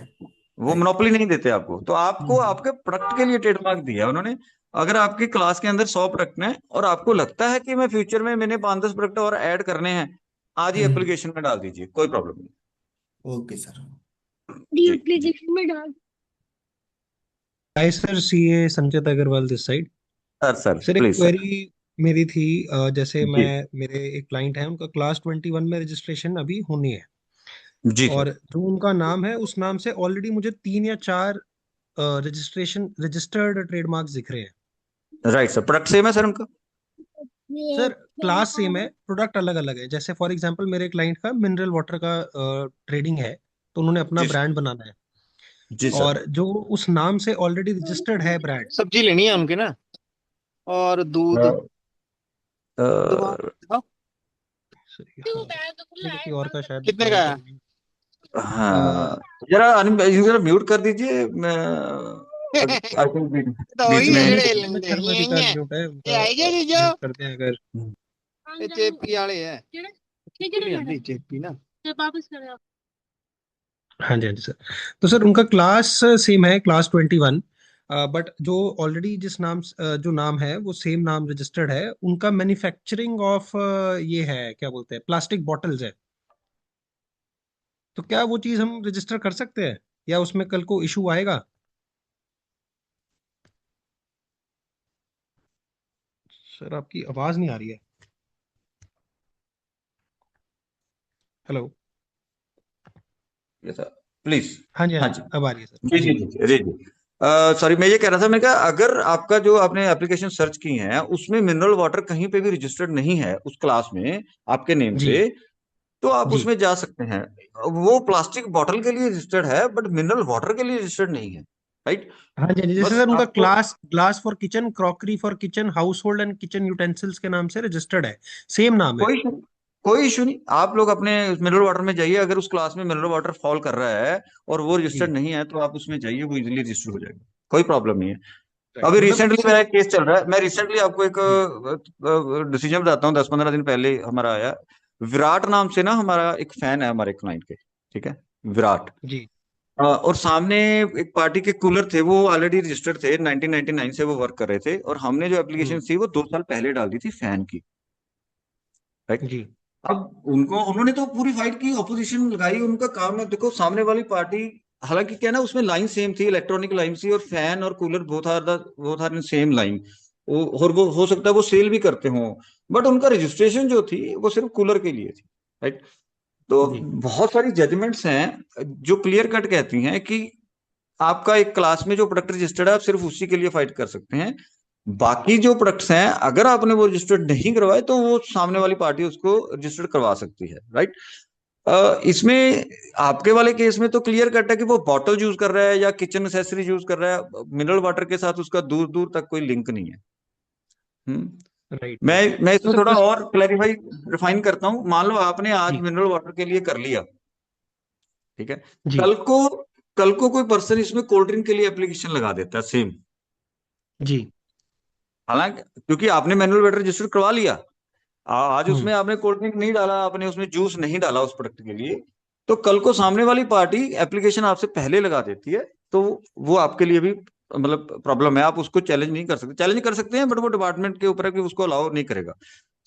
वो राइट. मोनोपोली नहीं देते आपको, तो आपको आपके प्रोडक्ट के लिए ट्रेडमार्क दिया है उन्होंने। अगर आपकी क्लास के अंदर 100 प्रोडक्ट हैं और आपको लगता है कि मैं फ्यूचर में मैंने 5-10 प्रोडक्ट और ऐड करने हैं, आज ही एप्लीकेशन में डाल दीजिए, कोई प्रॉब्लम नहीं। Okay sir. जी एप्लीकेशन में डाल. हाय sir, CA Sanchit Agarwal this side. Sir sir sir एक प्लीज सर। क्वेरी मेरी थी. जैसे जी मेरे एक क्लाइंट है, उनका क्लास 21 में रजिस्ट्रेशन अभी होनी है, जी सर। और जो उनका नाम है उस नाम से ऑलरेडी मुझे 3 या 4 रजिस्टर्ड ट्रेडमार्क्स दिख रहे हैं. राइट सर, प्रोडक्ट सेम है सर उनका। सर क्लास सेम है, प्रोडक्ट अलग अलग है। जैसे फॉर एग्जांपल मेरे क्लाइंट का मिनरल वाटर का ट्रेडिंग है, तो उन्होंने अपना जी सर। ब्रांड बनाना है, जी सर। और जो उस नाम से ऑलरेडी रजिस्टर्ड है ब्रांड। सब्जी लेनी है उनके ना, और दूध। अ, दुकान दिखाओ। सर हाँ, नहीं किसी और का शायद कितने दुकान का का है? नेम। हाँ, जरा जरा म्यूट कर दीजिए। मैं आई थिंक तो बीच वही है में। जेड़े मोहम्मद लेंदे शर्मा जी का म्यूट है ये उनका, आई गया जी जो म्यूट करते हैं अगर। ये चेपी वाले है। नहीं चेपी ना। हाँ जी हाँ जी सर। तो सर उनका क्लास सेम है, क्लास 21। बट जो ऑलरेडी जिस नाम जो नाम है वो सेम नाम रजिस्टर्ड है, उनका मैन्युफैक्चरिंग ऑफ ये है, क्या बोलते हैं, प्लास्टिक बॉटल्स है। तो क्या वो चीज़ हम रजिस्टर कर सकते हैं, या उसमें कल को इशू आएगा? सर आपकी आवाज नहीं आ रही है। हेलो। प्लीज। हाँ जी हाँ हाँ जी, जी। अब आ रही है सर जी जी। जी जी जी जी। सॉरी, मैं ये कह रहा था, मैं कहा अगर आपका जो आपने एप्लीकेशन सर्च की है उसमें मिनरल वाटर कहीं पे भी रजिस्टर्ड नहीं है उस क्लास में आपके नेम जी से, तो आप जी। उसमें जा सकते हैं। वो प्लास्टिक बॉटल के लिए रजिस्टर्ड है बट मिनरल वाटर के लिए रजिस्टर्ड नहीं है। राइट। हाँ जी हाँ जी, जैसे बस सर उनका आपको class glass for kitchen, crockery for kitchen, house hold and kitchen utensils के नाम से रजिस्टर्ड है, सेम नाम है। कोई इशू, कोई इशू नहीं। आप लोग अपने मिनरल वाटर में जाइए, अगर उस क्लास में मिनरल वाटर फॉल कर रहा है और वो रजिस्टर्ड जी नहीं है तो आप उसमें जाइए, वो इजीली रजिस्टर हो जाएगा। कोई प्रॉब्लम नहीं है। राइट, अभी मतलब रिसेंटली सर। मेरा एक केस चल रहा है, मैं रिसेंटली आपको एक जी डिसीजन बताता हूँ। 10-15 दिन पहले हमारा आया, विराट नाम से ना, हमारा एक फैन है हमारे क्लाइंट के। ठीक है, विराट। जी और सामने एक पार्टी के कूलर थे, वो ऑलरेडी रजिस्टर्ड थे, 1999 से वो वर्क कर रहे थे, और हमने जो एप्लीकेशन थी वो 2 साल पहले डाल दी थी फैन की। राइट। जी अब उनको उन्होंने तो पूरी फाइट की, ऑपोजिशन लगाई, उनका काम है। देखो सामने वाली पार्टी, हालांकि क्या है ना, उसमें लाइन सेम थी, इलेक्ट्रॉनिक लाइन थी, और फैन और cooler both are in same line. और वो हो सकता है वो सेल भी करते हो, बट उनका रजिस्ट्रेशन जो थी वो सिर्फ कूलर के लिए थी। राइट। तो जी बहुत सारी जजमेंट्स हैं जो क्लियर कट कहती हैं कि आपका एक क्लास में जो प्रोडक्ट रजिस्टर्ड है आप सिर्फ उसी के लिए फाइट कर सकते हैं। बाकी जो प्रोडक्ट्स हैं अगर आपने वो रजिस्टर्ड नहीं करवाए तो वो सामने वाली पार्टी उसको रजिस्टर्ड करवा सकती है। राइट। इसमें आपके वाले केस में तो क्लियर कट है कि वो बॉटल यूज कर रहा है या किचन एसेसरी यूज कर रहा है, मिनरल वाटर के साथ उसका दूर दूर तक कोई लिंक नहीं है। Right right. मैं तो इसमें सर थोड़ा बस। और क्लैरिफाई रिफाइन करता हूँ। मान लो आपने आज जी मिनरल वाटर के लिए कर लिया, ठीक है। जी कल को कल को कोई पर्सन इसमें कोल्ड ड्रिंक के लिए एप्लीकेशन लगा देता है सेम, जी। हालांकि क्योंकि आपने मैनुअल वाटर रजिस्टर करवा लिया, आज हम्म। उसमें आपने कोल्ड ड्रिंक नहीं डाला, आपने उसमें जूस नहीं डाला उस प्रोडक्ट के लिए, तो कल को सामने वाली पार्टी एप्लीकेशन आपसे पहले लगा देती है, तो वो आपके लिए भी मतलब प्रॉब्लम है। आप उसको चैलेंज नहीं कर सकते, चैलेंज कर सकते हैं बट वो डिपार्टमेंट के ऊपर है कि उसको अलाउ नहीं करेगा।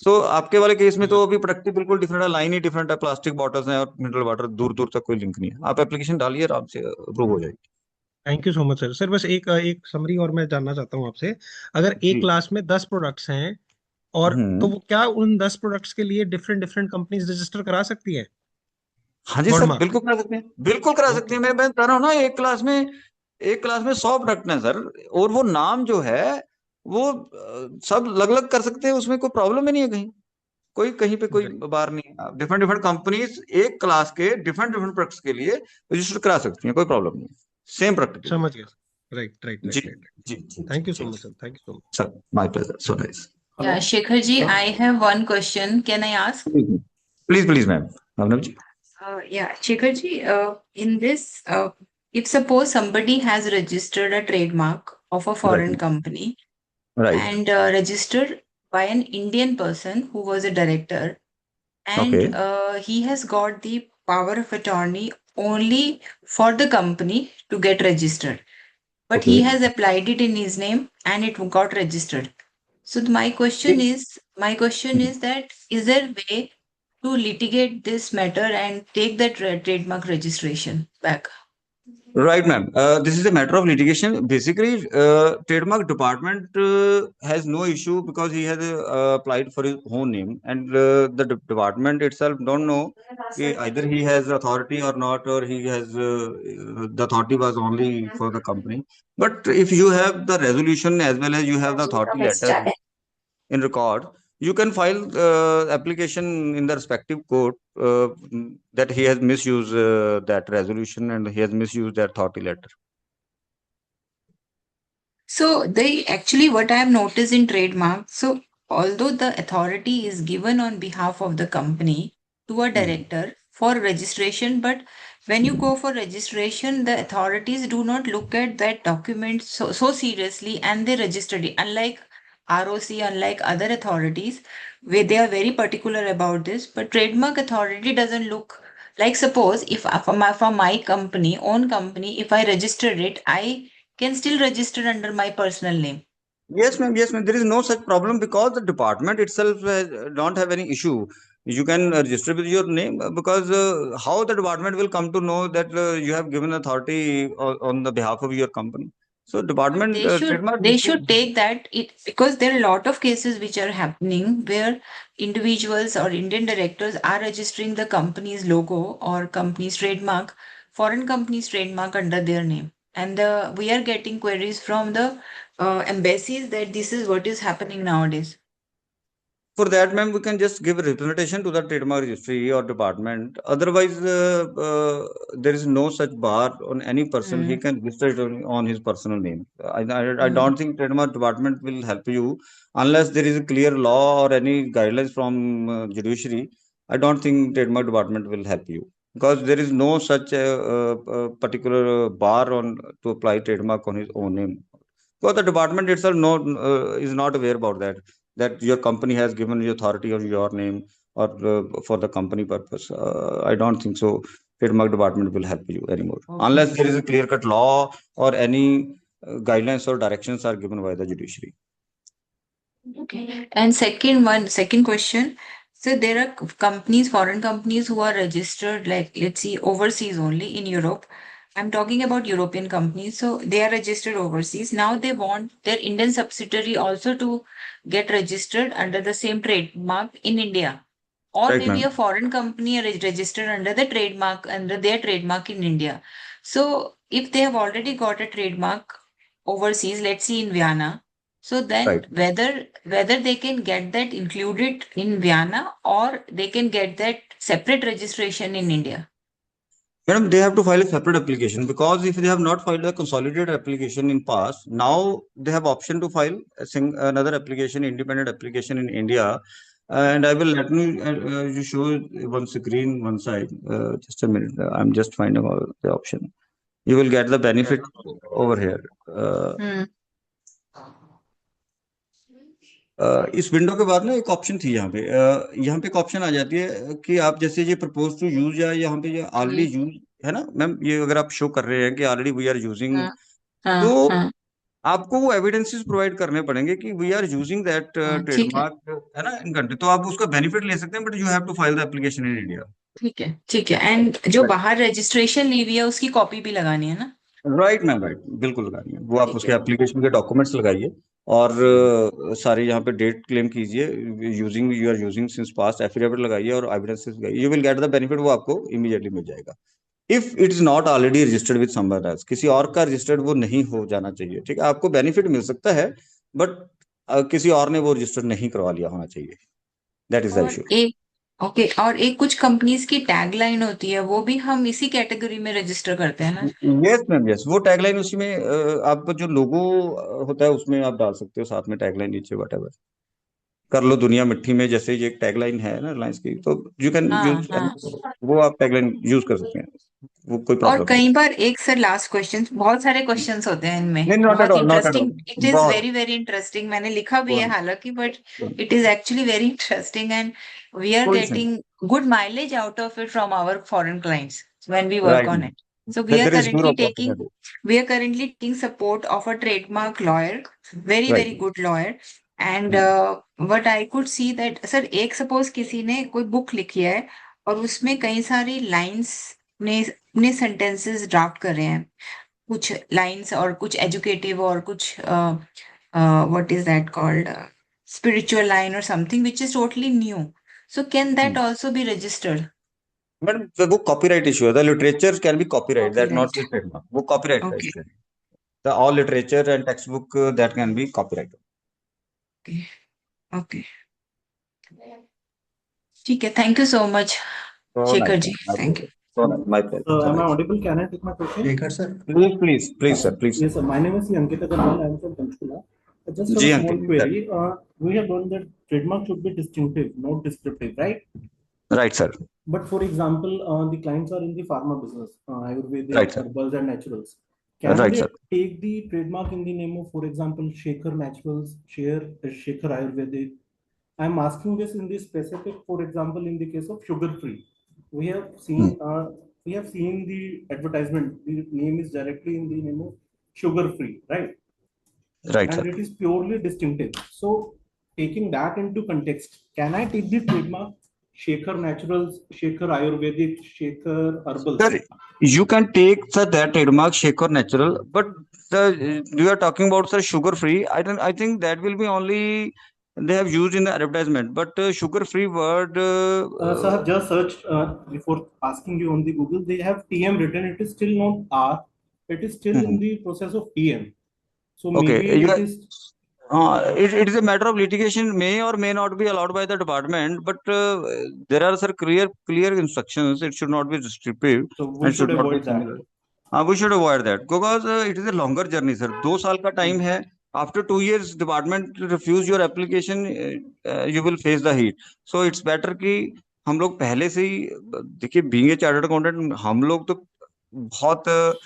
सो आपके वाले केस में समझ। तो अभी प्रोडक्ट बिल्कुल डिफरेंट है, लाइन ही डिफरेंट है, प्लास्टिक बॉटल्स हैं और मिनरल वाटर दूर दूर तक कोई लिंक नहीं है। आप एप्लीकेशन डालिए, आराम से अप्रूव हो जाएगी। Thank you so much sir. Sir बस एक समरी और मैं जानना चाहता हूँ आपसे। अगर एक जी। क्लास में 10 प्रोडक्ट्स हैं, और तो हम्म। वो क्या उन 10 प्रोडक्ट्स के लिए डिफरेंट डिफरेंट कंपनीज रजिस्टर करा सकती है हाँ जी सर, ट्रेडमार्क? बिल्कुल करा सकते हैं, बिल्कुल करा सकते ओके। हैं। मैं बता रहा हूँ ना, एक क्लास में 100 प्रोडक्ट हैं सर, और वो नाम जो है वो सब अलग अलग कर सकते हैं, उसमें कोई प्रॉब्लम ही नहीं है। कहीं कोई कहीं पे कोई राइट, बार नहीं है। डिफरेंट डिफरेंट कंपनीज एक क्लास के डिफरेंट डिफरेंट प्रोडक्ट्स के लिए रजिस्टर करा सकती हैं, कोई प्रॉब्लम नहीं है, सेम प्रोडक्ट के लिए। समझ गया सर। राइट राइट जी राइट राइट। जी जी जी थैंक यू सो जी। Much sir, thank you so much. Sir my pleasure, so nice. Hello. Yeah, Shekhar ji, I have one question. Can I ask? Please please ma'am, ma'am जी। Yeah, Shekhar ji, in this, if suppose somebody has registered a trademark of a right. foreign company right. and registered by an Indian person who was a director, okay. and he has got the power of attorney only for the company to get registered, but okay. he has applied it in his name and it got registered. So my question is that is there a way to litigate this matter and take that trademark registration back? Right, ma'am. This is a matter of litigation. Basically, trademark department has no issue because he has applied for his own name, and the department itself don't know either he has authority or not, or he has the authority was only for the company. But if you have the resolution as well as you have the authority letter in record, you can file application in the respective court that he has misused that resolution and he has misused that authority letter. So they actually, what I have noticed in trademark, so although the authority is given on behalf of the company to a director for registration, but when you go for registration, the authorities do not look at that document so seriously and they registered it. Unlike ROC, unlike other authorities, where they are very particular about this, but trademark authority doesn't look like, suppose if from my company, own company, if I registered it, I can still register under my personal name. Yes, ma'am. Yes, ma'am. There is no such problem because the department itself don't have any issue. You can register with your name because how the department will come to know that you have given authority on the behalf of your company? So But department trademark. they should take that it, because there are a lot of cases which are happening where individuals or Indian directors are registering the company's logo or company's trademark, foreign company's trademark under their name. And we are getting queries from the embassies that this is what is happening nowadays. For that, ma'am, we can just give a representation to the trademark registry or department. Otherwise, there is no such bar on any person. He can register it on his personal name. I don't think trademark department will help you unless there is a clear law or any guidelines from judiciary. I don't think trademark department will help you because there is no such particular bar on to apply trademark on his own name. Because the department itself is not aware about that your company has given you authority on your name or for the company purpose. I don't think so. Trademark department will help you anymore unless there is a clear-cut law or any guidelines or directions are given by the judiciary. Okay. And second question. So there are companies, foreign companies who are registered, like let's see, overseas only in Europe. I'm talking about European companies. So they are registered overseas. Now they want their Indian subsidiary also to get registered under the same trademark in India. Or Right, maybe ma'am. a foreign company registered under the trademark, under their trademark in India. So if they have already got a trademark overseas, let's see in Vienna, so then Right. whether they can get that included in Vienna or they can get that separate registration in India. Madam, they have to file a separate application because if they have not filed a consolidated application in past, now they have option to file another application, independent application in India. And I will let me you show one screen, one side. Just a minute. I'm just finding out the option. You will get the benefit over here. इस window के बाद ना एक option थी यहाँ पे एक option आ जाती है कि आप जैसे ये प्रपोज टू यूज या यहाँ पे ये ऑलरेडी यूज है ना मैम, ये अगर आप शो कर रहे हैं कि ऑलरेडी वी आर यूजिंग, तो आपको वो एविडेंसेस प्रोवाइड करने पड़ेंगे कि we are using that trademark है ना इन कंट्री, तो आप उसका बेनिफिट ले सकते हैं but you have to file the application in India. ठीक है. एंड जो बाहर रजिस्ट्रेशन ली हुई है उसकी कॉपी भी लगानी है ना? राइट मैम, राइट, बिल्कुल लगाइए. वो आप उसके एप्लीकेशन के डॉक्यूमेंट्स लगाइए और सारे यहाँ पे डेट क्लेम कीजिए, using you are using since past, affidavit लगाइए और एविडेंसेस लगाइए. You will get the benefit, वो आपको इमीडिएटली मिल जाएगा. If it is not already registered with someone else, किसी और का रजिस्टर्ड वो नहीं हो जाना चाहिए. ठीक है, आपको बेनिफिट मिल सकता है बट किसी और ने वो रजिस्टर नहीं करवा लिया होना चाहिए. That is the issue. Okay. और एक कुछ कंपनीज की टैगलाइन होती है, वो भी हम इसी कैटेगरी में रजिस्टर करते हैं ना? Yes ma'am, yes. वो टैगलाइन उसी में आपका जो लोगो होता है उसमें आप डाल सकते हो, साथ में टैगलाइन नीचे व्हाटएवर. कर लो दुनिया मिट्टी में, जैसे ये एक टैगलाइन है ना रिलायंस की, तो यू कैन यूज, वो आप टैगलाइन यूज कर सकते हैं, वो कोई प्रॉब्लम और कई बार एक सर लास्ट क्वेश्चन, बहुत सारे क्वेश्चंस होते हैं इनमें, नहीं. नॉट एट बहुत all, not at all. Interesting, it is very very interesting. मैंने लिखा भी है हालांकि, but it is actually very interesting and we are getting good mileage out of it from our foreign clients when we work on it. So we are currently taking support of a trademark lawyer, very good lawyer. And what I could see that sir, एक suppose किसी ने कोई book लिखी है और उसमें कई सारी लाइंस ने सेंटेंसेस ड्राफ्ट कर रहे हैं, कुछ लाइंस और कुछ एजुकेटिव और कुछ what is that called spiritual line और something which is totally new. So can that also be registered? Madam वो कॉपीराइट इशू है. The literature can be copyright, that not trademark. वो कॉपीराइट का issue है. The all literature and text book that can be copyright. Okay. ठीक है, thank you so much So Shekhar nice, जी, my thank you. pleasure. So nice, my pleasure. So Am I nice. audible? Can I take my question? Shekhar sir, Please, sir, please. Yes, sir. My name is Ankit Agarwal. I am from Panchkula. I just have जी a Ankit, small query. We have learned that trademark should be distinctive, not descriptive, right? right sir, But for example, the clients are in the pharma business, Ayurvedic, right sir, herbals, and naturals. Can right they sir. take the trademark in the name of, for example, Shekhar Naturals, Shekhar Ayurvedic? I'm asking this in the specific, for example, in the case of sugar free. We have Hmm. seen we have seen the advertisement. The name is directly in the name of sugar free, right? Right And sir. it is purely distinctive. So, taking that into context, can I take the trademark Shekhar Naturals, Shekhar Ayurvedic, Shekhar Herbals? Sir, you can take that trademark Shekhar Natural, but you are talking about sir sugar free. I think that will be only they have used in the advertisement. But sugar free word. So I have just searched before asking you on the Google. They have TM written. It is still not R. It is still in the process of TM. So Okay, maybe you it are, is. it is a matter of litigation, may or may not be allowed by the department. But there are sir clear instructions. It should not be restrictive So we and should should not be avoid that. similar. हाँ, we should avoid that because it is a longer journey, sir. 2 साल का time है. After 2 years, department refuse your application, you will face the heat. So it's better कि हम लोग पहले से ही देखिए, being a chartered accountant, हम लोग तो बहुत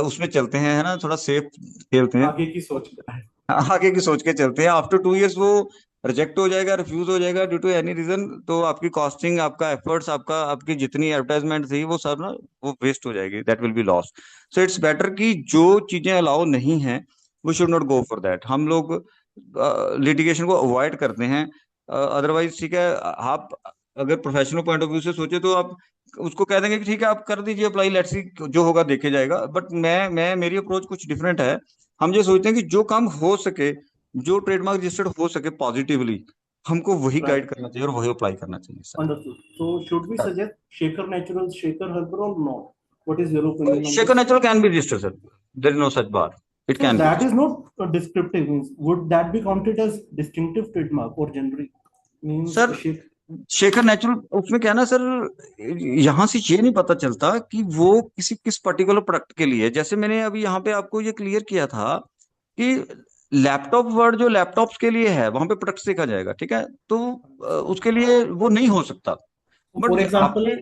उसमें चलते हैं, है ना, थोड़ा सेफ खेलते हैं, आगे की सोच है। आगे की सोच के चलते हैं. आफ्टर 2 years वो रिजेक्ट हो जाएगा, रिफ्यूज हो जाएगा ड्यू टू एनी रीजन, तो आपकी कॉस्टिंग, आपका एफर्ट्स, आपकी जितनी एडवर्टाइजमेंट थी वो सब ना वो वेस्ट हो जाएगी. That will be loss. So it's better कि जो चीजें अलाउ नहीं है we should not go for that. हम लोग लिटिगेशन को अवॉइड करते हैं. अदरवाइज ठीक है, आप अगर प्रोफेशनल पॉइंट ऑफ व्यू से सोचे तो आप उसको कह देंगे कि ठीक है आप कर दीजिए अप्लाई, लेट्स सी जो होगा देखे जाएगा. बट मैं मेरी अप्रोच कुछ डिफरेंट है. हम ये सोचते हैं कि जो काम हो सके, जो ट्रेडमार्क रजिस्टर्ड हो सके पॉजिटिवली, हमको वही Right. गाइड करना चाहिए और वही अप्लाई करना चाहिए sir. Understood. So should we suggest Shekhar Naturals, Shekhar Herbal or not? What is your opinion on Shaker this? Natural can be registered, sir. There is no such bar. It So can be that registered. is not a descriptive. Means would that be counted as distinctive trademark or generic? Means Sir, Shekhar natural उसमें क्या है ना sir, यहाँ से ये नहीं पता चलता कि वो किस पर्टिकुलर प्रोडक्ट के लिए. जैसे मैंने अभी यहाँ पे आपको ये क्लियर किया था कि लैपटॉप वर्ड जो लैपटॉप्स के लिए है वहां पे प्रोडक्ट देखा जाएगा, ठीक है, तो उसके लिए वो नहीं हो सकता. For बट example, आपने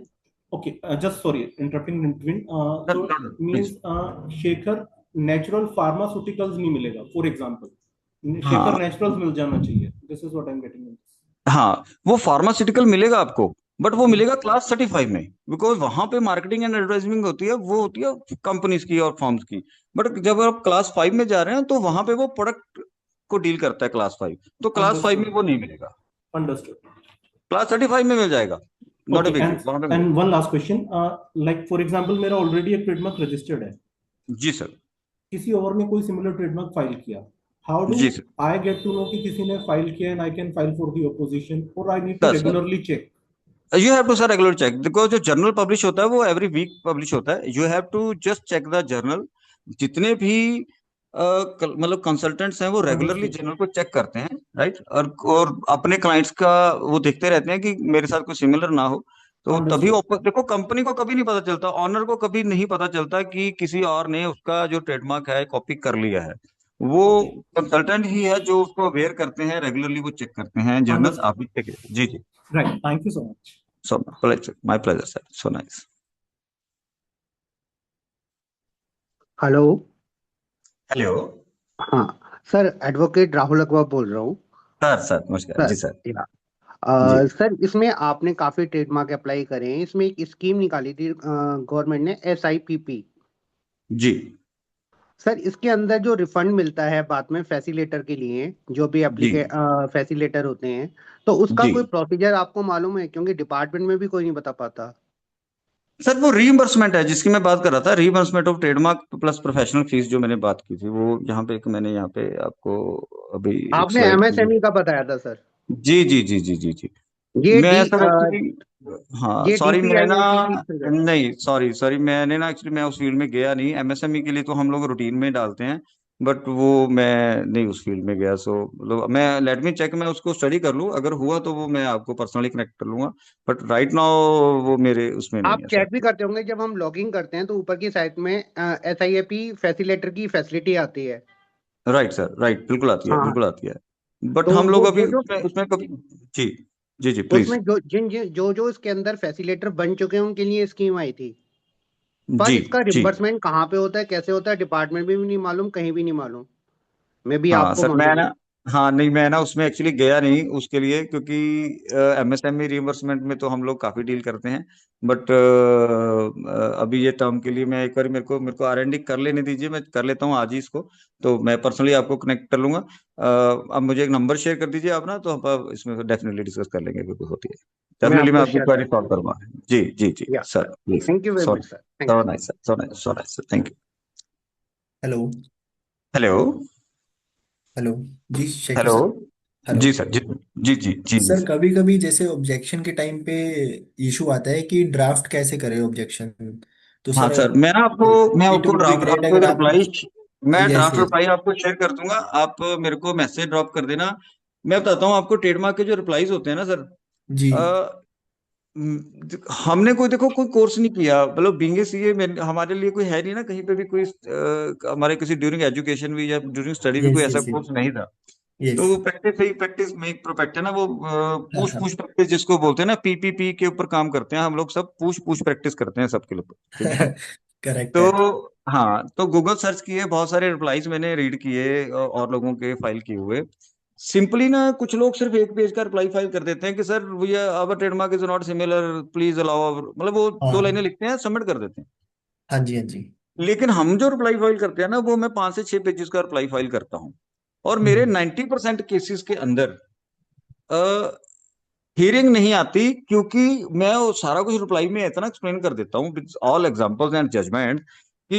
okay, just sorry, interrupting in between. So please. means Shekhar Natural Pharmaceuticals नहीं मिलेगा. For example, हाँ. Shekhar Naturals मिल जाना चाहिए. This is what I'm getting into. हाँ, वो फार्मास्यूटिकल मिलेगा आपको, बट वो मिलेगा क्लास 35 में, बिकॉज वहां पे मार्केटिंग एंड एडवर्टाइजिंग होती है, वो होती है कंपनीज की और फर्म्स की. बट जब आप क्लास 5 में जा रहे हैं तो वहां पे वो प्रोडक्ट को डील करता है क्लास 5, तो क्लास 5 में वो नहीं मिलेगा. Understood. क्लास 35 में मिल जाएगा. Not a Okay, big. and one last question. Like for example, मेरा already एक trademark registered है. जी सर. किसी और ने कोई similar trademark फाइल किया. How do जी sir. I get to know कि किसी ने फाइल किया and I can file for the opposition or I need to Yes, sir. regularly check? You have to sir regular check, because जो journal publish होता है वो every week publish होता है. You have to just check the journal. जितने भी मतलब consultants हैं वो रेगुलरली जर्नल को चेक करते हैं, राइट, और अपने क्लाइंट्स का वो देखते रहते हैं कि मेरे साथ कोई सिमिलर ना हो. तो तभी देखो, कंपनी को कभी नहीं पता चलता, ऑनर को कभी नहीं पता चलता कि किसी और ने उसका जो ट्रेडमार्क है कॉपी कर लिया है. वो कंसल्टेंट ही है जो उसको अवेयर करते हैं, रेगुलरली वो चेक करते हैं जर्नल. आप भी चेक. जी जी. Right. Thank you so much. So pleasure, my pleasure, sir. So nice. Hello. Hello. हाँ सर, एडवोकेट राहुल अग्रवाल बोल रहा हूँ. सर नमस्कार. जी सर. सर इसमें आपने काफी ट्रेडमार्क अप्लाई करे हैं. इसमें एक स्कीम निकाली थी गवर्नमेंट ने, SIPP. जी सर इसके अंदर जो रिफंड मिलता है बाद में फैसिलेटर के लिए, जो भी फैसिलेटर होते हैं, तो उसका कोई प्रोसीजर आपको मालूम है? क्योंकि डिपार्टमेंट में भी कोई नहीं बता पाता. सर वो रीइंबर्समेंट है जिसकी मैं बात कर रहा था, reimbursement of trademark plus professional fees जो मैंने बात की थी, वो यहाँ पे मैंने यहाँ पे आपको अभी आपने MSME का बताया था सर. जी जी जी जी जी जी. ये मैं सर एक्चुअली, हाँ सॉरी, मैं ना नहीं, सॉरी मैंने ना एक्चुअली मैं उस फील्ड में गया नहीं. MSME के लिए तो हम लोग रूटीन में डालते हैं. बट वो मैं नहीं उस फील्ड में गया। सो मतलब मैं लेट मी चेक, मैं उसको स्टडी कर लूँ, अगर हुआ तो वो मैं आपको पर्सनली कनेक्ट कर लूंगा, बट राइट नाउ वो मेरे उसमें नहीं आप है सर। चेक भी करते होंगे जब हम लॉगिंग करते हैं तो ऊपर की साइड में SIAP फैसिलेटर की फैसिलिटी आती है। राइट सर, राइट, बिल्कुल आती है, हाँ, बिल्कुल आती है। बट तो हम लोग वो अभी जो जो उसमें उसमें कभी। जी जी जी उसमें प्लीज। जो जिन जिन जो जो इसके अंदर फैसिलेटर बन चुके हैं उनके लिए स्कीम आई थी। पर जी इसका जी। रिम्बर्समेंट कहाँ पे होता है, कैसे होता है, डिपार्टमेंट में भी नहीं मालूम, कहीं भी नहीं मालूम। मे बी हाँ आपको सर, मैं मालूम ना, हो। हाँ नहीं, मैं ना उसमें एक्चुअली गया नहीं उसके लिए, क्योंकि MSME रिइंबर्समेंट में तो हम लोग काफी डील करते हैं। बट अभी ये टर्म के लिए मैं एक बार, मेरे को R&D कर लेने दीजिए, मैं कर लेता हूँ आज ही इसको। तो मैं पर्सनली आपको कनेक्ट कर लूंगा। अब मुझे एक नंबर शेयर कर दीजिए आप ना, तो हम इसमें डेफिनेटली डिस्कस कर लेंगे, बिल्कुल होती है। मैं डेफिनेटली मैं आपको आपकी शेयर क्वेरी कर सॉल्व दूंगा। करूंगा। जी जी जी या sir, please. Thank you very so much sir, thank so you. Nice sir, so nice, so nice sir, thank you. Hello. Hello. Hello. जी शेखर हेलो। सर। हेलो। जी सर, जी जी जी जी जी सर सर। कभी कभी जैसे ऑब्जेक्शन के टाइम पे इशू आता है कि ड्राफ्ट कैसे करें ऑब्जेक्शन। तो हाँ सर सर, मैं इट आपको वुड बी ड्राफ्ट, ग्रेट आपको अगर आप रिप्लाई, मैं यस ड्राफ्ट यस। रिप्लाई आपको शेयर कर दूंगा। आप मेरे को मैसेज ड्रॉप कर देना। मैं बताता हूँ आपको, ट्रेडमार्क के जो रिप्लाईज होते हैं ना सर, जी अ, हमने कोई, देखो, कोई कोर्स नहीं किया, मतलब बीइंग ए सीए हमारे लिए कोई है नहीं ना, कहीं पे भी कोई हमारे किसी ड्यूरिंग एजुकेशन भी या ड्यूरिंग स्टडी भी कोई यस ऐसा यस कोर्स नहीं था। यस। तो वो प्रैक्टिस ही प्रैक्टिस मेक परफेक्ट है ना, वो हाँ पुश हाँ। पुश प्रैक्टिस जिसको बोलते हैं ना, PPP के ऊपर काम करते हैं हम लोग, सब पुश पुश प्रैक्टिस करते हैं सबके लिए, ठीक है। करेक्ट है। तो हाँ, तो गूगल सर्च किए, बहुत सारे रिप्लाईज मैंने रीड किए और लोगों के फाइल किए हुए। सिंपली ना कुछ लोग सिर्फ एक पेज का रिप्लाई फाइल कर देते हैं कि sir we our trademark is not similar, please allow, मतलब वो दो हाँ लाइनें लिखते हैं, सबमिट कर देते हैं। हाँ जी हाँ जी। लेकिन हम जो रिप्लाई फाइल करते हैं ना, वो मैं 5 से 6 पेजेस का रिप्लाई फाइल करता हूँ। और मेरे हम्म 90% केसेस के अंदर हियरिंग नहीं आती, क्योंकि मैं वो सारा कुछ रिप्लाई में इतना एक्सप्लेन कर देता हूँ with all examples and judgement, कि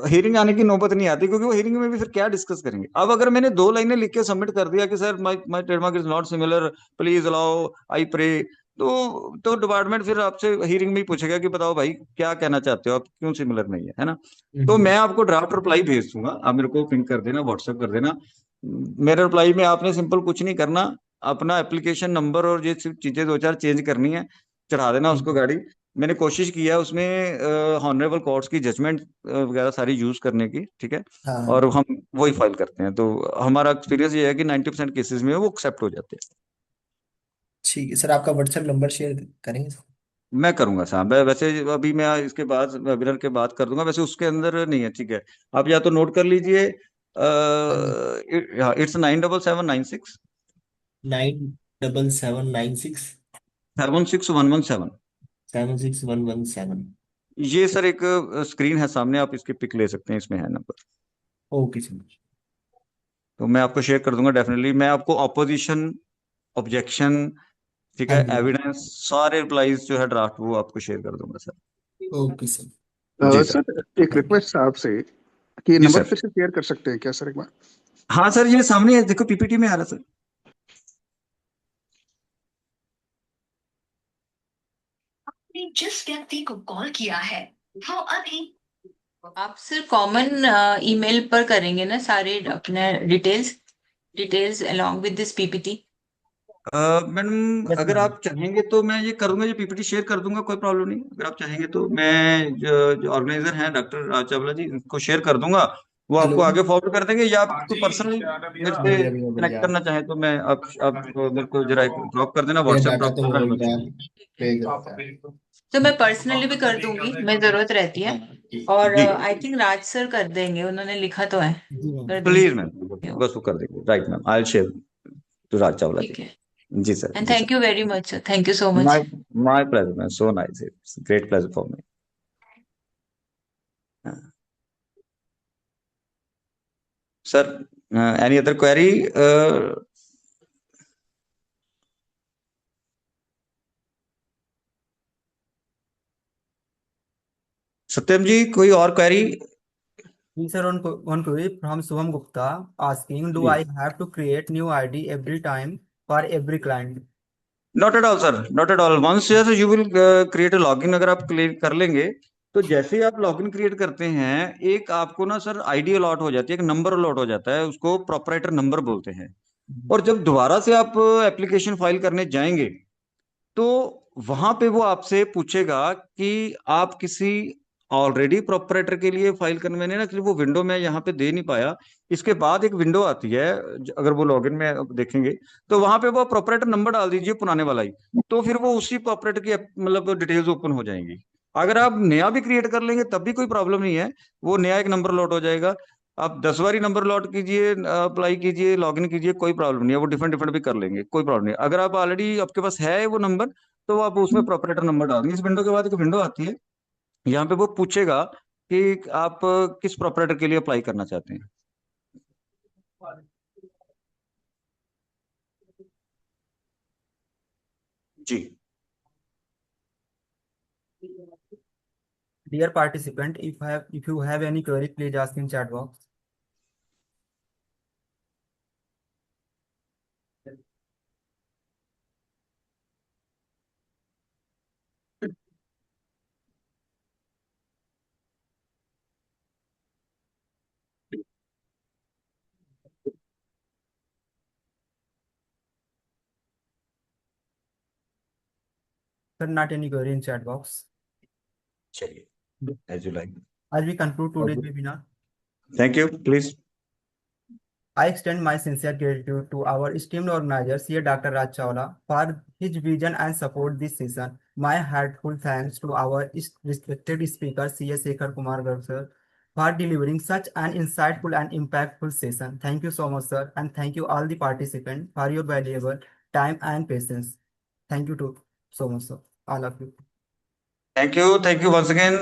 हियरिंग आने की नौबत नहीं आती, क्योंकि वो हियरिंग में भी फिर क्या डिस्कस करेंगे। अब अगर मैंने 2 लाइनें लिख के सबमिट कर दिया कि sir my my trademark is not similar, please allow, I pray, तो डिपार्टमेंट फिर आपसे हियरिंग में ही पूछेगा कि बताओ भाई क्या कहना चाहते हो आप, क्यों सिमिलर नहीं है ना। तो हम्म। मैं आपको ड्राफ्ट रिप्लाई भेज दूंगा, आप मेरे को पिंक कर देना, व्हाट्सएप कर देना। मेरे रिप्लाई में आपने सिंपल कुछ नहीं करना, अपना एप्लीकेशन नंबर और ये सिर्फ चीजें 2 4 चेंज करनी है, चढ़ा देना उसको गाड़ी। मैंने कोशिश किया उसमें ऑनरेबल कोर्ट्स की जजमेंट वगैरह सारी यूज करने की, ठीक है। हाँ और हाँ। हम वही फाइल करते हैं, तो हमारा एक्सपीरियंस ये है कि 90% केसेस में वो एक्सेप्ट हो जाते हैं। ठीक है सर, आपका व्हाट्सएप नंबर शेयर करेंगे सर? मैं करूंगा साहब, मैं वैसे अभी मैं इसके बाद वेबिनार के बाद कर दूंगा, वैसे उसके अंदर नहीं है, ठीक है। आप या तो नोट कर लीजिए, हाँ जी। इट्स 97796 97796 76117। 76117। ये सर एक स्क्रीन है सामने, आप इसकी पिक ले सकते हैं, इसमें है नंबर। Okay sir. तो मैं आपको शेयर कर दूंगा डेफिनेटली, मैं आपको ऑपोजिशन, ऑब्जेक्शन, ठीक हाँ है, जी। एविडेंस, सारे रिप्लाईज जो है ड्राफ्ट, वो आपको शेयर कर दूंगा सर। Okay sir. जी सर। सर एक थैंक यू। रिक्वेस्ट है आपसे कि जी नंबर सर। फिर से शेयर कर सकते हैं क्या सर एक बार? हाँ सर, ये सामने है, देखो PPT में आ रहा सर। आपने जिस व्यक्ति को कॉल किया है वो अभी। आप सिर्फ कॉमन ईमेल पर करेंगे ना सारे अपने details, details along with this PPT। Madam yes अगर मैम। आप चाहेंगे तो मैं ये करूंगा, ये PPT शेयर कर दूंगा, कोई प्रॉब्लम नहीं। अगर आप चाहेंगे तो मैं जो ऑर्गेनाइजर हैं डॉक्टर राज चावला जी, इनको शेयर कर दूंगा, वो हेलो। आपको आगे फॉरवर्ड कर देंगे, या आप पर्सनल मेरे से बढ़िया बढ़िया कनेक्ट बढ़िया। करना चाहें तो मैं, आप मेरे को जरा ड्रॉप कर देना, मेरा व्हाट्सएप डाटा ड्रॉप तो कर वो देना। पे करता है। तो मैं पर्सनली भी कर दूंगी, मैं जरूरत रहती है। और जी आई थिंक राज सर कर देंगे, उन्होंने लिखा तो है, जी मैम। कर प्लीज मैम, देंगे वो। बस वो कर देंगे, right ma'am, I share to Raj Chawla ji. ठीक है। जी सर, एंड जी sir. Thank you very much sir, thank you so much. My my pleasure ma'am, so nice, it's great pleasure for me. Sir, any other query? Satyam ji, कोई और query? Sir, one query from Subham Gupta asking, do जी, I have to create new ID every time for every client? Not at all sir, not at all. Once you will create a login, अगर आप clear कर लेंगे तो जैसे ही आप login create करते हैं, एक आपको ना सर आईडी अलॉट हो जाती है, एक नंबर अलॉट हो जाता है, उसको प्रोपराइटर नंबर बोलते हैं। और जब दोबारा से आप एप्लीकेशन फाइल करने जाएंगे तो वहां पे वो आपसे पूछेगा कि आप किसी ऑलरेडी प्रोपराइटर के लिए फाइल करने, मैंने ना वो विंडो में यहाँ पे दे नहीं पाया। इसके बाद एक विंडो आती है, अगर वो लॉगिन में आप देखेंगे तो वहां पे वो प्रोपराइटर नंबर डाल दीजिए पुराने वाला ही, तो फिर वो उसी प्रोपराइटर की मतलब डिटेल्स ओपन हो जाएंगी। अगर आप नया भी क्रिएट कर लेंगे तब भी कोई प्रॉब्लम नहीं है, वो नया एक नंबर लॉट हो जाएगा। आप 10 बारी नंबर लॉट कीजिए, अप्लाई कीजिए, लॉगिन कीजिए, कोई प्रॉब्लम नहीं है, वो डिफरेंट डिफरेंट भी कर लेंगे, कोई प्रॉब्लम नहीं है। अगर आप ऑलरेडी आपके पास है वो नंबर, तो आप उसमें प्रोपराइटर नंबर डाल देंगे। इस विंडो के बाद एक विंडो आती है, यहाँ पे वो पूछेगा कि आप किस प्रोपराइटर के लिए अप्लाई करना चाहते हैं। जी। Dear participant, if you have any query, please ask in chat box. Sir, not any query in chat box. चलिए, as you like. As we conclude today's webinar, thank you, please. I extend my sincere gratitude to our esteemed organizer, C.A. Dr. Raj Chawla, for his vision and support this season. My heartfelt thanks to our respected speaker, C.A. Shekhar Kumar Garg, sir, for delivering such an insightful and impactful session. Thank you so much, sir, and thank you all the participants for your valuable time and patience. Thank you to so much, sir, all of you. Thank you once again,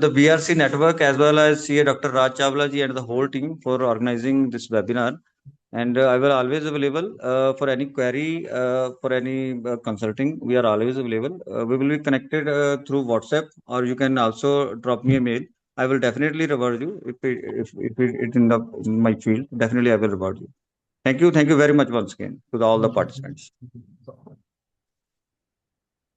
the BRC network, as well as CA Dr. Raj Chawla ji and the whole team for organizing this webinar. And I will always available for any query, for any consulting. We are always available. We will be connected through WhatsApp, or you can also drop me a mail. I will definitely reward you if it in my field. Definitely, I will reward you. Thank you very much once again to all the participants.